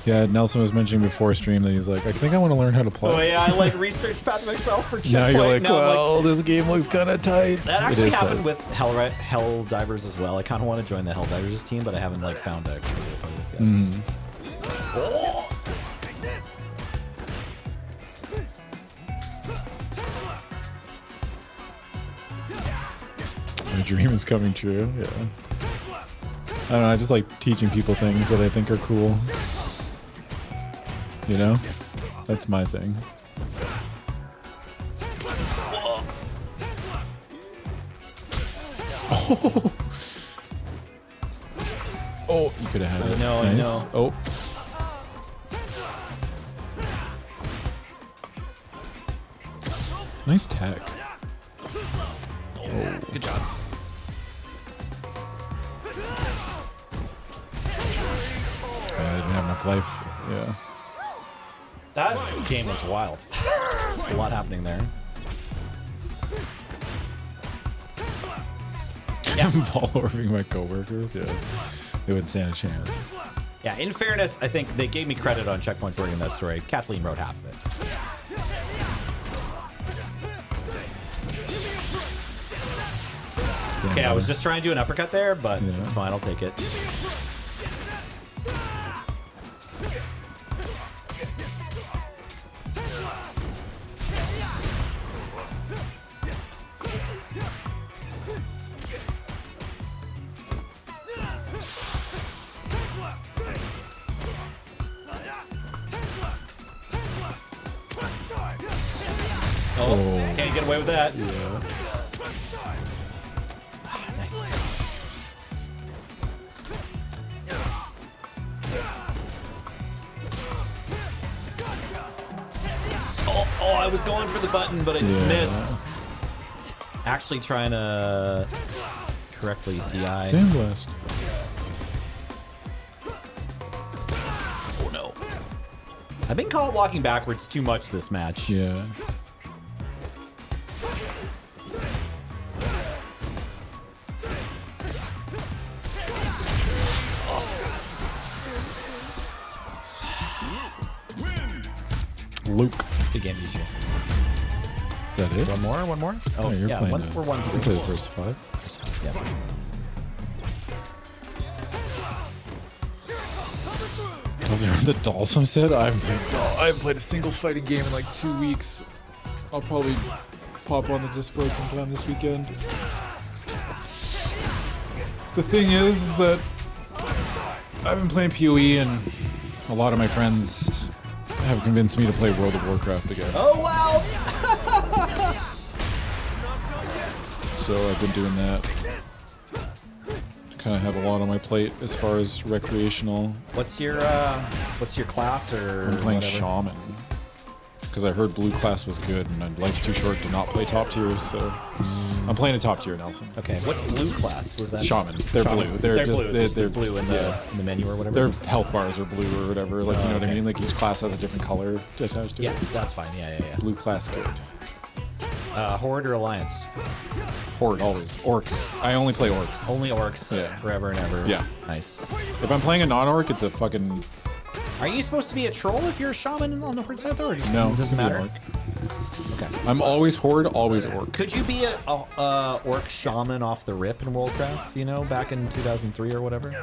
Yeah, Nelson was mentioning before stream that he's like, I think I want to learn how to play. Oh yeah, I like researched Path XL for checkpoint. Now you're like, Now I'm well, this game looks kind of tight. that It actually is happened tight. with Hell Divers as well. I kind of want to join the Hell Divers team, but I haven't like found a creative opponent yet. Mm. Oh! My dream is coming true. Yeah. I don't know. I just like teaching people things that I think are cool. You know, that's my thing. Oh, oh, you could have had it. I know, I know. Oh. Nice tech. Oh. Good job. I didn't have enough life. Yeah. That game was wild. There's a lot happening there. I'm following my coworkers. Yeah. They wouldn't stand a chance. Yeah, in fairness, I think they gave me credit on checkpoint for writing that story. Kathleen wrote half of it. Damn, Okay, I brother. was just trying to do an uppercut there, but Yeah. it's fine. I'll take it. Oh, can't get away with that. Yeah. Nice. Oh, Oh, I was going for the button, but I just missed. Actually trying to correctly DI. Sandblast. Oh no. I've been caught walking backwards too much this match. Yeah. Luke. Big game, DJ. Is that it? One more? One more? Oh, you're yeah, playing one the- for one. You play the first 5. Yeah. The Dalsum said, I haven't played a single fighting game in like 2 weeks. I'll probably pop on the Discord sometime this weekend. The thing is that I've been playing PoE and a lot of my friends have convinced me to play World of Warcraft again. Oh, wow! So I've been doing that. Kind of have a lot on my plate as far as recreational. What's your class or I'm playing whatever? Shaman. Because I heard blue class was good and life's too short to not play top tier, so I'm playing a top tier, Nelson. Okay, what's blue class? Was that Shaman. They're Shaman. blue. They're just blue. They're they're blue in the menu or whatever. Their health bars are blue or whatever. Like you know what I okay. mean? Like each class has a different color attached to it. Yes, that's fine. Yeah. Blue class good. Horde or Alliance? Horde always. Orc. I only play orcs. Only orcs. Yeah. Forever and ever. Yeah. Nice. If I'm playing a non-orc, it's a fucking Are you supposed to be a troll if you're a shaman on the horde side though? Or just, no. doesn't matter. Orc. Okay. I'm always horde, always orc. Could you be a orc shaman off the rip in Worldcraft? You know, back in 2003 or whatever.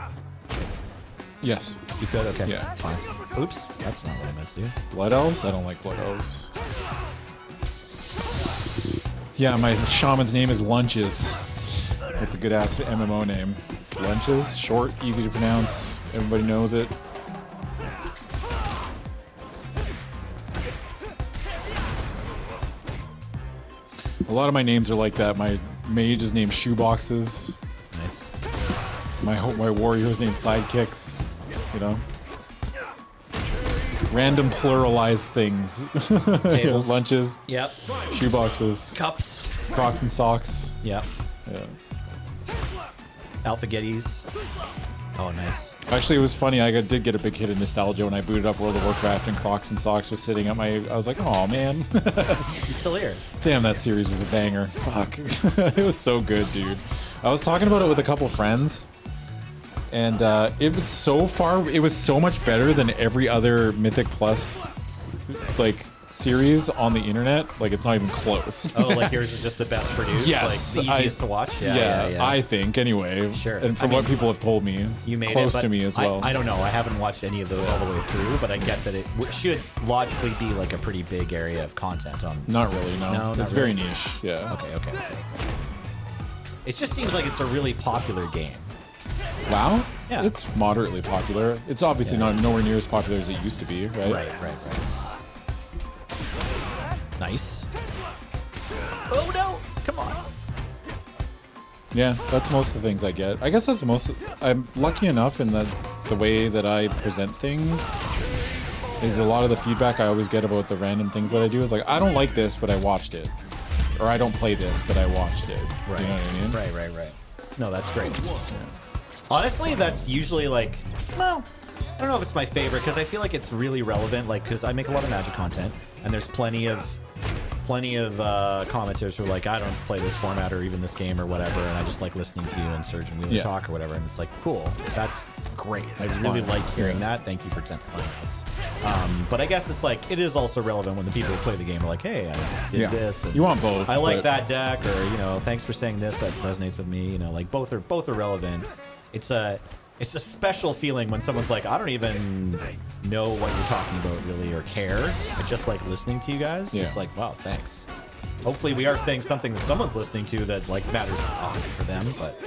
Yes. You could. Okay. Yeah. That's fine. Oops. That's not what I meant to do. Blood elves? I don't like blood elves. Yeah, my shaman's name is Lunches. That's a good ass MMO name. Lunches, short, easy to pronounce. Everybody knows it. A lot of my names are like that. My mage is named Shoeboxes. Nice. My warrior's named Sidekicks. You know? Random pluralized things. Tables. Lunches, Yep. shoeboxes, Cups. Crocs and socks. Yep. Yeah. Alphagettis. Oh, nice. Actually, it was funny. I did get a big hit of nostalgia when I booted up World of Warcraft and Crocs and socks was sitting at my. I was like, oh man. He's still here. Damn, that series was a banger. Fuck. It was so good, dude. I was talking about it with a couple friends. And it was so much better than every other Mythic Plus like series on the internet. Like it's not even close. Oh, like yours is just the best produced? Yes, Like the easiest to watch? Yeah, I think anyway. Sure. And from I what mean, people have told me, You made close it, but to me as well. I don't know. I haven't watched any of those all the way through, but I get that it should logically be like a pretty big area of content on. Not really, no. No, not It's very really. niche. Yeah. Okay. It just seems like it's a really popular game. WoW? Yeah. It's moderately popular. It's obviously not nowhere near as popular as it used to be, right? Right. Nice. Oh no! Come on. Yeah, that's most of the things I get. I guess that's most. I'm lucky enough in that the way that I present things is a lot of the feedback I always get about the random things that I do is like, I don't like this, but I watched it. Or I don't play this, but I watched it. Right. You know what I mean? Right. No, that's great. Honestly, that's usually like, well, I don't know if it's my favorite because I feel like it's really relevant. Like, because I make a lot of Magic content, and there's plenty of commenters who are like, I don't play this format or even this game or whatever, and I just like listening to you and Serge and Wheeler talk or whatever. And it's like, cool, that's great. I really like hearing that. Thank you for telling us. But I guess it's like it is also relevant when the people who play the game are like, hey, I did this. And You want both. I like but- that deck, or thanks for saying this. That resonates with me. Like both are relevant. It's a special feeling when someone's like, I don't even know what you're talking about really or care. I just like listening to you guys. Yeah. It's like, wow, thanks. Hopefully we are saying something that someone's listening to that like matters for them, but.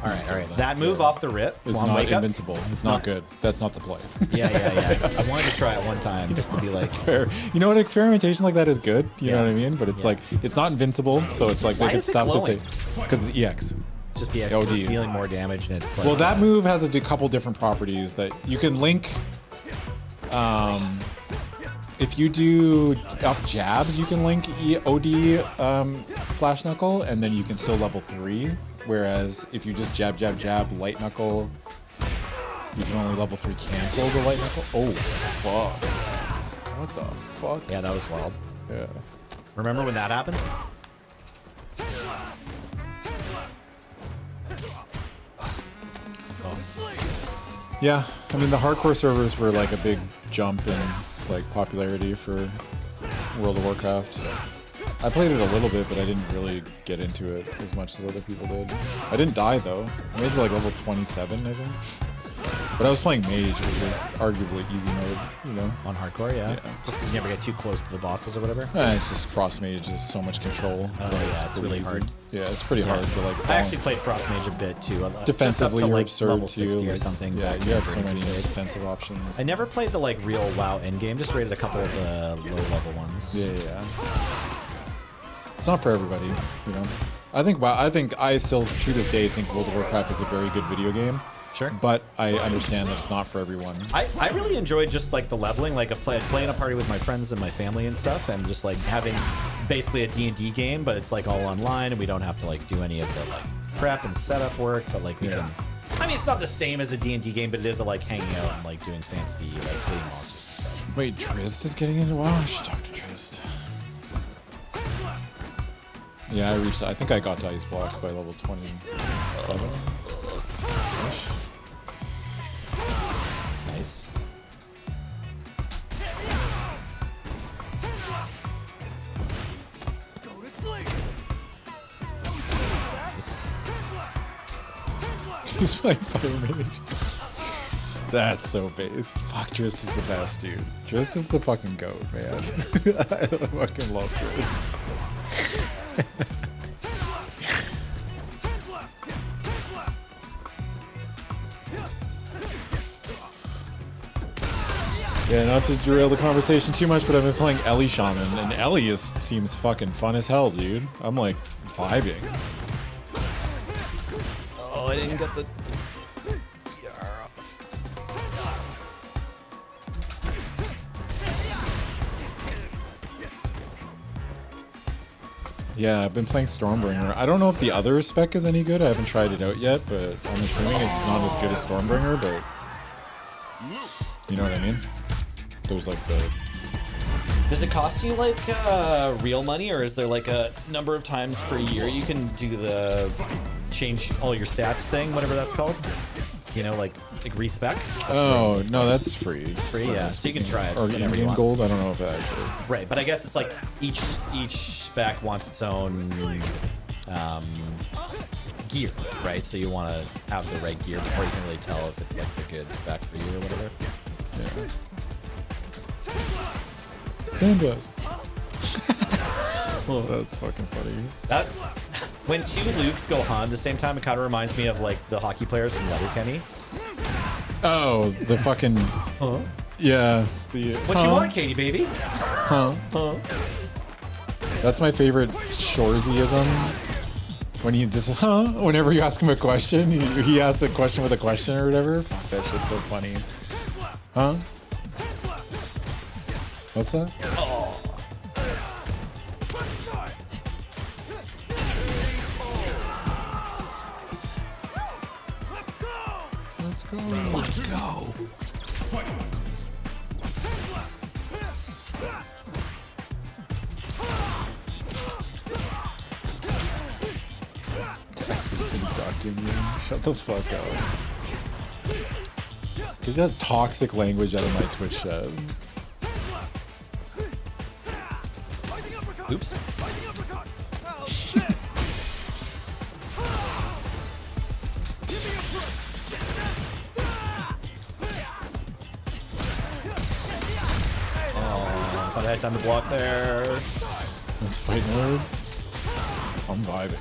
All right. That move off the rip. It's on not wake up. invincible. It's not good. That's not the play. Yeah. I wanted to try it one time just to be like, It's fair. You know what? Experimentation like that is good. You know Yeah. what I mean? But it's like, it's not invincible. So it's like Why they could is it stop glowing? Because it's EX. Just it's OD. just dealing more damage, and it's like, Well, that move has a couple different properties that you can link. If you do off jabs, you can link OD Flash Knuckle, and then you can still level 3. Whereas if you just jab, jab, jab, Light Knuckle, you can only level 3 cancel the Light Knuckle. Oh, fuck. What the fuck? Yeah, that was wild. Yeah. Remember when that happened? Yeah, I mean the hardcore servers were like a big jump in like popularity for World of Warcraft. I played it a little bit, but I didn't really get into it as much as other people did. I didn't die though. I made it to like level 27, I think. But I was playing Mage, which is arguably easy mode, you know. On hardcore, yeah. Yeah. Just you never get too close to the bosses or whatever. It's just Frost Mage is so much control. Oh yeah, it's pretty really easy. hard. Yeah, it's pretty hard to like. I actually played Frost Mage a bit too. defensively, just up to, you're like, absurd level too. 60 or Like, something. yeah, back you in have so many Crusade. defensive options. I never played the like real WoW endgame. Just rated a couple of the low level ones. Yeah. It's not for everybody, you know. I think I still to this day think World of Warcraft is a very good video game. Sure. But I understand that it's not for everyone. I really enjoyed just like the leveling, like playing a party with my friends and my family and stuff, and just like having basically a D&D game, but it's like all online, and we don't have to like do any of the like prep and setup work, but like we can. I mean, it's not the same as a D&D game, but it is a, like hanging out and like doing fancy like hitting monsters and stuff. Wait, Trist is getting into WoW? I should talk to Trist. Yeah, I think I got to Ice Block by level 27. Nice. He's playing Fire Mage. That's so based. Fuck, Trist is the best, dude. Trist is the fucking goat, man. I fucking love Trist. Yeah, not to derail the conversation too much, but I've been playing Ellie Shaman, and Ellie seems fucking fun as hell, dude. I'm like vibing. Oh, I didn't get the. Yeah, I've been playing Stormbringer. I don't know if the other spec is any good. I haven't tried it out yet, but I'm assuming it's not as good as Stormbringer, but you know what I mean? There's like the... Does it cost you like real money, or is there like a number of times per year you can do the change all your stats thing, whatever that's called? You know, like respec? Oh, no, that's free. It's free, yeah. So you can try it. Or whenever you in-game want. gold? I don't know if that actually... Right, but I guess it's like each spec wants its own gear, right? So you want to have the right gear before you can really tell if it's like the good spec for you or whatever. Yeah. Sandblast. Oh, that's fucking funny. That when two Lukes go on at the same time, it kind of reminds me of like the hockey players from Letterkenny. Oh, the fucking... Huh? Yeah. The, What you want, Katie, baby? Huh? Huh? That's my favorite Shoresy-ism. When he just, huh? Whenever you ask him a question, he asks a question with a question or whatever. Fuck, that shit's so funny. Huh? What's that? Oh. Let's go. Let's go. Shut the fuck up. Get that toxic language out of my Twitch chat. Oops. Oh, thought I had time to block there. Those fight words. I'm vibing.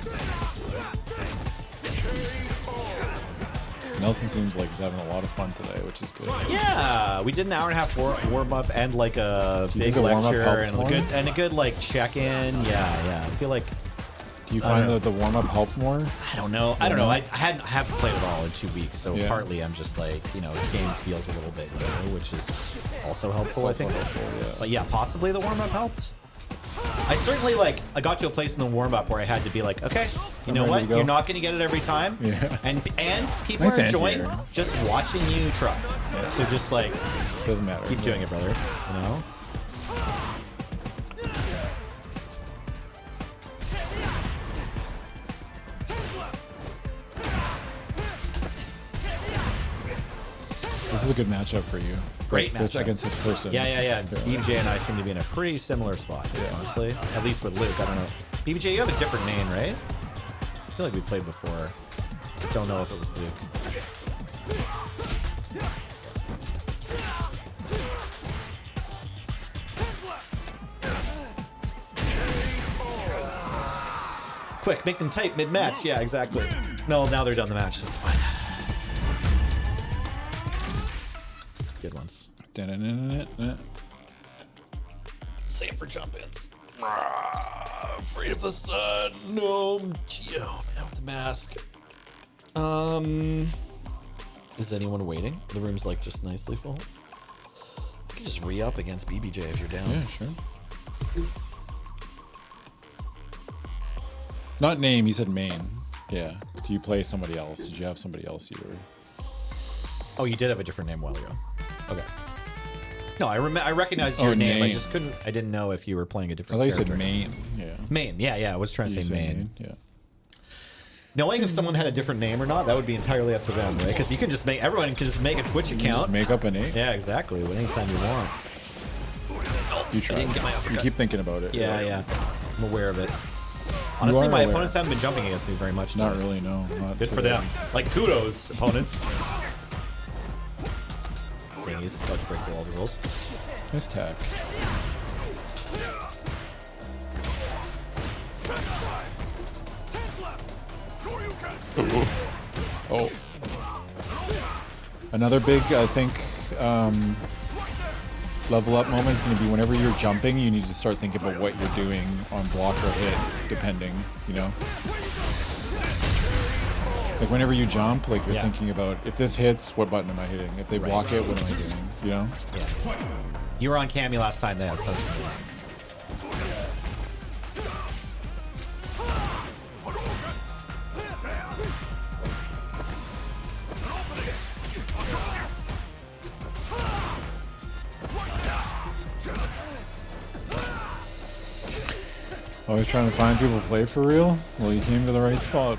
Nelson seems like he's having a lot of fun today, which is good. Yeah, we did an hour and a half warm up and like a Do you big think the warm-up lecture helps and more? a good like check in. Yeah. I feel like Do Do you find that the warm up helped more? I don't know. I haven't played it all in 2 weeks, so Yeah. partly I'm just like, the game feels a little bit new, which is also helpful, I think. But yeah, possibly the warm up helped. I certainly I got to a place in the warm up where I had to be like, okay, you know what? You're not going to get it every time. Yeah. And people Nice are enjoying anti-air. just watching you try. Yeah. So just Doesn't matter. keep doing it, brother. This is a good matchup for you. Great This matchup. against this person. Yeah. BBJ and I seem to be in a pretty similar spot, honestly. At least with Luke, I don't know. BBJ, you have a different name, right? I feel like we played before. Don't know if it was Luke. Quick, make them tight mid-match. Yeah, exactly. No, now they're done the match, so it's fine. Good ones. Same for jump-ins. Afraid of the sun. No, Geo. Man with the mask. Is anyone waiting? The room's just nicely full. You can just re-up against BBJ if you're down. Yeah, sure. Not name, he said main. Yeah. Do you play somebody else? Did you have somebody else you were? Oh, you did have a different name a while ago. Okay. No, I recognized your name. name. I didn't know if you were playing a I different thought you said character. main. Yeah. Main. Yeah. I was trying to You say said main. Yeah. Knowing if someone had a different name or not, that would be entirely up to them, right? Because everyone can just make a Twitch You account. just make up a name. Yeah, exactly. Anytime you want. You try. didn't get my You uppercut. keep thinking about it. Yeah. I'm aware of it. Honestly, are my aware. opponents haven't been jumping against me very much. Not today. really, no. Not Good for today. them. Kudos, opponents. Dang, he's about to break all the rules. Nice tack. Oh. Another big, I think, level up moment is going to be whenever you're jumping, you need to start thinking about what you're doing on block or hit, depending, Like whenever you jump, you're Yeah. thinking about, if this hits, what button am I hitting? If they block it, what am I doing? Yeah. You were on Cammy last time. That sounds familiar. Always trying to find people to play for real? Well, you came to the right spot.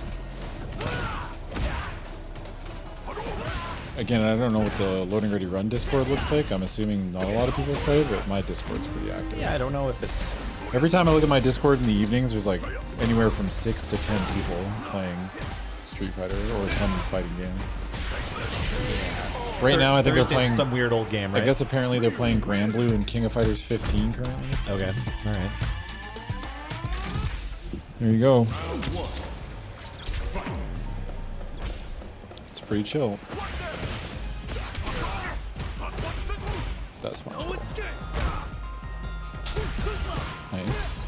Again, I don't know what the Loading Ready Run Discord looks like. I'm assuming not a lot of people play, but my Discord's pretty active. Yeah, I don't know if it's... Every time I look at my Discord in the evenings, there's anywhere from 6 to 10 people playing Street Fighter or some fighting game. Right now, I think they're Thursday's playing some weird old game, right? I guess apparently they're playing Grand Blue and King of Fighters 15 currently. Okay. All right. There you go. It's pretty chill. That's fine. Nice.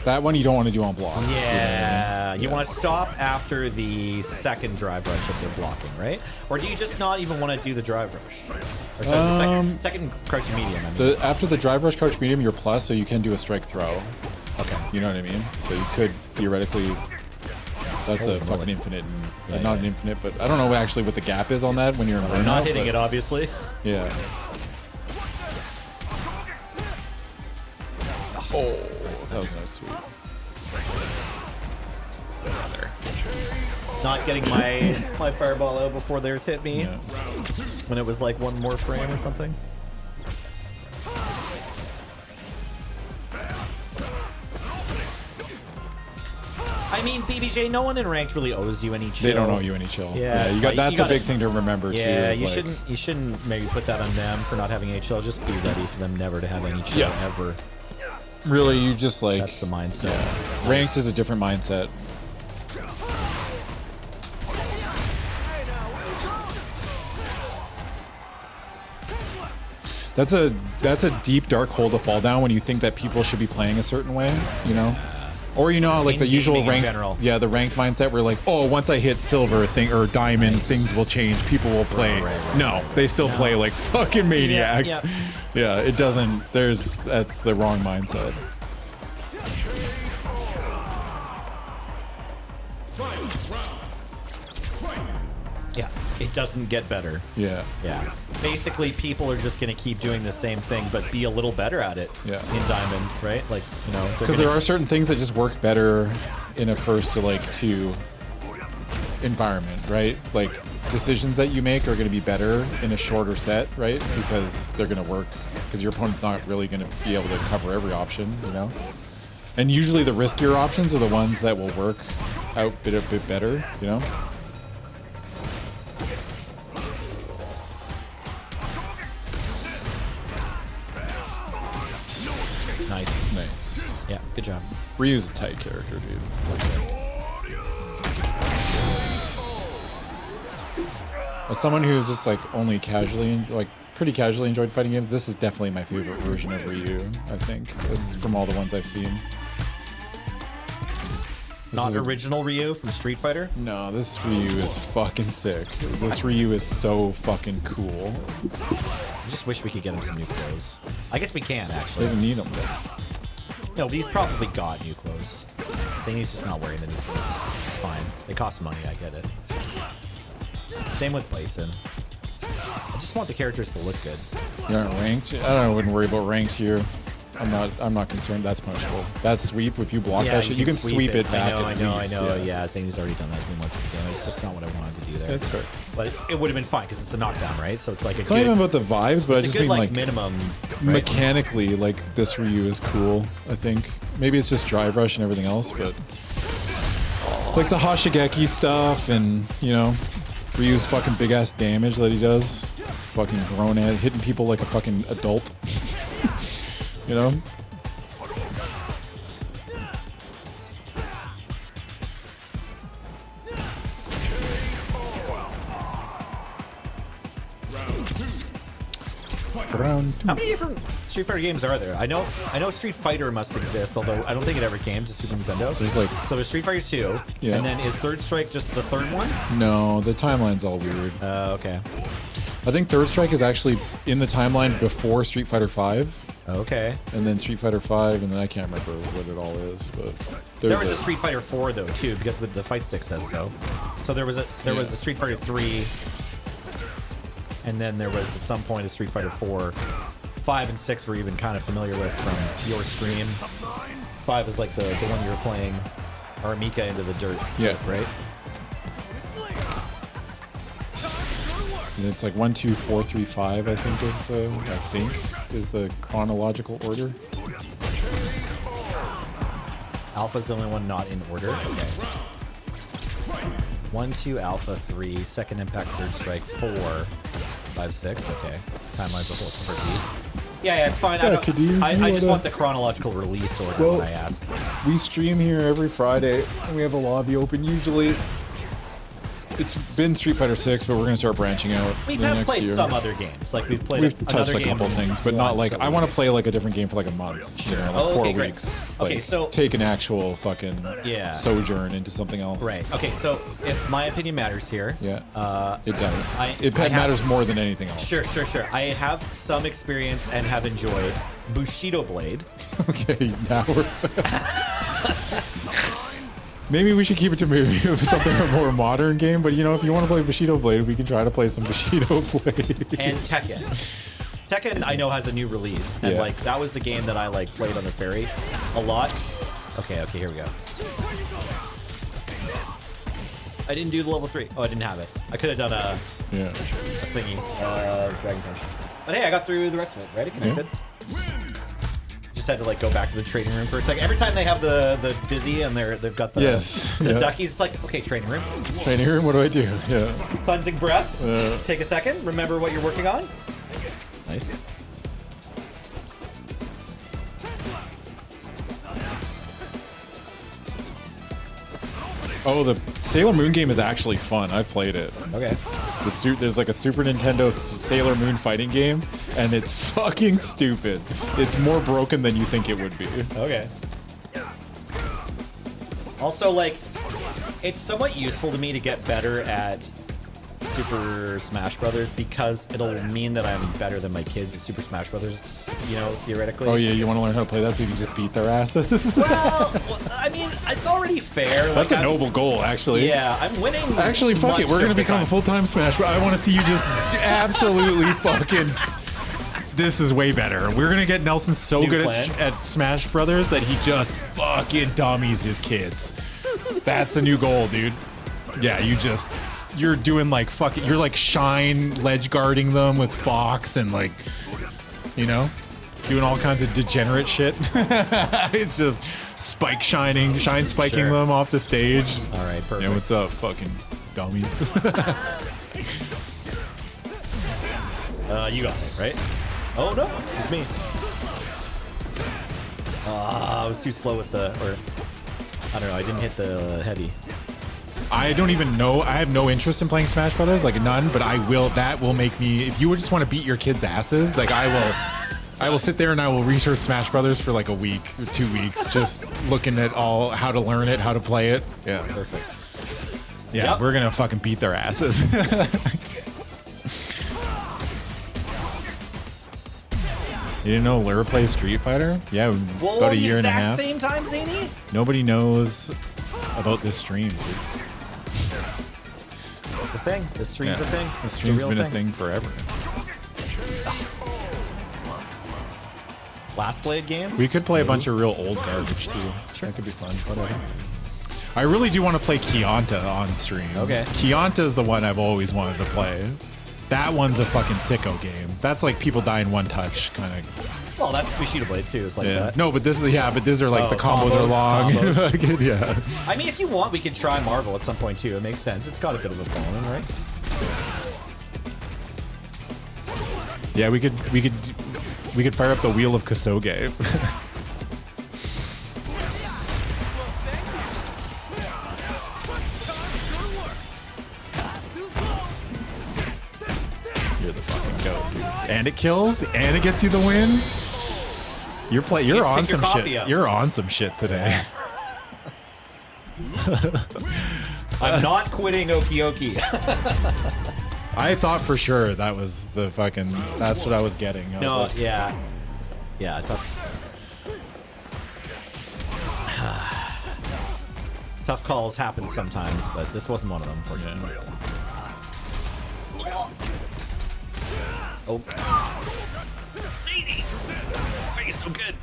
That one you don't want to do on block. Yeah, you Yeah. want to stop after the second drive rush if they're blocking, right? Or do you just not even want to do the drive rush? Or sorry, the second crouching medium, I mean. After the drive rush crouch medium, you're plus, so you can do a strike throw. Okay. You know what I mean? So you could theoretically. That's Holy a fucking moly. infinite. Yeah, Not yeah. an infinite, but I don't know actually what the gap is on that when you're in I'm not hitting it, obviously. Yeah. Oh, that was nice, sweet. Not getting my fireball out before theirs hit me Yeah. when it was one more frame or something. I mean, BBJ, no one in ranked really owes you any chill. They don't owe you any chill. Yeah, you it's got. like- That's you gotta- a big thing to remember too. Yeah, is you shouldn't maybe put that on them for not having HL. Just be ready for them never to have any chill Yeah. ever. Really, you just That's the mindset. ranked is a different mindset. That's a deep dark hole to fall down when you think that people should be playing a certain way. Or you know, like In the usual gaming in rank, general. yeah, the ranked mindset where like, oh, once I hit silver thing or diamond, things will change. People will play. No, they still play like fucking maniacs. Yeah. Yeah, it doesn't. That's the wrong mindset. Yeah, it doesn't get better. Yeah. Yeah. Basically, people are just going to keep doing the same thing, but be a little better at it. Yeah. In Diamond, right? Like, you know, Because there are certain things that just work better in a first to like two environment, right? Like decisions that you make are going to be better in a shorter set, right? Because they're going to work. Because your opponent's not really going to be able to cover every option, you know. And usually the riskier options are the ones that will work out a bit better, you know. Nice. Yeah, good job. Ryu's a tight character, dude. As someone who's just like only casually, like pretty casually enjoyed fighting games, this is definitely my favorite version of Ryu, I think. This is from all the ones I've seen. Not original Ryu from Street Fighter? No, this Ryu is fucking sick. This Ryu is so fucking cool. I just wish we could get him some new clothes. I guess we can, actually. Doesn't need them though. No, but he's probably got new clothes. Saying he's just not wearing the new clothes. It's fine. They cost money, I get it. Same with Bison. I just want the characters to look good. You aren't ranked? I wouldn't worry about ranked here. I'm not concerned. That's punishable. That sweep, if you block that shit, you can sweep it back at least. I know. Yeah, saying he's already done that to me once this game. It's just not what I wanted to do there. That's fair. But it would have been fine because it's a knockdown, right? So it's like It's not even about the vibes, but I it's just a good, mean like, like minimum. Right? mechanically, like this Ryu is cool. I think maybe it's just drive rush and everything else, but like the Hashigeki stuff and you know Ryu's fucking big ass damage that he does, fucking grown at hitting people like a fucking adult. You know. Round two. How many different Street Fighter games are there? I know Street Fighter must exist, although I don't think it ever came to Super Nintendo. There's like So there's Street Fighter 2, Yeah. and then is Third Strike just the third one? no, the timeline's all weird. Okay. I think Third Strike is actually in the timeline before Street Fighter 5, Okay. and then Street Fighter 5, and then I can't remember what it all is, but There there's was a a Street Fighter 4 though too, because with the fight stick says so. So there was Yeah. a Street Fighter 3, and then there was at some point a Street Fighter 4. 5 and 6 were even kind of familiar with from your stream. 5 is like the one you were playing Armika into the dirt Yeah. with, right? and it's like 1, 2, 4, 3, 5. I think is the chronological order. Alpha's the only one not in order. Okay. 1, 2, Alpha, 3, Second Impact, Third Strike, 4, 5, 6. Okay. Timeline's a whole separate piece. Yeah, it's fine. Yeah, could you- I you just wanna- want the chronological release order Well- when I ask. We stream here every Friday, and we have a lobby open usually. It's been Street Fighter 6, but we're gonna start branching out We in the have next played year. some other games. Like we've played We've touched another a couple game things, but not once like at I want to least. play like a different game for like a month. Sure. You know, like Oh, 4 okay, great. weeks. Okay, Like, so- take an actual fucking Yeah. sojourn into something else. Right. Okay. So if my opinion matters here. Yeah. Uh, It does. I It have- matters more than anything else. Sure. I have some experience and have enjoyed Bushido Blade. Okay, now we're. Maybe we should keep it to maybe something a more modern game, but you know, if you want to play Bushido Blade, we can try to play some Bushido Blade. And Tekken. Tekken, I know, has a new release, and Yeah. like that was the game that I like played on the ferry a lot. Okay, here we go. I didn't do the level 3. Oh, I didn't have it. I could have done a Yeah. thingy, Dragon Punch. But hey, I got through the rest of it. Ready? Connected. Just had to like go back to the training room for a second. Every time they have the Dizzy and they've got the Yes, the yeah. duckies, it's like, okay, training room, Training room, what do I do? Yeah. cleansing breath. Uh, Take a second. Remember what you're working on. Nice. Oh, the Sailor Moon game is actually fun. I've played it. Okay. There's like a Super Nintendo Sailor Moon fighting game, and it's fucking stupid. It's more broken than you think it would be. Okay. Also, like, it's somewhat useful to me to get better at Super Smash Brothers because it'll mean that I'm better than my kids at Super Smash Brothers, you know, theoretically. Oh yeah, you want to learn how to play that so you can just beat their asses? Well, I mean, it's already fair. That's a noble goal, actually. Yeah, I'm winning. Actually, fuck it. We're going to become a full-time Smash Bros. I want to see you just absolutely fucking... This is way better. We're going to get Nelson so New good plan. at Smash Brothers that he just fucking dummies his kids. That's a new goal, dude. Yeah, you're doing like fucking... You're like Shine ledge guarding them with Fox and like, you know, doing all kinds of degenerate shit. It's just Shine spiking Sure. them off the stage. All right, perfect. Yeah, what's up, fucking dummies? You got it, right? Oh no, it's me. I was too slow with the, or I don't know, I didn't hit the heavy. I don't even know. I have no interest in playing Smash Brothers, like none. But I will. That will make me. If you would just want to beat your kids' asses, like I will. I will sit there and I will research Smash Brothers for like a week or 2 weeks, just looking at all how to learn it, how to play it. Yeah, Perfect. yeah. Yep. We're gonna fucking beat their asses. You didn't know Lure plays Street Fighter? Yeah, Well, about a year and a half. Same time, Zany? Nobody knows about this stream, dude. It's a thing. This stream's a thing. This It's stream's real been a thing forever. Last played games? We could play a bunch of real old garbage too. Sure. That could be fun. Whatever. I really do want to play Kianta on stream. Okay. Kianta is the one I've always wanted to play. That one's a fucking sicko game. That's like people die in one touch kind of. Well, that's Bushido Blade too. It's like Yeah. that. No, but this is but these are like Oh, the combos are combos, long. combos. Yeah. I mean, if you want, we could try Marvel at some point too. It makes sense. It's got a bit of a following, right? Yeah, we could fire up the Wheel of Kasoge. You're the fucking goat, dude. And it kills, and it gets you the win. You're Pick on your some coffee shit. up. You're on some shit today. I'm not quitting Oki Oki. I thought for sure that was the fucking. That's what I was getting. I was No, like, yeah. Yeah, tough calls happen sometimes, but this wasn't one of them, fortunately. Oh. Zadie! Why are you so good?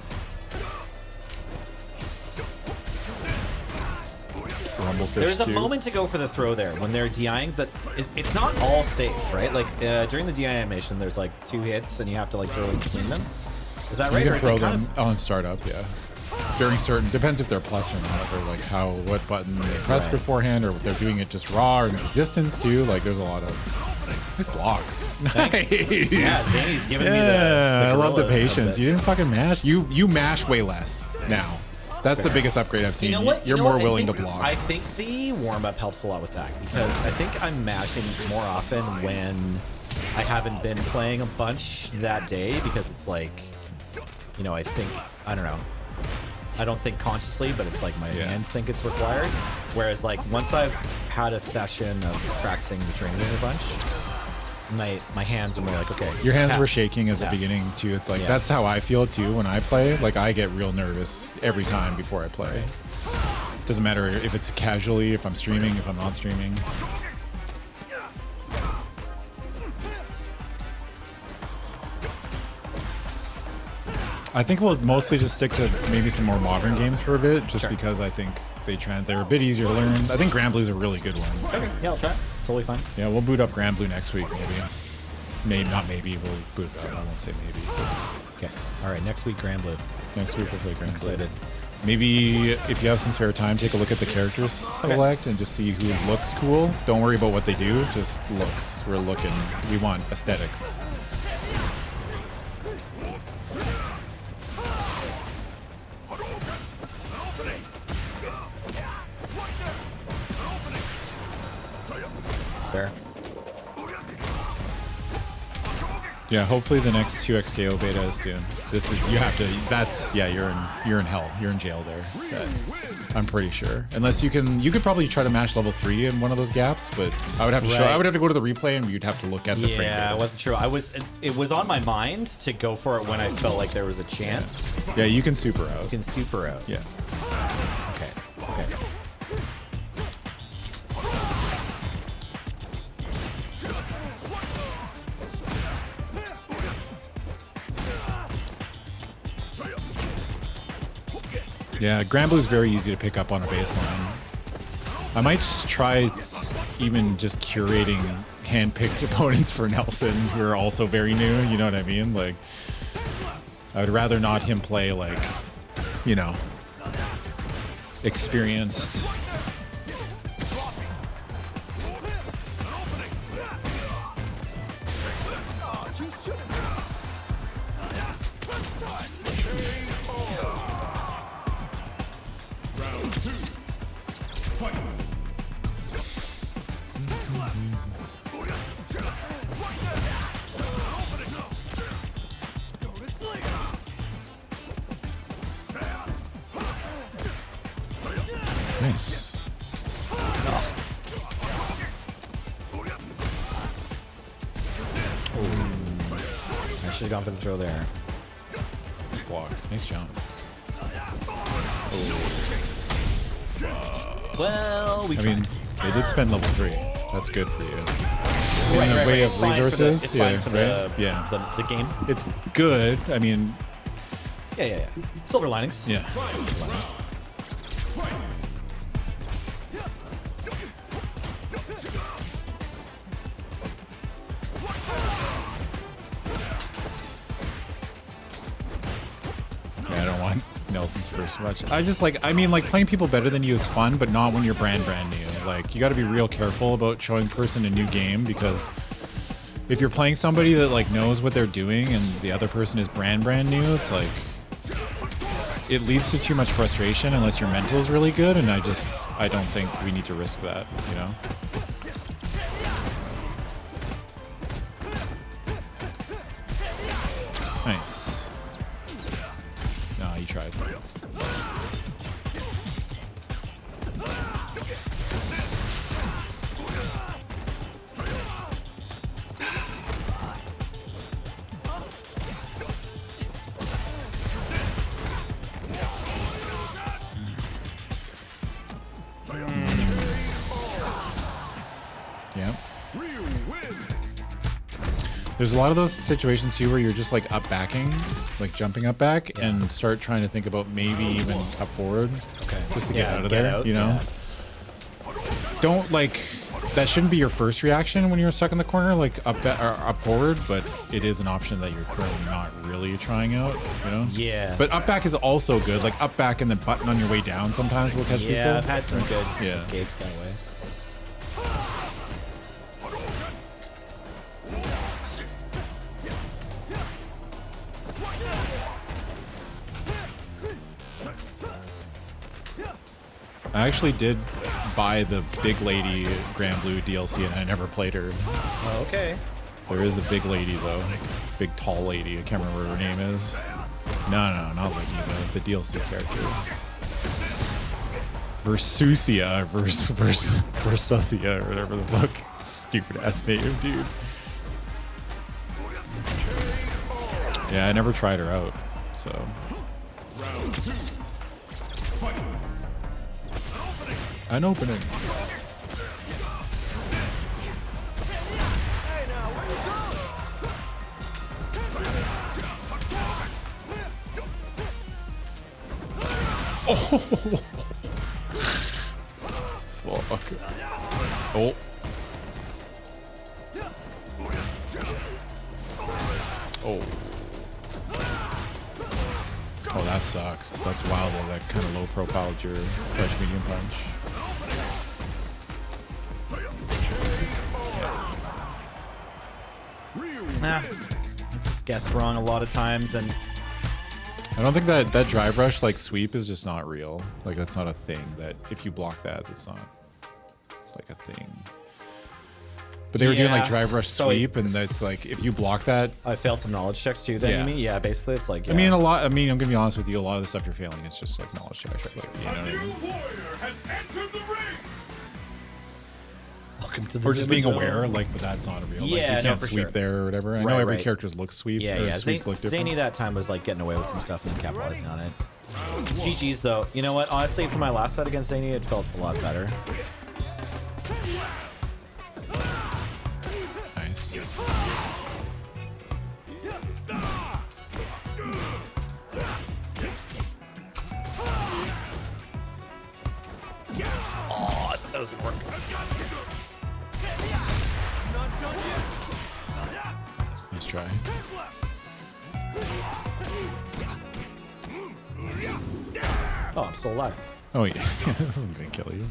Rumblefish There's a 2. moment to go for the throw there when they're DIing, but it's not all safe, right? Like during the DI animation, there's like 2 hits and you have to like throw in between them. Is that right? You Or can is it throw kind them on startup, yeah. During certain, depends if they're plus or not, or like what button they press Right. beforehand, or if they're doing it just raw or distance too. Like there's a lot of nice blocks. Nice. Yeah, Danny's giving me the Yeah, I love the gorilla patience. of You didn't fucking mash. You mash way less now. That's the biggest upgrade I've seen. You know what? You're You know more what? willing to block. I think the warm-up helps a lot with that because I think I'm mashing more often when I haven't been playing a bunch that day because it's like, you know, I don't know. I don't think consciously, but it's like my hands think it's required. Whereas like once I've had a session of practicing the training a bunch, my hands are more like, okay. Your hands tap, were shaking at the tap. beginning too. It's like Yeah. that's how I feel too when I play. Like I get real nervous every time before I play. Doesn't matter if it's casually, if I'm streaming, if I'm not streaming. I think we'll mostly just stick to maybe some more modern games for a bit, just because I think they're a bit easier to learn. I think Grand Blue's a really good one. Okay, yeah, I'll try. Totally fine. Yeah, we'll boot up Grand Blue next week, maybe. Maybe not. Maybe we'll boot it up. I won't say maybe. Okay. All right, next week, Grand Blue. Next week we'll play Grand Blue. Excited. Maybe if you have some spare time, take a look at the characters select and just see who looks cool. Don't worry about what they do, just looks. We're looking. We want aesthetics. Fair. Yeah, hopefully the next 2XKO beta is soon. This is you have to. That's yeah. You're in hell. You're in jail there. I'm pretty sure. Unless you could probably try to match level 3 in one of those gaps, but I would have to show. I would have to go to the replay and you'd have to look at the frame data. Yeah, I wasn't sure. It was on my mind to go for it when I felt like there was a chance. Yeah, you can super out. You can super out. Yeah. Okay. Okay. Yeah, Granblue's very easy to pick up on a baseline. I might just try even just curating hand-picked opponents for Nelson who are also very new, you know what I mean? Like, I would rather not him play like, you know, experienced. Nice. I should have gone for the throw there. Nice block. Nice jump. Well, I mean, they did spend level 3. That's good for you. In the way of resources, it's yeah, fine for right? Yeah. the game. It's good. I mean, Yeah. Silver linings. yeah. Yeah, I don't want Nelson's first match. I mean, playing people better than you is fun, but not when you're brand new. Like, you got to be real careful about showing person a new game, because if you're playing somebody that like knows what they're doing and the other person is brand new, it's like it leads to too much frustration unless your mental is really good, and I don't think we need to risk that, you know? Nice. No, you tried. Yeah. There's a lot of those situations too where you're just like up backing, like jumping up back, and start trying to think about maybe even up forward, just to get out of there. You know, don't like that shouldn't be your first reaction when you're stuck in the corner, like up forward, but it is an option that you're currently not really trying out. You know. Yeah. But up back is also good. Like up back and then button on your way down sometimes will catch people. Yeah, I've had some good escapes that way. I actually did buy the Big Lady Granblue DLC and I never played her. Okay. There is a big lady though. Big tall lady. I can't remember what her name is. No, not Lady, the DLC character. Versusia, Versusia, or whatever the fuck. Stupid ass name, dude. Yeah, I never tried her out, so. An opening. Oh, fuck. Oh. Oh. Oh, that sucks. That's wild though, that kind of low profile your fresh medium punch. Nah, I just guessed wrong a lot of times, and I don't think that drive rush like sweep is just not real. Like that's not a thing. That if you block that, it's not like a thing. But they were doing like Yeah. drive rush So sweep, and that's like if you block that. I failed some knowledge checks too. Then Yeah. you mean? Yeah, basically it's like. Yeah. I mean, I'm gonna be honest with you. A lot of the stuff you're failing is just like knowledge checks. Like, you know what I mean? welcome to the Or just being Dimmadome. aware, like, but that's not real. Yeah, like, you no, can't for sweep sure. there or whatever. I Right, know every right. character's look sweep. Yeah, or yeah. sweeps look different. Zany that time was like getting away with some stuff and then capitalizing on it. GG's though. You know what? Honestly, for my last set against Zany, it felt a lot better. Nice. Oh, I thought that was gonna work. Nice try. Oh, I'm still alive. Oh yeah, this isn't gonna kill you.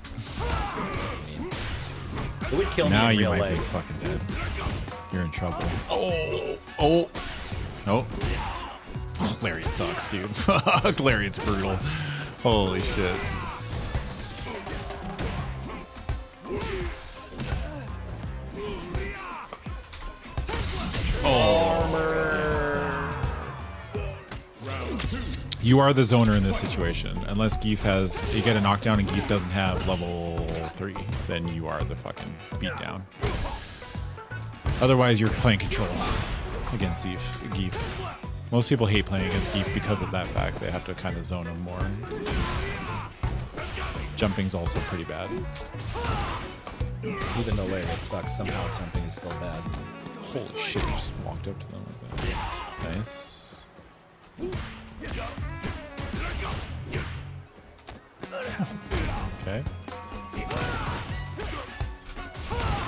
It would kill Now me in you real might be life. fucking dead. You're in trouble. Oh. Nope. Lariat sucks, dude. Fuck, Lariat's brutal. Holy shit. You are the zoner in this situation. Unless Geef has, you get a knockdown and Geef doesn't have level 3, then you are the fucking beatdown. Otherwise, you're playing control against Geef. Most people hate playing against Geef because of that fact. They have to kind of zone him more. Jumping's also pretty bad. Even though Larry sucks, somehow jumping is still bad. Holy shit, you just walked up to them like that. Nice. Okay.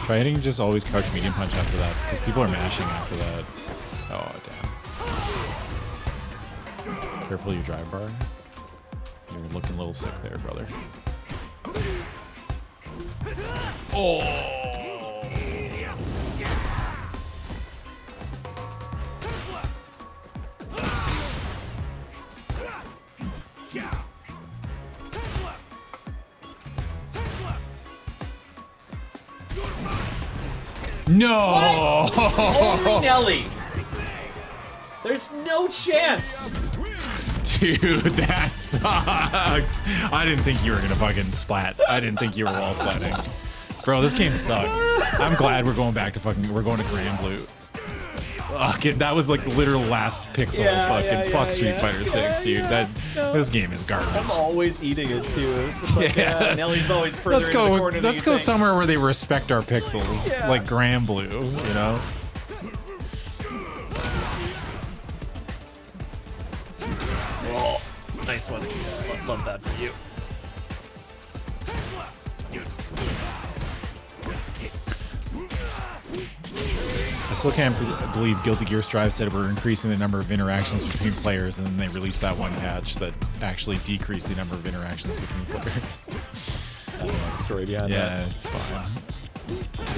Try hitting just always crouch medium punch after that, because people are mashing after that. Oh, damn. Careful your drive bar. You're looking a little sick there, brother. Oh! No! Only Nelly. There's no chance. Dude, that sucks. I didn't think you were gonna fucking splat. I didn't think you were wall splatting. Bro, this game sucks. I'm glad we're going back to we're going to Grand Blue. Fuck it, that was like the literal last pixel of fuck Street Fighter 6, dude. This game is garbage. I'm always eating it too. It's just like, Nelly's always further Let's into the corner than let's you go think. somewhere where they respect our pixels, Yeah. like Grand Blue, you know? Oh, nice one. Love that for you. I still can't believe Guilty Gear Strive said we're increasing the number of interactions between players, and then they released that one patch that actually decreased the number of interactions between players. I don't know the story behind that. Yeah, it's fine.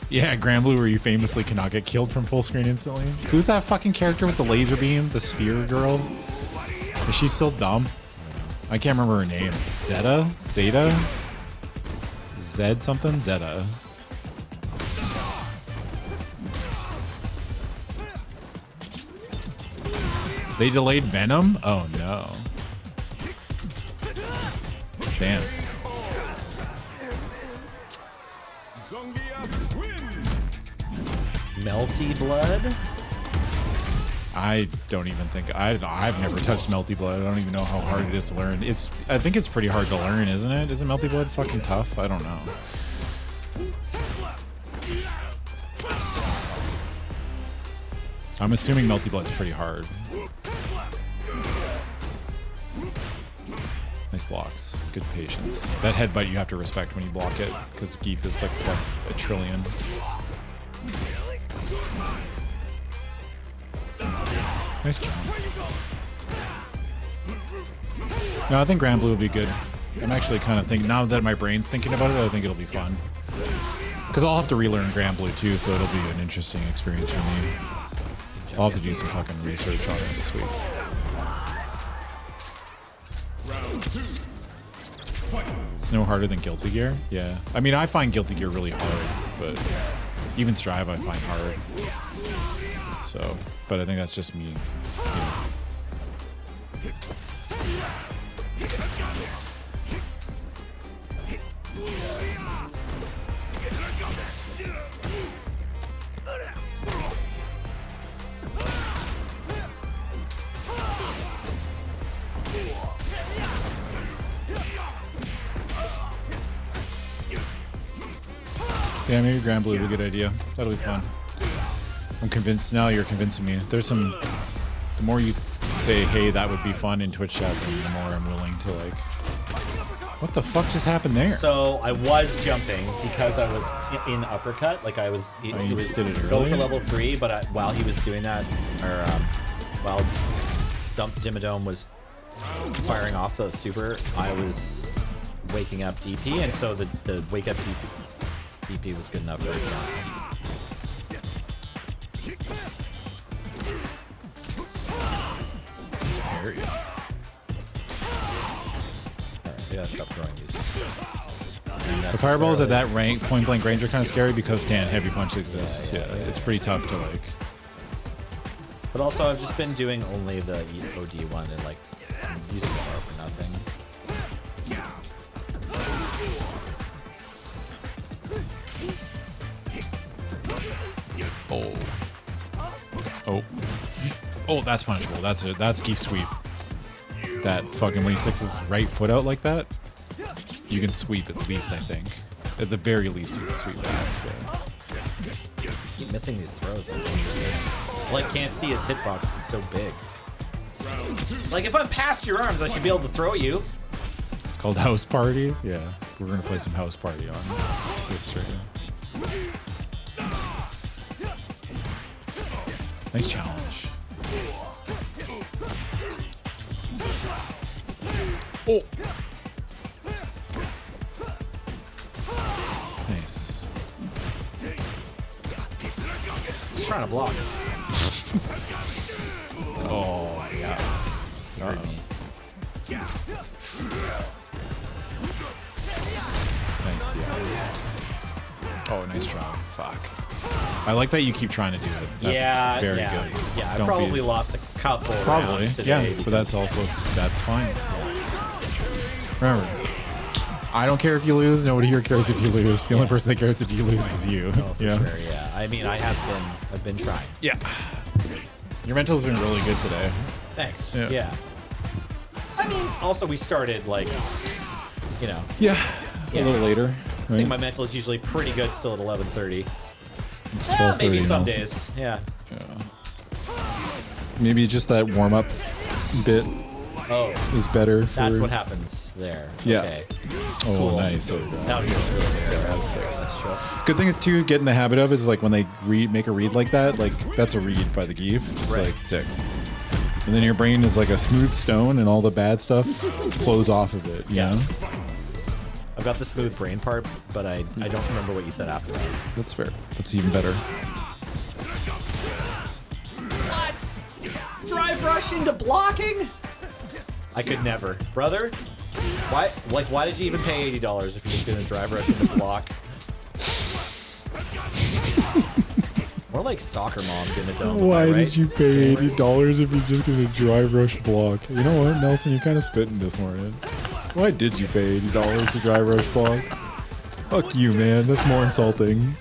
Yeah, Grand Blue, where you famously cannot get killed from full screen instantly. Who's that fucking character with the laser beam? The spear girl? Is she still dumb? I can't remember her name. Zeta? Zeta? Zed something? Zeta. They delayed Venom? Oh no. Damn. Melty blood. I don't even think I've never touched Melty Blood. I don't even know how hard it is to learn. I think it's pretty hard to learn, isn't it? Isn't Melty Blood fucking tough? I don't know. I'm assuming Melty Blood's pretty hard. Nice blocks. Good patience. That headbutt you have to respect when you block it, because Geef is like plus a trillion. Nice job. No, I think Grand Blue will be good. I'm actually kind of thinking, now that my brain's thinking about it, I think it'll be fun. Because I'll have to relearn Grand Blue too, so it'll be an interesting experience for me. Good I'll have to do some fucking research on it this week. It's no harder than Guilty Gear. Yeah, I mean, I find Guilty Gear really hard, but even Strive I find hard. So, but I think that's just me. You know. Yeah, maybe Grand Blue is a good idea. That'll be fun. I'm convinced now. You're convincing me. There's some. The more you say, "Hey, that would be fun" in Twitch chat, the more I'm willing to like. What the fuck just happened there? So I was jumping because I was in the uppercut. Like I was. Oh, you just did it go early? for level 3, but while he was doing that, or while Dimmadome was firing off the super, I was waking up DP, and so the wake up DP was good enough for it. This parry. Alright, we gotta stop throwing these. The fireballs at that rank, point blank range, are kind of scary because stand heavy punch exists. Yeah, it's pretty tough to like. But also, I've just been doing only the OD one and like I'm using the bar for nothing. Oh, that's punishable. That's geef sweep. That fucking when he sticks his right foot out like that, you can sweep at least. I think, at the very least, you can sweep that. Yeah. Keep missing these throws. Like can't see his hitbox is so big. Like if I'm past your arms, I should be able to throw you. It's called House Party. Yeah, we're gonna play some House Party on this stream. Nice challenge. Oh. Nice. He's trying to block. Oh, yeah. He heard me. Nice deal. Oh, nice try. Fuck. I like that you keep trying to do it. That's very good. Yeah, I Don't probably be- lost a couple Probably, rounds today. yeah. because- But that's fine. Remember, I don't care if you lose. Nobody here cares if you lose. The only person that cares if you lose is you. Oh, for yeah. sure, yeah. I mean, I've been trying. Yeah. Your mental's been really good today. Thanks. Yeah. Yeah. I mean, also we started like, you know, Yeah. Yeah. A little later. I Right? think my mental is usually pretty good still at 11:30. It's Maybe 12:30 some now, so- days. Yeah. Maybe just that warm up bit Oh, is better. For... that's what happens there. Yeah. Okay. Oh, Cool. nice. That was just really good. That was sick. That's true. Good thing to get in the habit of is like when they make a read like that, like that's a read by the Geef. It's Right. like sick. And then your brain is like a smooth stone and all the bad stuff flows off of it. You Yeah. know? I've got the smooth brain part, but I don't remember what you said after that. That's fair. That's even better. What? Drive rush into blocking? I could never. Brother, why did you even pay $80 if you're just gonna drive rush into block? More like soccer mom in the dome. am I right? pay Gamers? if you're just gonna drive rush block? You know what, Nelson, you're kind of spitting this morning. Why did you pay $80 to drive rush block? Fuck you, man. That's more insulting.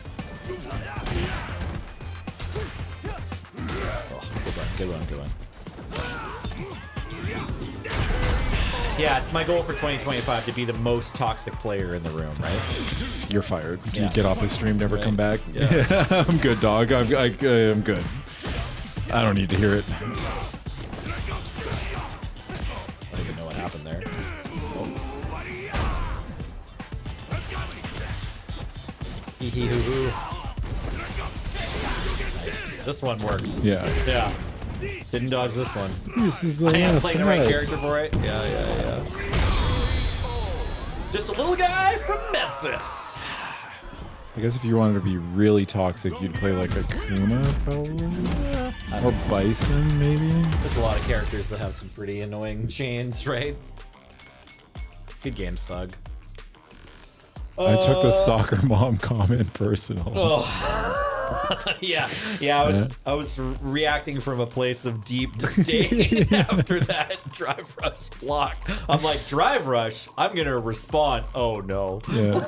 Oh, good one. Yeah, it's my goal for 2025 to be the most toxic player in the room, right? You're fired. Can Yeah. you get off the stream, never come back? Yeah. I'm good, dog. I'm good. I don't need to hear it. I don't even know what happened there. Oh. Hee hee hoo hoo. Nice. This one works. Yeah. Yeah. Didn't dodge this one. This is the I am last playing the right night. character for it. Yeah. Just a little guy from Memphis. I guess if you wanted to be really toxic, you'd play like a Kuma, probably? Or Bison, maybe? There's a lot of characters that have some pretty annoying chains, right? Good game, Slug. I took the soccer mom comment personal. Oh. yeah. I was reacting from a place of deep disdain after that drive rush block. I'm like, drive rush. I'm gonna respond. Oh no. Yeah.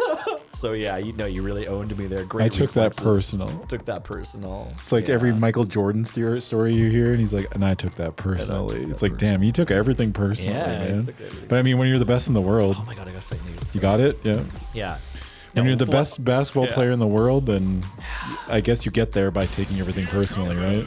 So yeah, you really owned me there. Great. I took that personal. Took that personal. It's like every Michael Jordan story you hear, and he's like, and I took that personally. It's like, damn, you took everything personally, man. But I mean, when you're the best in the world, oh my god, I got fake news. You got it, yeah. Yeah. When you're the best basketball player in the world, then I guess you get there by taking everything personally, right?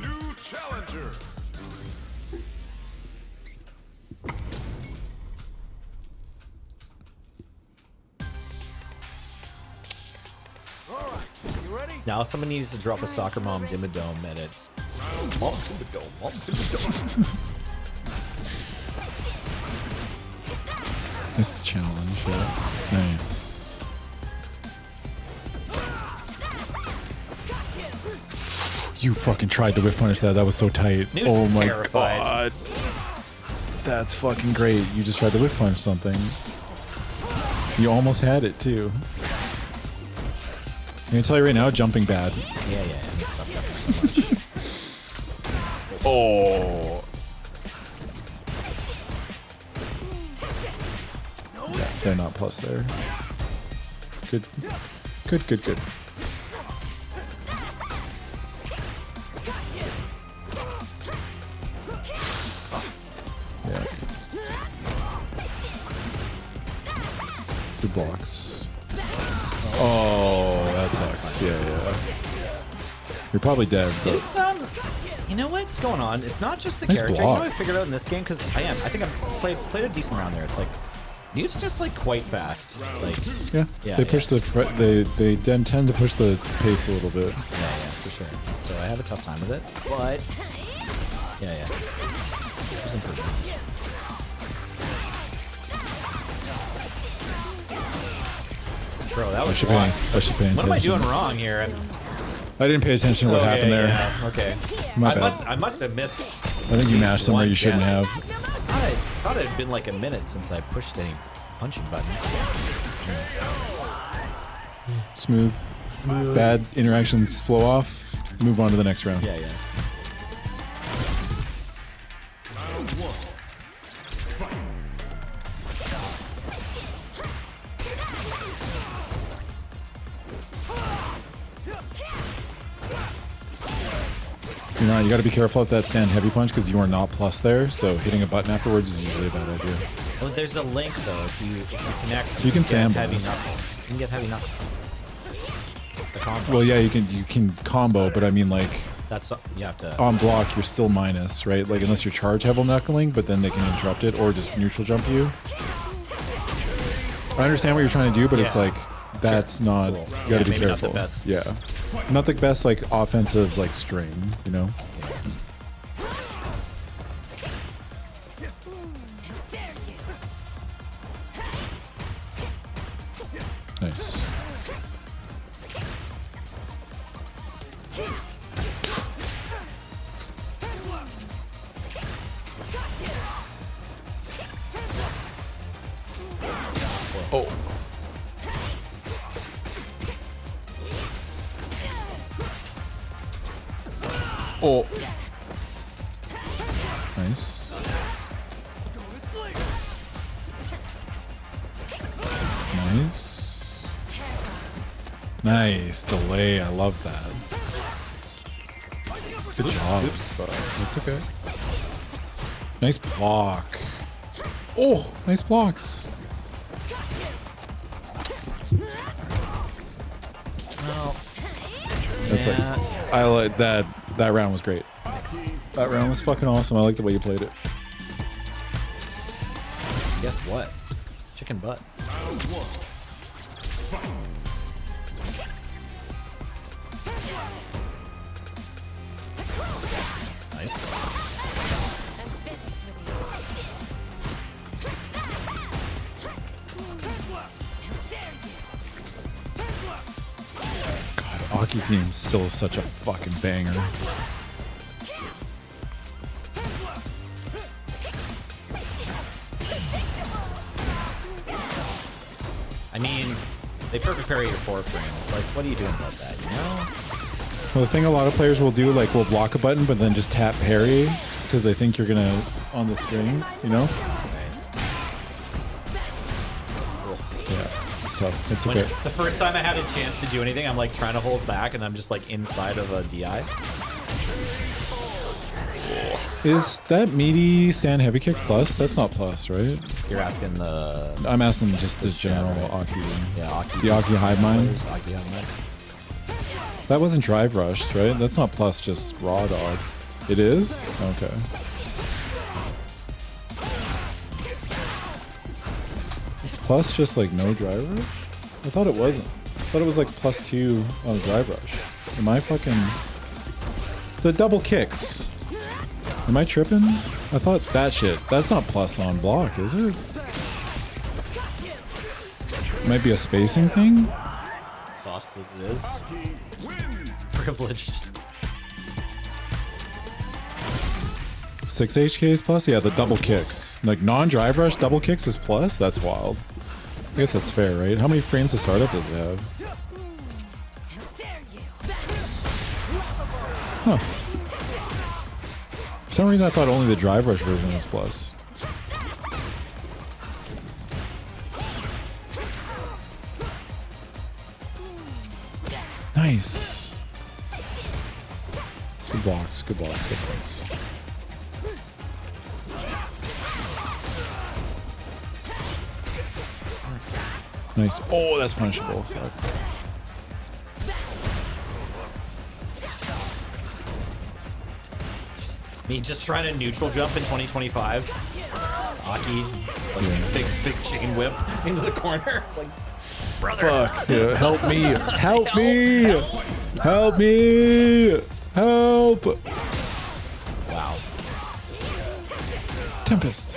Now someone needs to drop a soccer mom dimmadome edit. Mom dimmadome, mom dimmadome. That's the challenge, yeah. Nice. You fucking tried to whiff punish that. That was so tight. Oh my god. That's fucking great. You just tried to whiff punch something. You almost had it too. I'm gonna tell you right now, jumping bad. Yeah, it makes up for so much. Oh. Yeah, they're not plus there. Good. Good. Yeah. Good blocks. Oh, that sucks. Yeah. You're probably dead, but It's you know what's going on? It's not just the Nice character. block. You know what I figured out in this game? Because I think I've played a decent round there. It's like Newt's just like quite fast. Like yeah, they push they tend to push the pace a little bit. Yeah, for sure. So I have a tough time with it, but yeah. There's improvements. Bro, that was I should pay attention. What am I doing wrong here? I didn't pay attention to what happened there. Yeah, okay. My bad. I must have missed. I think you mashed somewhere you shouldn't have. I thought it had been like a minute since I pushed any punching buttons. Smooth. Bad interactions flow off. Move on to the next round. Yeah. You got to be careful with that stand heavy punch because you are not plus there. So hitting a button afterwards is usually a bad idea. Well, there's a link though. If you connect, You can get sandblast. heavy knuckle. You can get heavy knuckle. The combo. Well, yeah, you can combo, but I mean like That's you have to. on block you're still minus, right? Like unless you're charge heavy knuckling, but then they can interrupt it or just neutral jump you. I understand what you're trying to do, but it's like that's not. Cool. You got to be maybe careful. Not the best. Yeah, not the best like offensive like string, you know. Nice. Oh. Oh. Nice. Nice delay. I love that. Good job. That's okay. Nice block. Oh, nice blocks. Well, That's nice. I like that. That round was great. That round was fucking awesome. I like the way you played it. Guess what? Chicken butt. Nice. Oki theme still such a fucking banger. I mean, they perfect parry your 4 frames. Like, what are you doing about that, you know? Well, the thing a lot of players will do, like, will block a button, but then just tap parry because they think you're gonna on the string, you know? Yeah, it's tough. It's okay. The first time I had a chance to do anything, I'm like trying to hold back, and I'm just like inside of a DI. Is that meaty stand heavy kick plus? That's not plus, right? You're asking the... I'm asking just the general Oki. Yeah, Oki. The Oki hive mind. Oki hive mind. That wasn't drive rushed, right? That's not plus, just raw dog. It is? Okay. Plus just like no drive rush? I thought it wasn't. I thought it was like +2 on a drive rush. Am I fucking... The double kicks. Am I tripping? I thought that shit. That's not plus on block, is it? Might be a spacing thing? Sauce as it is. Privileged. 6 HKs plus? Yeah, the double kicks. Like non-drive rush double kicks is plus? That's wild. I guess that's fair, right? How many frames to startup does it have? Huh. For some reason I thought only the drive rush version was plus. Nice. Good blocks, good blocks, good blocks. Nice. Oh, that's punishable. Fuck. Me just trying to neutral jump in 2025. Oki, like big chicken whip into the corner. Like, brother. Fuck. Yeah, help me. Help me. Help me. Help. Wow. Tempest.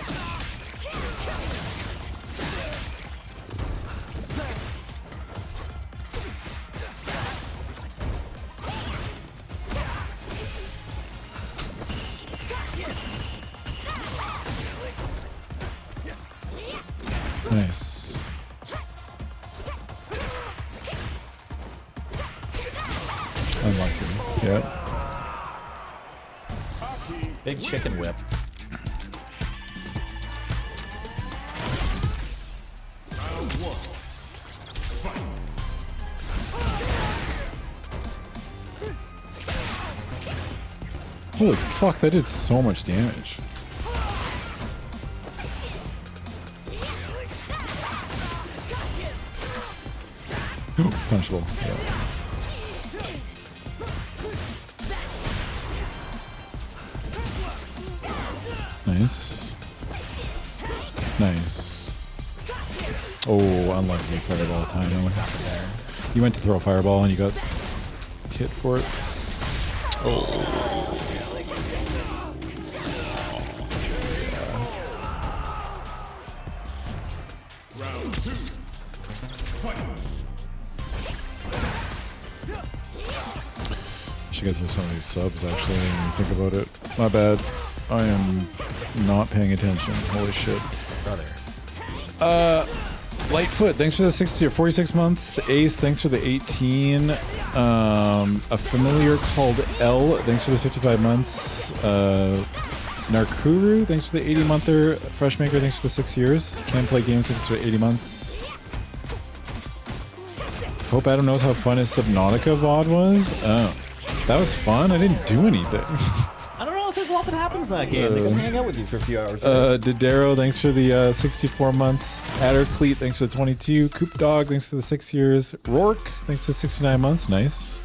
Nice. Unlucky. Yep. Big chicken whip. Holy fuck, that did so much damage. Punchable. Yeah. Nice. Nice. Oh, unlucky fireball time. You went to throw a fireball and you got hit for it. Oh. Should get through some of these subs actually and think about it. My bad. I am not paying attention. Holy shit. Brother. Lightfoot, thanks for the 60 or 46 months. Ace, thanks for the 18. A familiar called L, thanks for the 55 months. Narkuru, thanks for the 80-monther. Freshmaker, thanks for the 6 years. Can play games, thanks for 80 months. Hope Adam knows how fun his Subnautica VOD was. Oh, that was fun. I didn't do anything. I don't know if there's a lot that happens in that game. They can hang out with you for a few hours. Didero, thanks for the 64 months. Addercleat, thanks for the 22. Coop Dog, thanks for the 6 years. Rourke, thanks for the 69 months. Nice.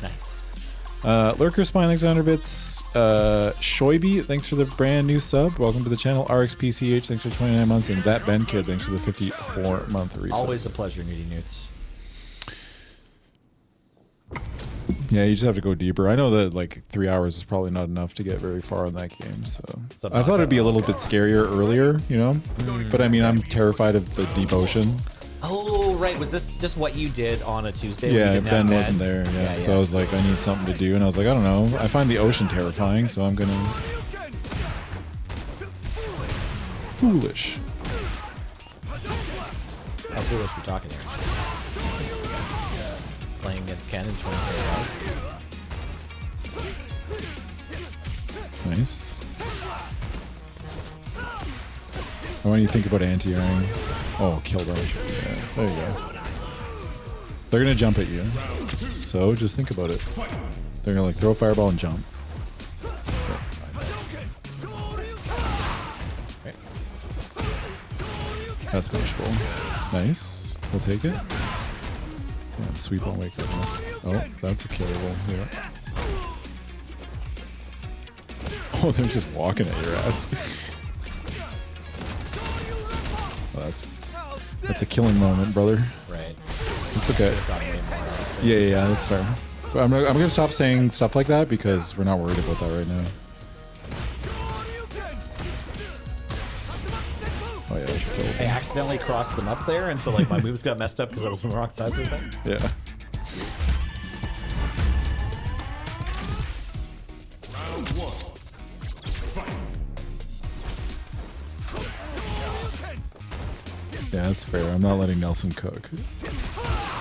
Nice. Lurker Spine, thanks for 100 bits. Shoiby, thanks for the brand new sub. Welcome to the channel. RXPCH, thanks for 29 months. And That Ben Kid, thanks for the 54-month resub. Always a pleasure, Nudie Newts. Yeah, you just have to go deeper. I know that like 3 hours is probably not enough to get very far in that game. So I thought it'd be a little bit scarier earlier, you know. But I mean, I'm terrified of the deep ocean. Oh, right. Was this just what you did on a Tuesday? when you Yeah, didn't Ben have wasn't there. Yeah. Yeah, So yeah. I was like, I need something to do, and I was like, I don't know. I find the ocean terrifying, so I'm gonna. Foolish. How foolish we're talking here. Playing against Ken in 2025. Nice. I want you to think about anti-airing. Oh, kill them. Yeah, there you go. They're gonna jump at you, so just think about it. They're gonna like throw a fireball and jump. Okay. That's punishable. Nice. We'll take it. Yeah, sweep won't wake up. Oh, that's a killable. Yeah. Oh, they're just walking at your ass. Oh, that's a killing moment, brother. Right. It's okay. Got way more, honestly. Yeah, that's fair. But I'm gonna stop saying stuff like that because we're not worried about that right now. Oh yeah, that's I killable. accidentally crossed them up there, and so like my moves got messed up because I was on the wrong side for a second. Yeah. Yeah, that's fair. I'm not letting Nelson cook.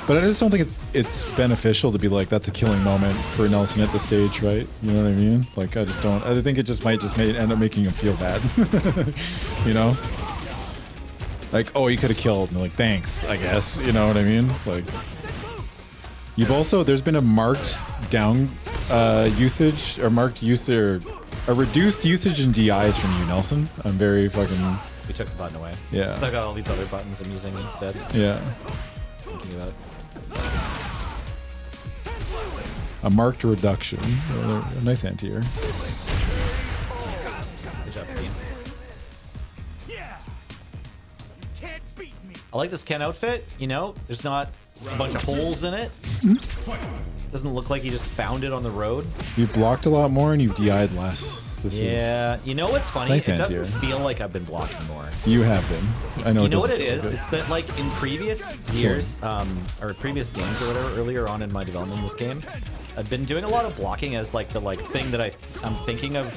But I just don't think it's beneficial to be like, that's a killing moment for Nelson at the stage, right? You know what I mean? Like, I just don't. I think it just might end up making him feel bad. You know? Like, oh, he could have killed. And like, thanks, I guess. You know what I mean? Like, you've also, there's been a marked down usage, or marked usage, or a reduced usage in DIs from you, Nelson. I'm very fucking... We took the button away. Yeah. Since I got all these other buttons I'm using instead. Yeah. Thinking about it. A marked reduction. A nice anti-air. Good job, team. I like this Ken outfit. You know, there's not a bunch of holes in it. Doesn't look like he just found it on the road. You've blocked a lot more and you've DI'd less. Yeah, you know what's funny? Nice It doesn't anti-air. feel like I've been blocking more. You have been. I know. You it know what doesn't it feel is? good. It's that like in previous years, or previous games or whatever, earlier on in my development in this game, I've been doing a lot of blocking as like the thing that I'm thinking of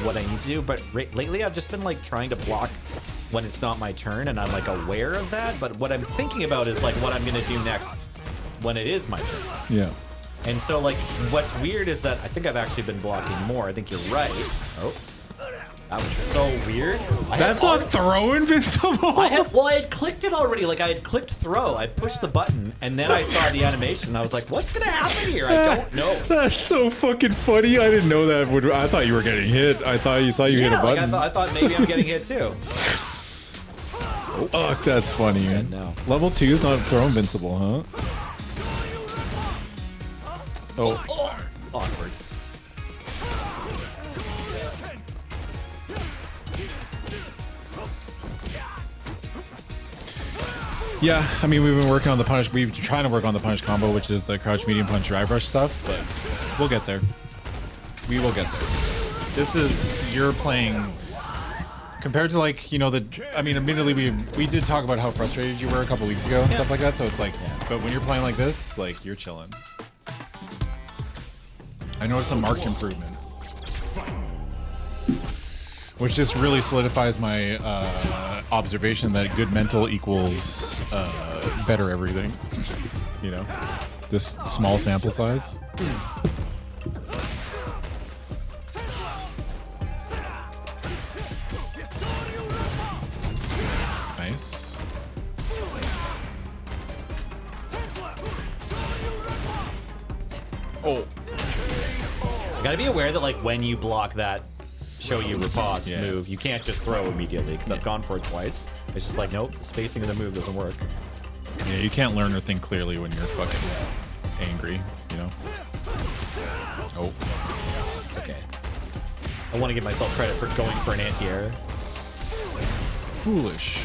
what I need to do. But lately, I've just been like trying to block when it's not my turn, and I'm like aware of that. But what I'm thinking about is like what I'm gonna do next when it is my turn. Yeah. And so like what's weird is that I think I've actually been blocking more. I think you're right. Oh. That was so weird. That's not throw invincible. I had clicked it already. Like I had clicked throw. I pushed the button, and then I saw the animation. And I was like, "What's gonna happen here? I don't know." That's so fucking funny. I didn't know that would. I thought you were getting hit. I thought you saw you hit a like button. I thought maybe I'm getting hit too. Oh, that's funny. Yeah, no. Level 2 is not throw invincible, huh? Oh. Awkward. Yeah, I mean, we've been working on the punish. We've been trying to work on the punish combo, which is the crouch, medium punch, drive rush stuff, but we'll get there. We will get there. This is, you're playing, compared to like, you know, I mean, admittedly, we did talk about how frustrated you were a couple weeks ago and stuff like that, so it's like, but when you're playing like this, like, you're chilling. I noticed a marked improvement. Which just really solidifies my observation that good mental equals better everything. You know, this small sample size. Nice. Oh. Gotta be aware that like when you block that show you riposte Yeah. move, you can't just throw immediately because I've gone for it twice. It's just like, nope, the spacing of the move doesn't work. Yeah, you can't learn or think clearly when you're fucking angry, you know? Oh. It's okay. I want to give myself credit for going for an anti-air. Foolish.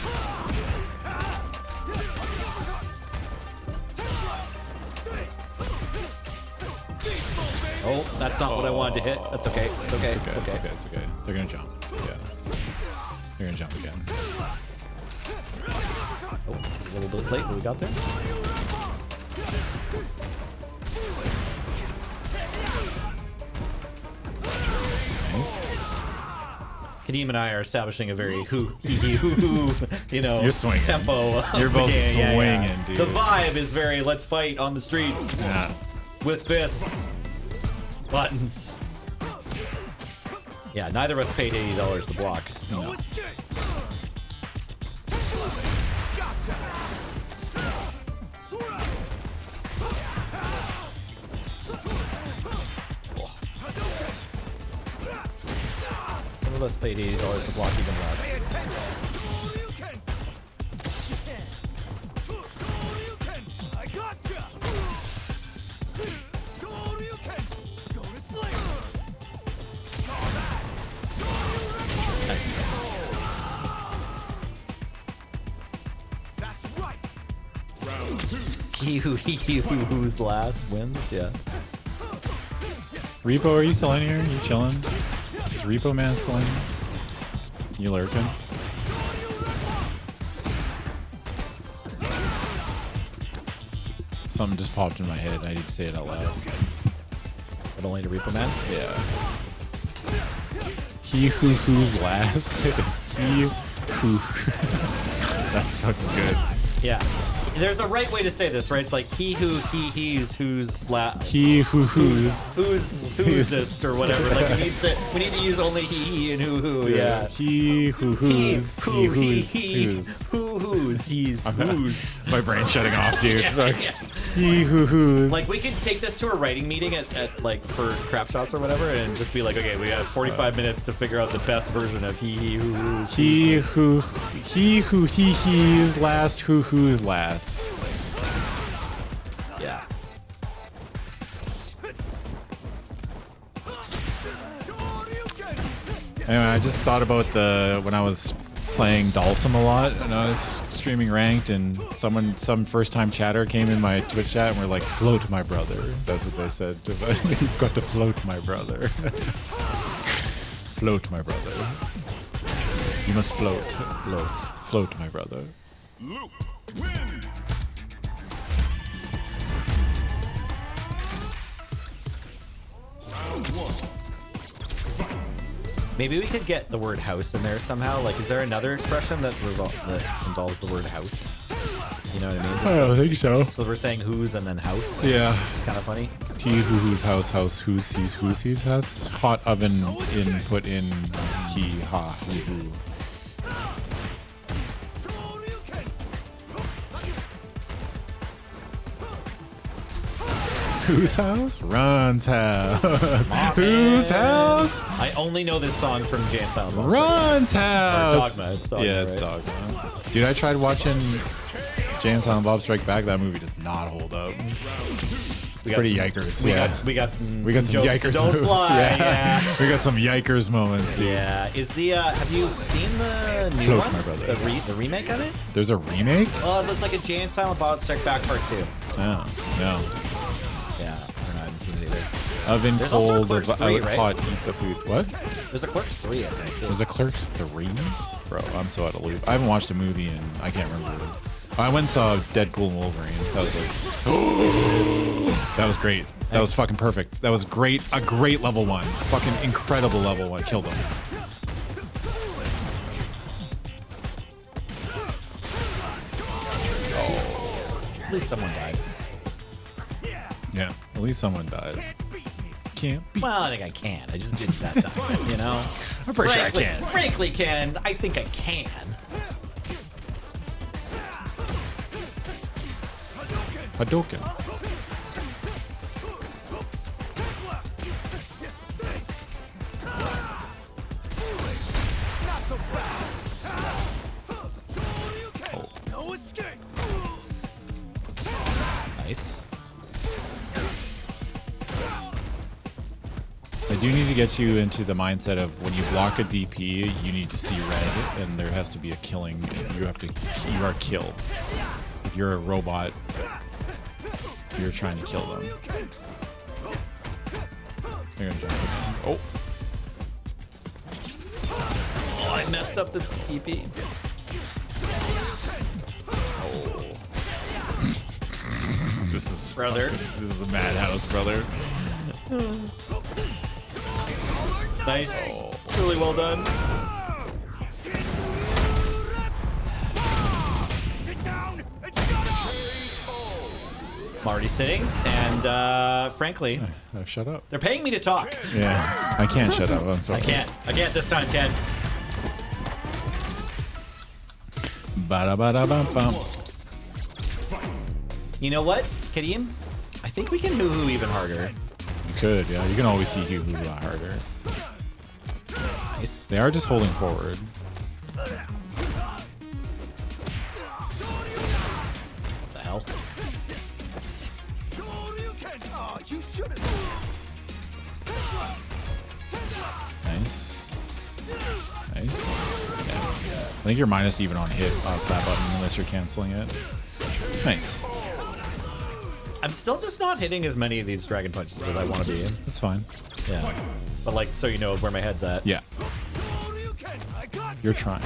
Oh, that's not what I wanted to hit. That's okay. It's okay. It's okay. It's okay. They're gonna jump. Yeah. They're gonna jump again. Oh, a little bit late. What we got there? Nice. Kadeem and I are establishing a very you know, You're swinging. tempo. of You're the both game. swinging, dude. The vibe is very let's fight on the streets Yeah. with fists, buttons. Yeah, neither of us paid $80 to block. No. Some of us paid $80 to block even less. Nice. He who's last wins, yeah. Repo, are you still in here? You chilling? Is Repo Man still in here? You lurking? Something just popped in my head. I need to say it out loud. But only to Reaper Man? Yeah. He who's last. He who. That's fucking good. Yeah. There's a right way to say this, right? It's like he he's who's He who's. who's or whatever. Like we need to use only he and who. Yeah. He who's. He who's. He's who's. My brain's shutting off, dude. Yeah, Like, yeah. he who's. Like we could take this to a writing meeting at like for crap shots or whatever, and just be like, okay, we got 45 minutes to figure out the best version of he who's. He's last. Who's last. Yeah. Anyway, I just thought about when I was playing Dalsum a lot, and I was streaming ranked, and some first-time chatter came in my Twitch chat, and we're like, "Float, my brother." That's what they said. You've got to float, my brother. Float, my brother. You must float. Float, my brother. Luke wins. Round one. Maybe we could get the word house in there somehow. Like, is there another expression that involves the word house? You know what I mean? I don't think so. So we're saying who's and then house. Yeah. It's kind of funny. He who's house who's he's has hot oven input in he ha who. Whose house? Ron's house. Whose house? I only know this song from Jay and Silent Bob. Ron's Or house. Dogma. It's Dogma, Yeah, it's right? Dogma. Dude, I tried watching Jay and Silent Bob Strike Back. That movie does not hold up. We got Pretty some- yikers. We Yeah. got some. We got some jokes that yikers. Don't fly. Yeah. We got some yikers moments, dude. Yeah. Is the have you seen the new Float, one? my brother. The remake of it? There's a remake? Well, there's like a Jay and Silent Bob Strike Back Part 2. Oh, no. Yeah. I don't know. I haven't seen it either. Oven There's also a cold, Clerks out 3, right? hot, eat the food. What? There's a Clerks 3, I think. Too. There's a Clerks 3? Bro, I'm so out of loop. I haven't watched a movie and I can't remember. I went and saw Deadpool and Wolverine. That was like, that was great. That was fucking perfect. That was great. A great level 1. Fucking incredible level 1. Killed him. At least someone died. Yeah, at least someone died. Can't beat. Well, I think I can. I just didn't that time. You know. I'm pretty sure I Frankly- can. Frankly, can. I think I can. Hadouken. Nice. I do need to get you into the mindset of when you block a DP, you need to see red, and there has to be a killing. You are killed. If you're a robot, you're trying to kill them. They're gonna jump again. Oh, Oh, I messed up the TP. oh. This is Brother. This is a madhouse, brother. Nice. Really well done. I'm already sitting, and frankly, Shut up. they're paying me to talk. Yeah, I can't shut up. I'm sorry. I can't. I can't this time, Ken. Ba-da-ba-da-bum-bum. You know what, Kadeem? I think we can hoo-hoo even harder. You could, yeah. You can always see Hugh a lot harder. Nice. They are just holding forward. What the hell? Nice. Nice. Yeah. I think you're minus even on hit off that button unless you're canceling it. Nice. I'm still just not hitting as many of these dragon punches as I want to be. That's fine. Yeah. But like, so you know where my head's at. Yeah. You're trying.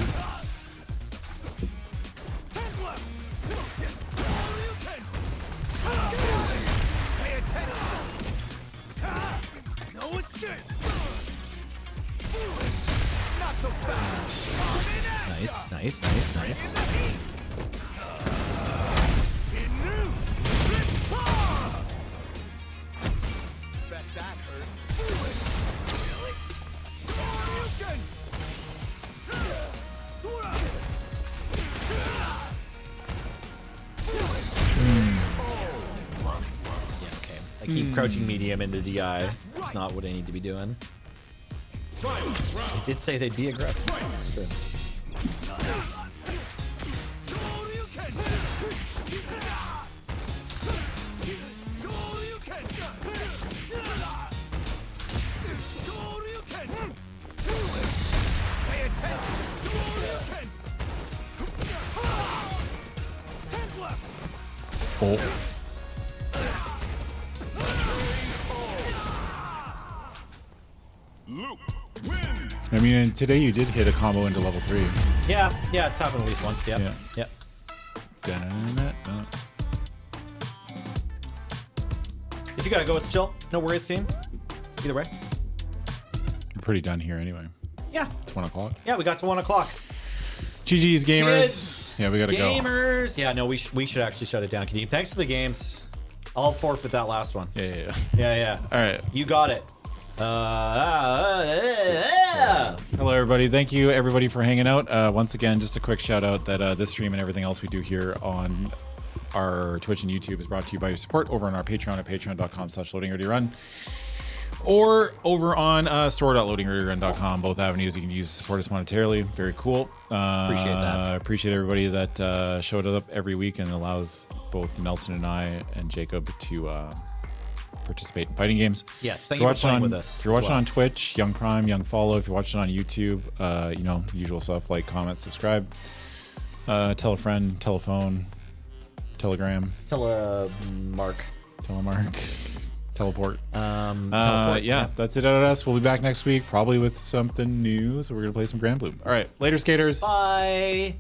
Nice, nice, nice, nice. I keep crouching medium into DI. It's not what I need to be doing. I did say they'd be aggressive. That's true. Oh. Luke wins. I mean, and today you did hit a combo into level 3. Yeah, it's happened at least once. Yep. Yeah. Yep. Da-na-na-na. If you gotta go, it's chill. No worries, Kadeem. Either way. We're pretty done here anyway. Yeah. It's 1 o'clock. Yeah, we got to 1 o'clock. GG's, gamers. Kids. Yeah, we gotta go. Gamers. Yeah, no, we should actually shut it down, Kadeem. Thanks for the games. I'll forfeit that last one. Yeah. Yeah, yeah. All right. You got it. Hello, everybody. Thank you, everybody, for hanging out. Once again, just a quick shout out that this stream and everything else we do here on our Twitch and YouTube is brought to you by your support over on our Patreon at patreon.com/loadingreadyrun or over on store.loadingreadyrun.com. Both avenues you can use to support us monetarily. Very cool. Appreciate that. Appreciate everybody that showed up every week and allows both Nelson and I and Jacob to participate in fighting games. Yes, thank you for playing with us. If you're watching on Twitch, Young Prime, Young Follow. If you're watching on YouTube, you know, usual stuff like comment, subscribe, tell a friend, telephone, telegram, Telemark. telemark, teleport. Teleport, Yeah, that's it out of us. We'll be back next week, probably with something new. So we're gonna play some Grand Blue. All right, later, skaters. Bye.